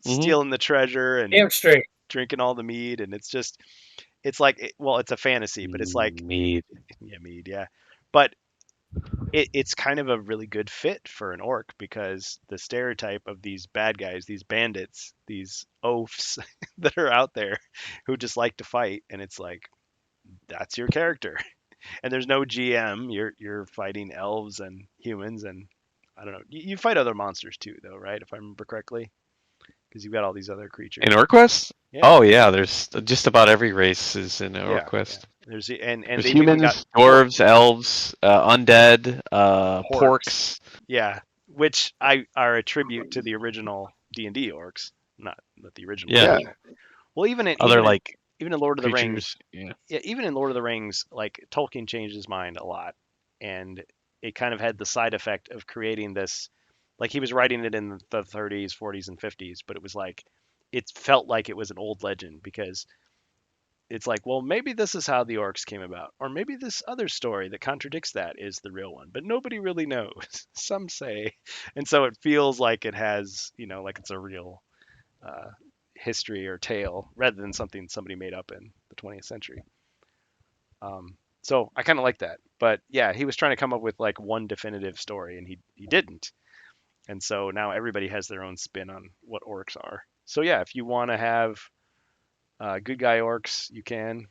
[SPEAKER 3] Hmm.
[SPEAKER 2] stealing the treasure and
[SPEAKER 4] Damn straight.
[SPEAKER 2] drinking all the mead, and it's like, well, it's a fantasy, but it's like,
[SPEAKER 3] Mead.
[SPEAKER 2] yeah, mead, yeah, but it's kind of a really good fit for an orc because the stereotype of these bad guys, these bandits, these oafs that are out there who just like to fight, and it's like, that's your character. And there's no GM. You're fighting elves and humans, and I don't know. You fight other monsters too, though, right? If I remember correctly, because you've got all these other creatures.
[SPEAKER 3] In OrcQuest?
[SPEAKER 2] Yeah,
[SPEAKER 3] Oh yeah, there's just about every race is in
[SPEAKER 2] yeah.
[SPEAKER 3] OrcQuest.
[SPEAKER 2] There's
[SPEAKER 3] There's
[SPEAKER 2] they've even got
[SPEAKER 3] humans, dwarves, elves, undead,
[SPEAKER 2] porks.
[SPEAKER 3] porks.
[SPEAKER 2] Yeah, which are a tribute to the original D&D orcs, not the original.
[SPEAKER 3] Yeah.
[SPEAKER 2] original. Well,
[SPEAKER 3] Other like
[SPEAKER 2] even in Lord of the Rings,
[SPEAKER 3] creatures. Yeah.
[SPEAKER 2] yeah, even in Lord of the Rings, like Tolkien changed his mind a lot, and it kind of had the side effect of creating this, like he was writing it in the 30s, 40s, and 50s, but it was like it felt like it was an old legend because it's like, well, maybe this is how the orcs came about, or maybe this other story that contradicts that is the real one, but nobody really knows. Some say, and so it feels like it has, like it's a real uh, history or tale rather than something somebody made up in the 20th century. So I kind of like that, but yeah, he was trying to come up with like one definitive story, and he didn't, and so now everybody has their own spin on what orcs are. So yeah, if you want to have good guy orcs, you can.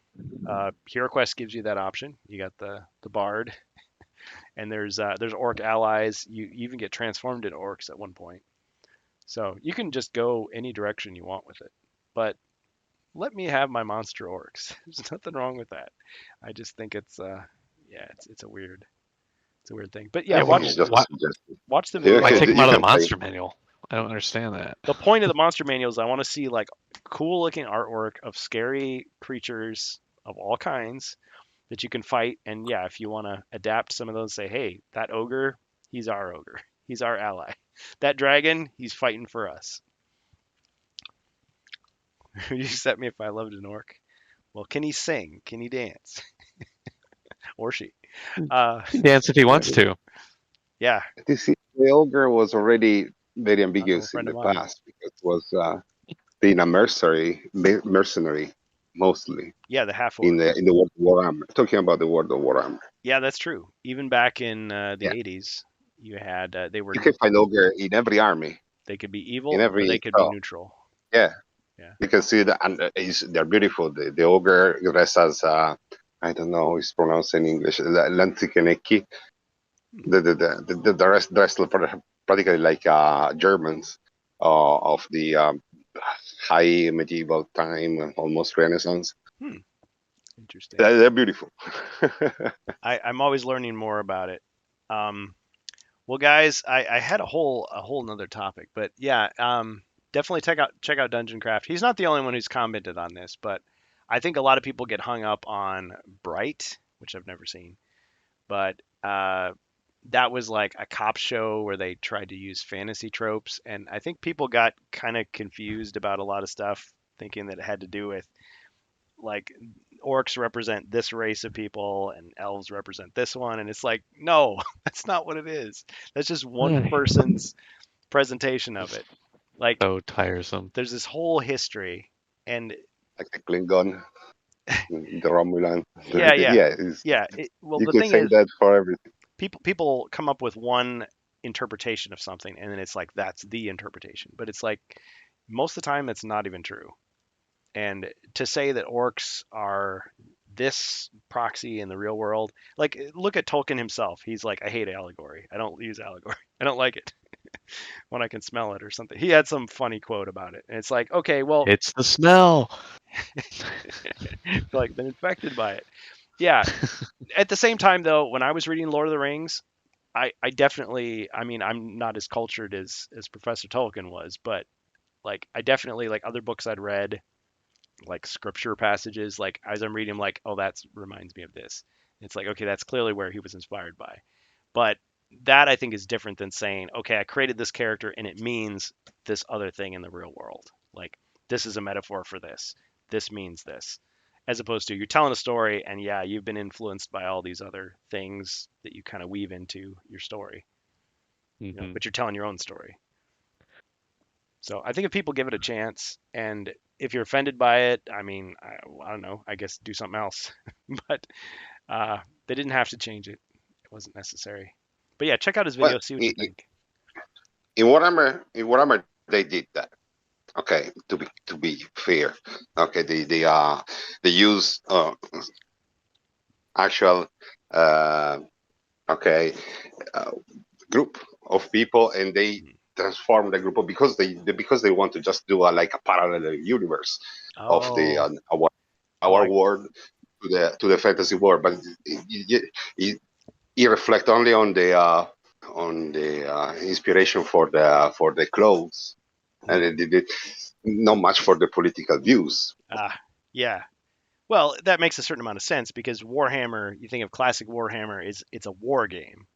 [SPEAKER 2] HeroQuest gives you that option. You got the bard, and there's orc allies. You even get transformed into orcs at one point, so you can just go any direction you want with it. But let me have my monster orcs. There's nothing wrong with that. I just think it's a weird thing. But yeah,
[SPEAKER 3] Yeah,
[SPEAKER 5] I think
[SPEAKER 3] why,
[SPEAKER 5] it's just a
[SPEAKER 3] why,
[SPEAKER 5] suggestion.
[SPEAKER 2] watch the
[SPEAKER 5] You
[SPEAKER 3] why
[SPEAKER 2] video.
[SPEAKER 3] take
[SPEAKER 5] can,
[SPEAKER 3] them
[SPEAKER 5] you
[SPEAKER 3] out of the
[SPEAKER 5] can play.
[SPEAKER 3] monster manual? I don't understand that.
[SPEAKER 2] The point of the monster manual is I want to see like cool looking artwork of scary creatures of all kinds that you can fight. And yeah, if you want to adapt some of those, say, hey, that ogre, he's our ogre. He's our ally. That dragon, he's fighting for us. You set me if I loved an orc. Well, can he sing? Can he dance? Or she? Uh,
[SPEAKER 3] He can dance if he wants to.
[SPEAKER 2] yeah,
[SPEAKER 5] This the ogre was already very
[SPEAKER 2] not an old
[SPEAKER 5] ambiguous in
[SPEAKER 2] friend of
[SPEAKER 5] the
[SPEAKER 2] mine.
[SPEAKER 5] past because it was being a mercenary mostly
[SPEAKER 2] Yeah, the half
[SPEAKER 5] in
[SPEAKER 2] orc.
[SPEAKER 5] the World of Warhammer. Talking about the World of Warhammer.
[SPEAKER 2] Yeah, that's true. Even back in the
[SPEAKER 5] Yeah,
[SPEAKER 2] 80s, you had
[SPEAKER 5] you can find ogre in every army,
[SPEAKER 2] they could be
[SPEAKER 5] in
[SPEAKER 2] evil or they
[SPEAKER 5] every
[SPEAKER 2] could be
[SPEAKER 5] so
[SPEAKER 2] neutral.
[SPEAKER 5] yeah.
[SPEAKER 2] Yeah.
[SPEAKER 5] You can see that, and they're beautiful. The ogre dressed as I don't know how it's pronounced in English. Lantikeneki. The rest dressed practically like Germans of the high medieval time, almost Renaissance.
[SPEAKER 2] Hmm. Interesting.
[SPEAKER 5] They're beautiful.
[SPEAKER 2] I'm always learning more about it. Um, well, guys, I had a whole another topic, but yeah, definitely check out DungeonCraft. He's not the only one who's commented on this, but I think a lot of people get hung up on Bright, which I've never seen, but that was like a cop show where they tried to use fantasy tropes, and I think people got kind of confused about a lot of stuff, thinking that it had to do with like orcs represent this race of people and elves represent this one, and it's like, no, that's not what it is. That's just one person's presentation of it. Like
[SPEAKER 3] So tiresome.
[SPEAKER 2] there's this whole history, and
[SPEAKER 5] Like the Klingon, the Romulan.
[SPEAKER 2] yeah, yeah,
[SPEAKER 5] Yeah,
[SPEAKER 2] yeah. Well,
[SPEAKER 5] you
[SPEAKER 2] the
[SPEAKER 5] can
[SPEAKER 2] thing
[SPEAKER 5] say
[SPEAKER 2] is,
[SPEAKER 5] that for everything.
[SPEAKER 2] people come up with one interpretation of something, and then it's like that's the interpretation. But it's like most of the time it's not even true. And to say that orcs are this proxy in the real world, like look at Tolkien himself. He's like, I hate allegory. I don't use allegory. I don't like it when I can smell it or something. He had some funny quote about it. And it's like, okay, well,
[SPEAKER 3] It's the smell.
[SPEAKER 2] like been infected by it. Yeah. At the same time though, when I was reading Lord of the Rings, I definitely, I mean, I'm not as cultured as Professor Tolkien was, but like I definitely like other books I'd read, like scripture passages, like as I'm reading, I'm like, oh, that reminds me of this. It's like, okay, that's clearly where he was inspired by. But that I think is different than saying, okay, I created this character and it means this other thing in the real world. Like this is a metaphor for this. This means this. As opposed to you're telling a story and yeah, you've been influenced by all these other things that you kind of weave into your story,
[SPEAKER 3] Mhm.
[SPEAKER 2] but you're telling your own story. So I think if people give it a chance, and if you're offended by it, I mean, I don't know. I guess do something else. But they didn't have to change it. It wasn't necessary. But yeah, check out his
[SPEAKER 5] Well,
[SPEAKER 2] video. See what you think.
[SPEAKER 5] in Warhammer, they did that. Okay, to be fair. Okay, they use actual okay group of people, and they transform the group because they want to just do like a parallel universe of the
[SPEAKER 2] Oh,
[SPEAKER 5] our
[SPEAKER 2] I,
[SPEAKER 5] world to the fantasy world, but it reflect only on the inspiration for the clothes, and it did not much for the political views.
[SPEAKER 2] yeah. Well, that makes a certain amount of sense because Warhammer, you think of classic Warhammer, it's a war game.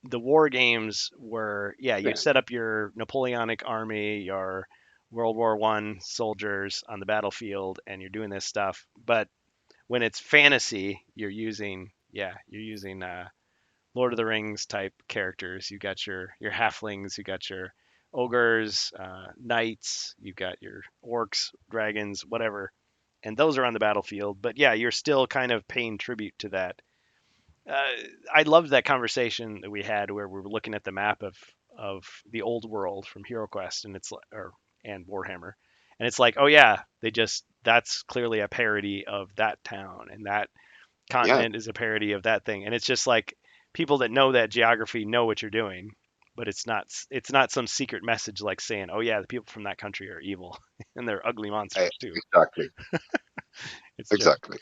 [SPEAKER 2] The war games were, yeah, you
[SPEAKER 5] Yeah,
[SPEAKER 2] set up your Napoleonic army, your World War One soldiers on the battlefield, and you're doing this stuff. But when it's fantasy, you're using Lord of the Rings type characters. You got your halflings, you got your ogres, knights, you got your orcs, dragons, whatever, and those are on the battlefield. But yeah, you're still kind of paying tribute to that. uh, I loved that conversation that we had where we were looking at the map of the old world from HeroQuest and Warhammer, and it's like, oh yeah, that's clearly a parody of that town, and that
[SPEAKER 5] yeah.
[SPEAKER 2] continent is a parody of that thing, and it's just like people that know that geography know what you're doing, but it's not some secret message like saying, oh yeah, the people from that country are evil and they're ugly monsters too.
[SPEAKER 5] Exactly,
[SPEAKER 2] It's just
[SPEAKER 5] exactly.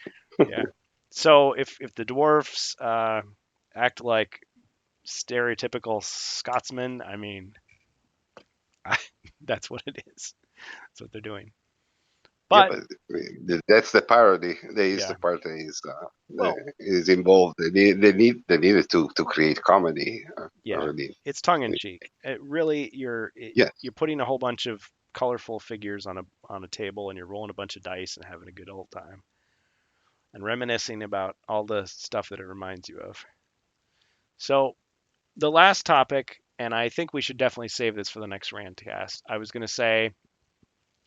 [SPEAKER 2] yeah. So if the dwarfs act like stereotypical Scotsmen, I mean, that's what it is. That's what they're doing.
[SPEAKER 5] Yeah,
[SPEAKER 2] But
[SPEAKER 5] but that's the parody. There is
[SPEAKER 2] yeah,
[SPEAKER 5] the part that
[SPEAKER 2] well,
[SPEAKER 5] is involved. They needed to create comedy.
[SPEAKER 2] yeah,
[SPEAKER 5] Already.
[SPEAKER 2] it's tongue in cheek. It really,
[SPEAKER 5] Yes,
[SPEAKER 2] you're putting a whole bunch of colorful figures on a table, and you're rolling a bunch of dice and having a good old time and reminiscing about all the stuff that it reminds you of. So the last topic, and I think we should definitely save this for the next rantcast. I was going to say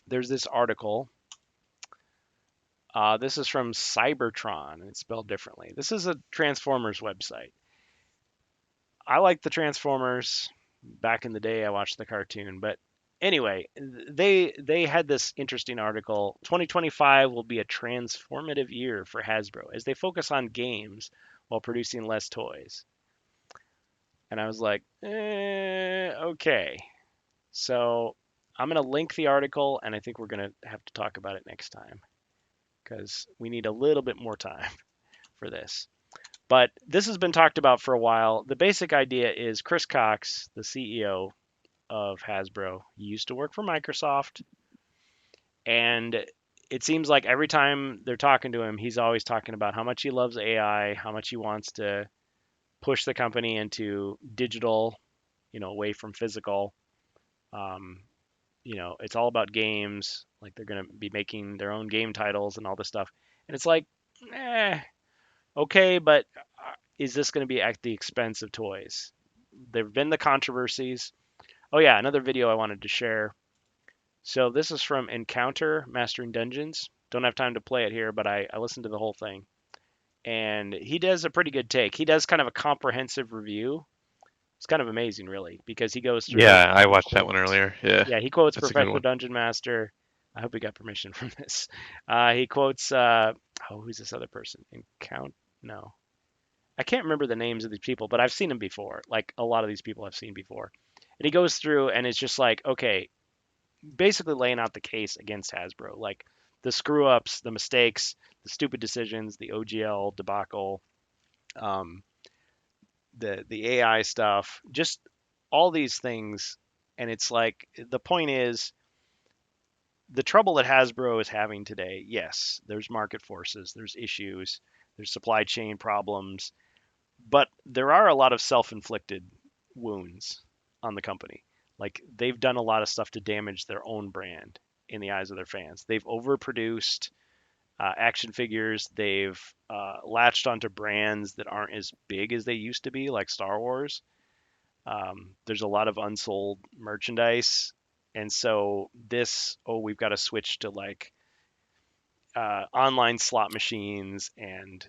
[SPEAKER 2] there's this article. This is from Cybertron, and it's spelled differently. This is a Transformers website. I like the Transformers. Back in the day, I watched the cartoon, but anyway, they had this interesting article. 2025 will be a transformative year for Hasbro as they focus on games while producing less toys. And I was like, okay. So I'm going to link the article, and I think we're going to have to talk about it next time because we need a little bit more time for this. But this has been talked about for a while. The basic idea is Chris Cox, the CEO of Hasbro, he used to work for Microsoft, and it seems like every time they're talking to him, he's always talking about how much he loves AI, how much he wants to push the company into digital, away from physical. Um, it's all about games. Like they're going to be making their own game titles and all this stuff. And it's like, okay, but is this going to be at the expense of toys? There have been the controversies. Oh, yeah, another video I wanted to share. So this is from Encounter Mastering Dungeons. Don't have time to play it here, but I listened to the whole thing. And he does a pretty good take. He does kind of a comprehensive review. It's kind of amazing, really, because he goes through,
[SPEAKER 3] Yeah, I
[SPEAKER 2] he
[SPEAKER 3] watched that one
[SPEAKER 2] quotes,
[SPEAKER 3] earlier. Yeah,
[SPEAKER 2] yeah, he quotes
[SPEAKER 3] that's a good
[SPEAKER 2] Professional
[SPEAKER 3] one.
[SPEAKER 2] Dungeon Master. I hope he got permission from this. He quotes, who's this other person? No, I can't remember the names of these people, but I've seen them before. Like a lot of these people I've seen before. And he goes through and it's just like, okay, basically laying out the case against Hasbro, like the screw ups, the mistakes, the stupid decisions, the OGL debacle, um, the AI stuff, just all these things. And it's like the point is the trouble that Hasbro is having today. Yes, there's market forces, there's issues, there's supply chain problems, but there are a lot of self-inflicted wounds on the company. Like they've done a lot of stuff to damage their own brand in the eyes of their fans. They've overproduced action figures. They've latched onto brands that aren't as big as they used to be, like Star Wars. There's a lot of unsold merchandise, and so we've got to switch to like online slot machines and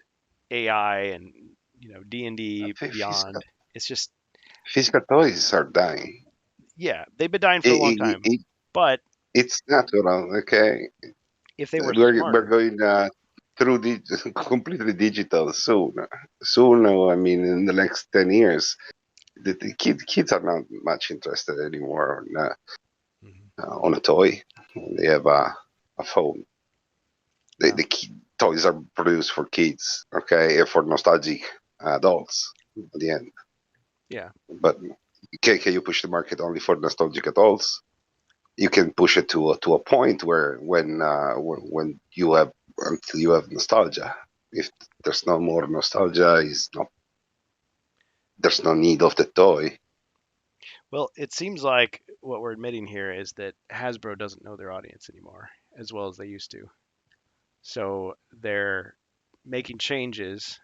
[SPEAKER 2] AI and D&D
[SPEAKER 5] physical,
[SPEAKER 2] Beyond. It's just
[SPEAKER 5] physical toys are dying.
[SPEAKER 2] yeah, they've been dying for a long
[SPEAKER 5] It,
[SPEAKER 2] time.
[SPEAKER 5] it,
[SPEAKER 2] But
[SPEAKER 5] it's natural. Okay,
[SPEAKER 2] if they were
[SPEAKER 5] we're
[SPEAKER 2] smarter,
[SPEAKER 5] going. through the completely digital soon. Soon, I mean, in the next 10 years, the kids are not much interested anymore on a toy. They have a phone. The toys are produced for kids, okay, for nostalgic adults at the end.
[SPEAKER 2] Yeah.
[SPEAKER 5] But can you push the market only for nostalgic adults? You can push it to a point where when you have until you have nostalgia. If there's no more nostalgia, there's no need of the toy.
[SPEAKER 2] Well, it seems like what we're admitting here is that Hasbro doesn't know their audience anymore as well as they used to. So they're making changes,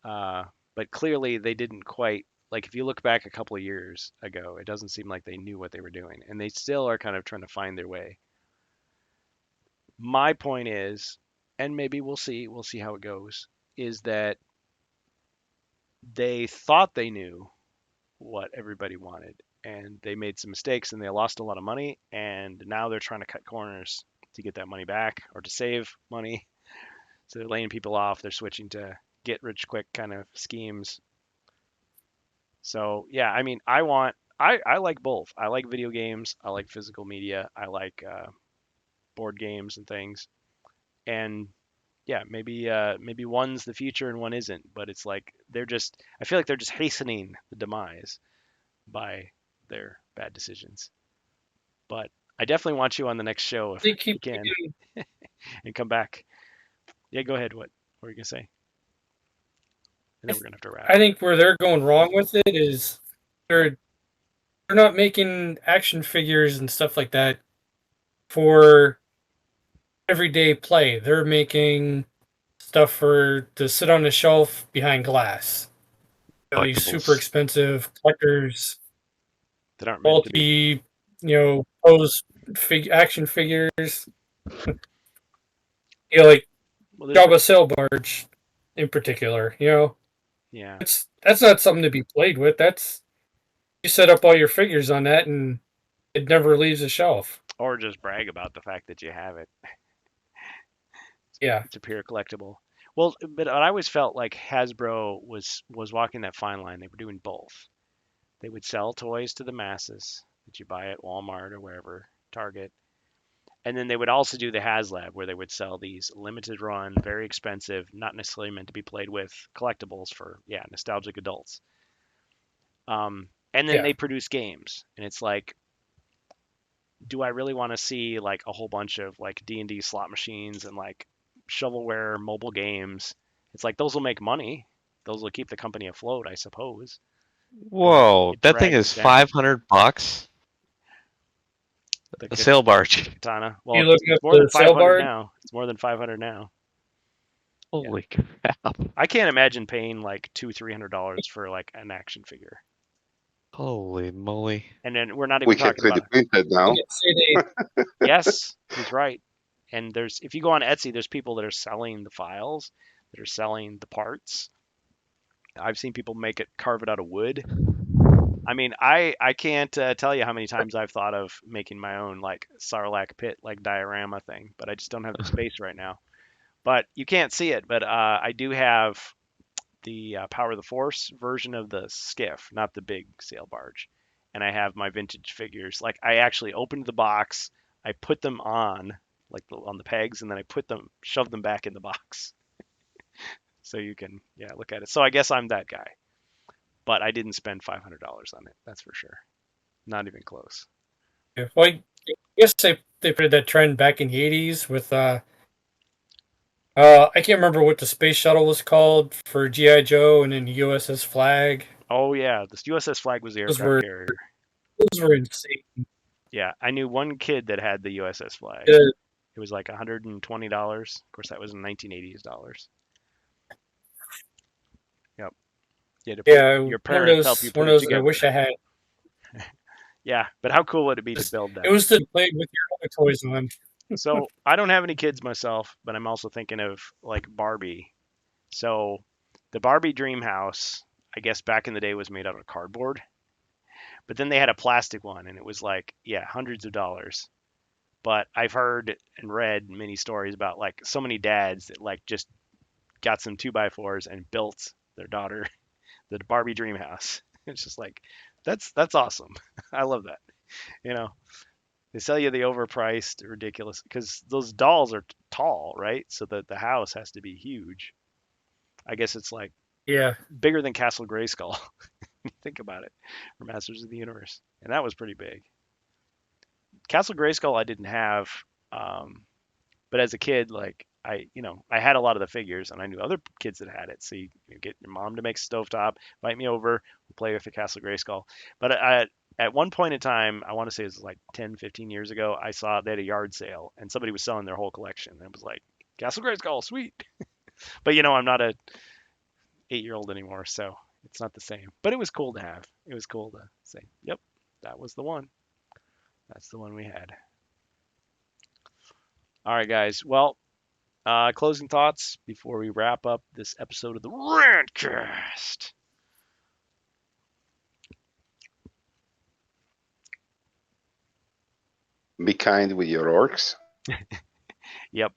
[SPEAKER 2] but clearly they didn't quite, like if you look back a couple of years ago, it doesn't seem like they knew what they were doing, and they still are kind of trying to find their way. My point is, and maybe we'll see how it goes, is that they thought they knew what everybody wanted, and they made some mistakes and they lost a lot of money, and now they're trying to cut corners to get that money back or to save money. So they're laying people off, they're switching to get rich quick kind of schemes. So yeah, I mean, I like both. I like video games, I like physical media, I like board games and things. And yeah, maybe one's the future and one isn't, but it's like I feel like they're just hastening the demise by their bad decisions. But I definitely want you on the next show if
[SPEAKER 4] They
[SPEAKER 2] you
[SPEAKER 4] keep
[SPEAKER 2] can
[SPEAKER 4] making-
[SPEAKER 2] and come back. Yeah, go ahead. What were you gonna say? And then we're gonna have to wrap.
[SPEAKER 4] I think where they're going wrong with it is they're they're not making action figures and stuff like that for everyday play. They're making stuff for to sit on the shelf behind glass. These super
[SPEAKER 3] Collectibles.
[SPEAKER 4] expensive collectors,
[SPEAKER 2] That aren't meant to be.
[SPEAKER 4] pose action figures. Like
[SPEAKER 2] Well, there's
[SPEAKER 4] Jabba Sail Barge in particular.
[SPEAKER 2] yeah,
[SPEAKER 4] That's not something to be played with. That's you set up all your figures on that and it never leaves the shelf.
[SPEAKER 2] or just brag about the fact that you have it.
[SPEAKER 4] Yeah.
[SPEAKER 2] It's a pure collectible. Well, but I always felt like Hasbro was walking that fine line. They were doing both. They would sell toys to the masses that you buy at Walmart or wherever, Target. And then they would also do the HasLab where they would sell these limited run, very expensive, not necessarily meant to be played with collectibles for, yeah, nostalgic adults. And then
[SPEAKER 4] Yeah.
[SPEAKER 2] they produce games. And it's like, do I really want to see like a whole bunch of like D&D slot machines and like shovelware mobile games? It's like those will make money. Those will keep the company afloat, I suppose.
[SPEAKER 3] Whoa,
[SPEAKER 2] It
[SPEAKER 3] that thing
[SPEAKER 2] drags
[SPEAKER 3] is
[SPEAKER 2] it down.
[SPEAKER 3] $500.
[SPEAKER 2] The
[SPEAKER 3] The sail barge.
[SPEAKER 2] katana.
[SPEAKER 4] You
[SPEAKER 2] Well,
[SPEAKER 4] looking
[SPEAKER 2] it's
[SPEAKER 4] at
[SPEAKER 2] more than
[SPEAKER 4] the sail
[SPEAKER 2] 500
[SPEAKER 4] barge?
[SPEAKER 2] now. It's more than 500 now.
[SPEAKER 3] Holy crap.
[SPEAKER 2] I can't imagine paying like $200-$300 for like an action figure.
[SPEAKER 3] Holy moly.
[SPEAKER 2] And then we're not even
[SPEAKER 5] We can
[SPEAKER 2] talking
[SPEAKER 5] 3D
[SPEAKER 2] about
[SPEAKER 5] print it now.
[SPEAKER 4] Say they
[SPEAKER 2] yes, he's right. And if you go on Etsy, there's people that are selling the files, that are selling the parts. I've seen people carve it out of wood. I mean, I can't tell you how many times I've thought of making my own like Sarlacc pit like diorama thing, but I just don't have the space right now. But you can't see it, but I do have the Power of the Force version of the skiff, not the big sail barge. And I have my vintage figures. Like I actually opened the box, I put them on on the pegs, and then I shoved them back in the box. So you can look at it. So I guess I'm that guy. But I didn't spend $500 on it. That's for sure. Not even close.
[SPEAKER 4] well, I guess they put that trend back in the 80s with I can't remember what the space shuttle was called for GI Joe and then the USS Flag.
[SPEAKER 2] Oh yeah, this USS Flag was the
[SPEAKER 4] Those
[SPEAKER 2] aircraft
[SPEAKER 4] were
[SPEAKER 2] carrier.
[SPEAKER 4] those were insane.
[SPEAKER 2] Yeah, I knew one kid that had the USS Flag.
[SPEAKER 4] Uh,
[SPEAKER 2] It was like $120. Of course, that was in 1980s dollars. Yep. You had to
[SPEAKER 4] yeah,
[SPEAKER 2] your
[SPEAKER 4] one of
[SPEAKER 2] parents help you
[SPEAKER 4] those
[SPEAKER 2] put
[SPEAKER 4] one
[SPEAKER 2] it
[SPEAKER 4] of those that I
[SPEAKER 2] together.
[SPEAKER 4] wish I had.
[SPEAKER 2] Yeah, but how cool would it be to build that?
[SPEAKER 4] It was to play with your other toys on.
[SPEAKER 2] So I don't have any kids myself, but I'm also thinking of like Barbie. So the Barbie Dream House, I guess back in the day was made out of cardboard, but then they had a plastic one, and it was like hundreds of dollars. But I've heard and read many stories about like so many dads that like just got some 2x4s and built their daughter the Barbie dream house. It's just like that's awesome. I love that. You know, they sell you the overpriced, ridiculous because those dolls are tall, right? So the house has to be huge. I guess it's like
[SPEAKER 4] Yeah.
[SPEAKER 2] bigger than Castle Grayskull. Think about it for Masters of the Universe, and that was pretty big. Castle Grayskull I didn't have, um, but as a kid, like I had a lot of the figures, and I knew other kids that had it. So you get your mom to make stovetop, invite me over, we'll play with the Castle Grayskull. But at one point in time, I want to say it was like 10, 15 years ago, I saw they had a yard sale, and somebody was selling their whole collection. And it was like Castle Grayskull, sweet. But I'm not a 8-year-old anymore, so it's not the same. But it was cool to have. It was cool to say, yep, that was the one. That's the one we had. All right, guys. Well, closing thoughts before we wrap up this episode of the Rantcast.
[SPEAKER 5] Be kind with your orcs.
[SPEAKER 2] Yep.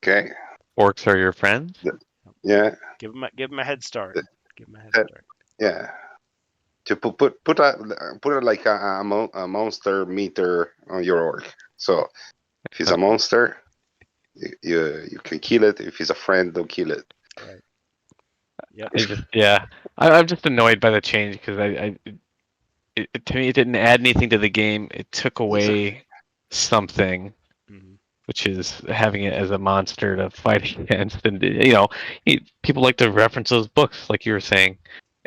[SPEAKER 5] Okay.
[SPEAKER 3] Orcs are your friends.
[SPEAKER 5] Yeah.
[SPEAKER 2] Give them a head start. Give them a head
[SPEAKER 5] That-
[SPEAKER 2] start.
[SPEAKER 5] Yeah. To put like a monster meter on your orc. So if he's a monster, you can kill it. If he's a friend, don't kill it.
[SPEAKER 2] Right. Yep.
[SPEAKER 3] I'm just annoyed by the change because to me it didn't add anything to the game. It took away something,
[SPEAKER 2] Mhm.
[SPEAKER 3] which is having it as a monster to fight against. And people like to reference those books, like you were saying,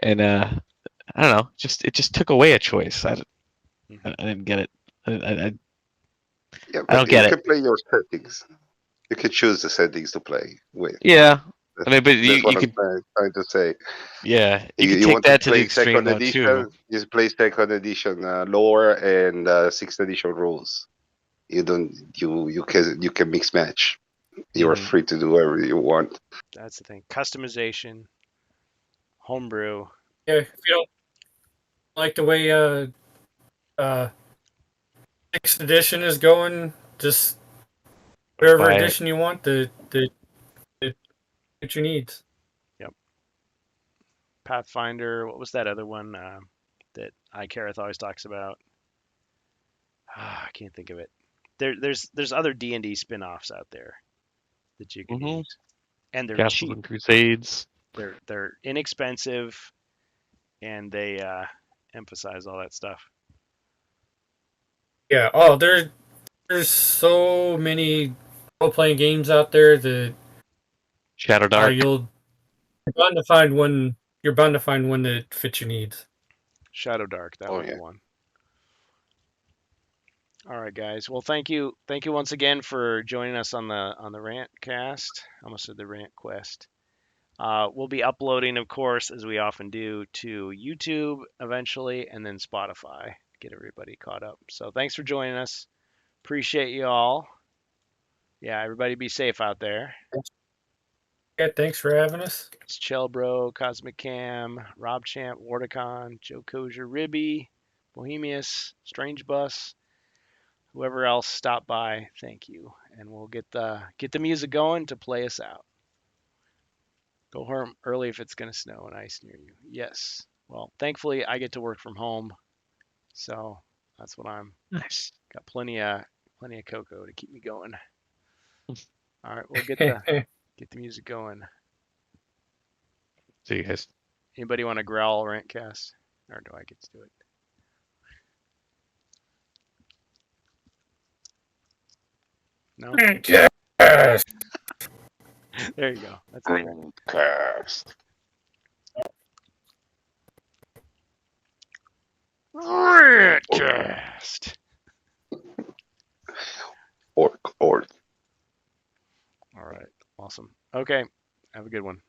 [SPEAKER 3] and I don't know, it just took away a choice. I didn't get it.
[SPEAKER 5] Yeah,
[SPEAKER 3] I don't
[SPEAKER 5] but
[SPEAKER 3] get
[SPEAKER 5] you
[SPEAKER 3] it.
[SPEAKER 5] can play your settings. You can choose the settings to play with.
[SPEAKER 3] Yeah, I mean, but
[SPEAKER 5] That's
[SPEAKER 3] you
[SPEAKER 5] what I'm
[SPEAKER 3] could,
[SPEAKER 5] trying to say.
[SPEAKER 3] yeah, you could
[SPEAKER 5] You
[SPEAKER 3] take
[SPEAKER 5] want to
[SPEAKER 3] that to the
[SPEAKER 5] play
[SPEAKER 3] extreme
[SPEAKER 5] second
[SPEAKER 3] though too.
[SPEAKER 5] edition? Just play second edition lore and sixth edition rules. You don't. You can mix match. You are
[SPEAKER 3] Mhm.
[SPEAKER 5] free to do whatever you want.
[SPEAKER 2] That's the thing. Customization, homebrew.
[SPEAKER 4] Yeah. If you don't like the way uh 6th edition is going, just whatever
[SPEAKER 3] Buy it.
[SPEAKER 4] edition you want, the fit your needs.
[SPEAKER 2] Pathfinder. What was that other one that iCareth always talks about? I can't think of it. There's other D&D spin-offs out there that you can
[SPEAKER 3] Mhm.
[SPEAKER 2] use, and they're
[SPEAKER 3] Castles
[SPEAKER 2] cheap.
[SPEAKER 3] and Crusades.
[SPEAKER 2] They're inexpensive, and they emphasize all that stuff.
[SPEAKER 4] Yeah. Oh, there's so many role-playing games out there that
[SPEAKER 3] Shadow Dark.
[SPEAKER 4] you're bound to find one. You're bound to find one that fits your needs.
[SPEAKER 2] Shadow Dark, that was the one. All right, guys. Well, thank you once again for joining us on the Rantcast. I almost said the Rant Quest. We'll be uploading, of course, as we often do, to YouTube eventually, and then Spotify. Get everybody caught up. So thanks for joining us. Appreciate you all. Yeah, everybody be safe out there.
[SPEAKER 4] Yeah. Thanks for having us.
[SPEAKER 2] It's Chelbro, Cosmic Cam, Rob Champ, Wardicon, Joe Kozier, Ribby, Bohemius, Strange Bus, whoever else stopped by, thank you. And we'll get the music going to play us out. Go home early if it's going to snow and ice near you. Yes. Well, thankfully I get to work from home, so that's what I'm.
[SPEAKER 3] Nice.
[SPEAKER 2] Got plenty of cocoa to keep me going. All right, we'll get the music going.
[SPEAKER 3] See you guys.
[SPEAKER 2] Anybody want to growl Rantcast, or do I get to do it? No.
[SPEAKER 4] Yes.
[SPEAKER 2] There you go. That's it.
[SPEAKER 5] Cast.
[SPEAKER 2] Rantcast.
[SPEAKER 5] Orc.
[SPEAKER 2] All right. Awesome. Okay. Have a good one.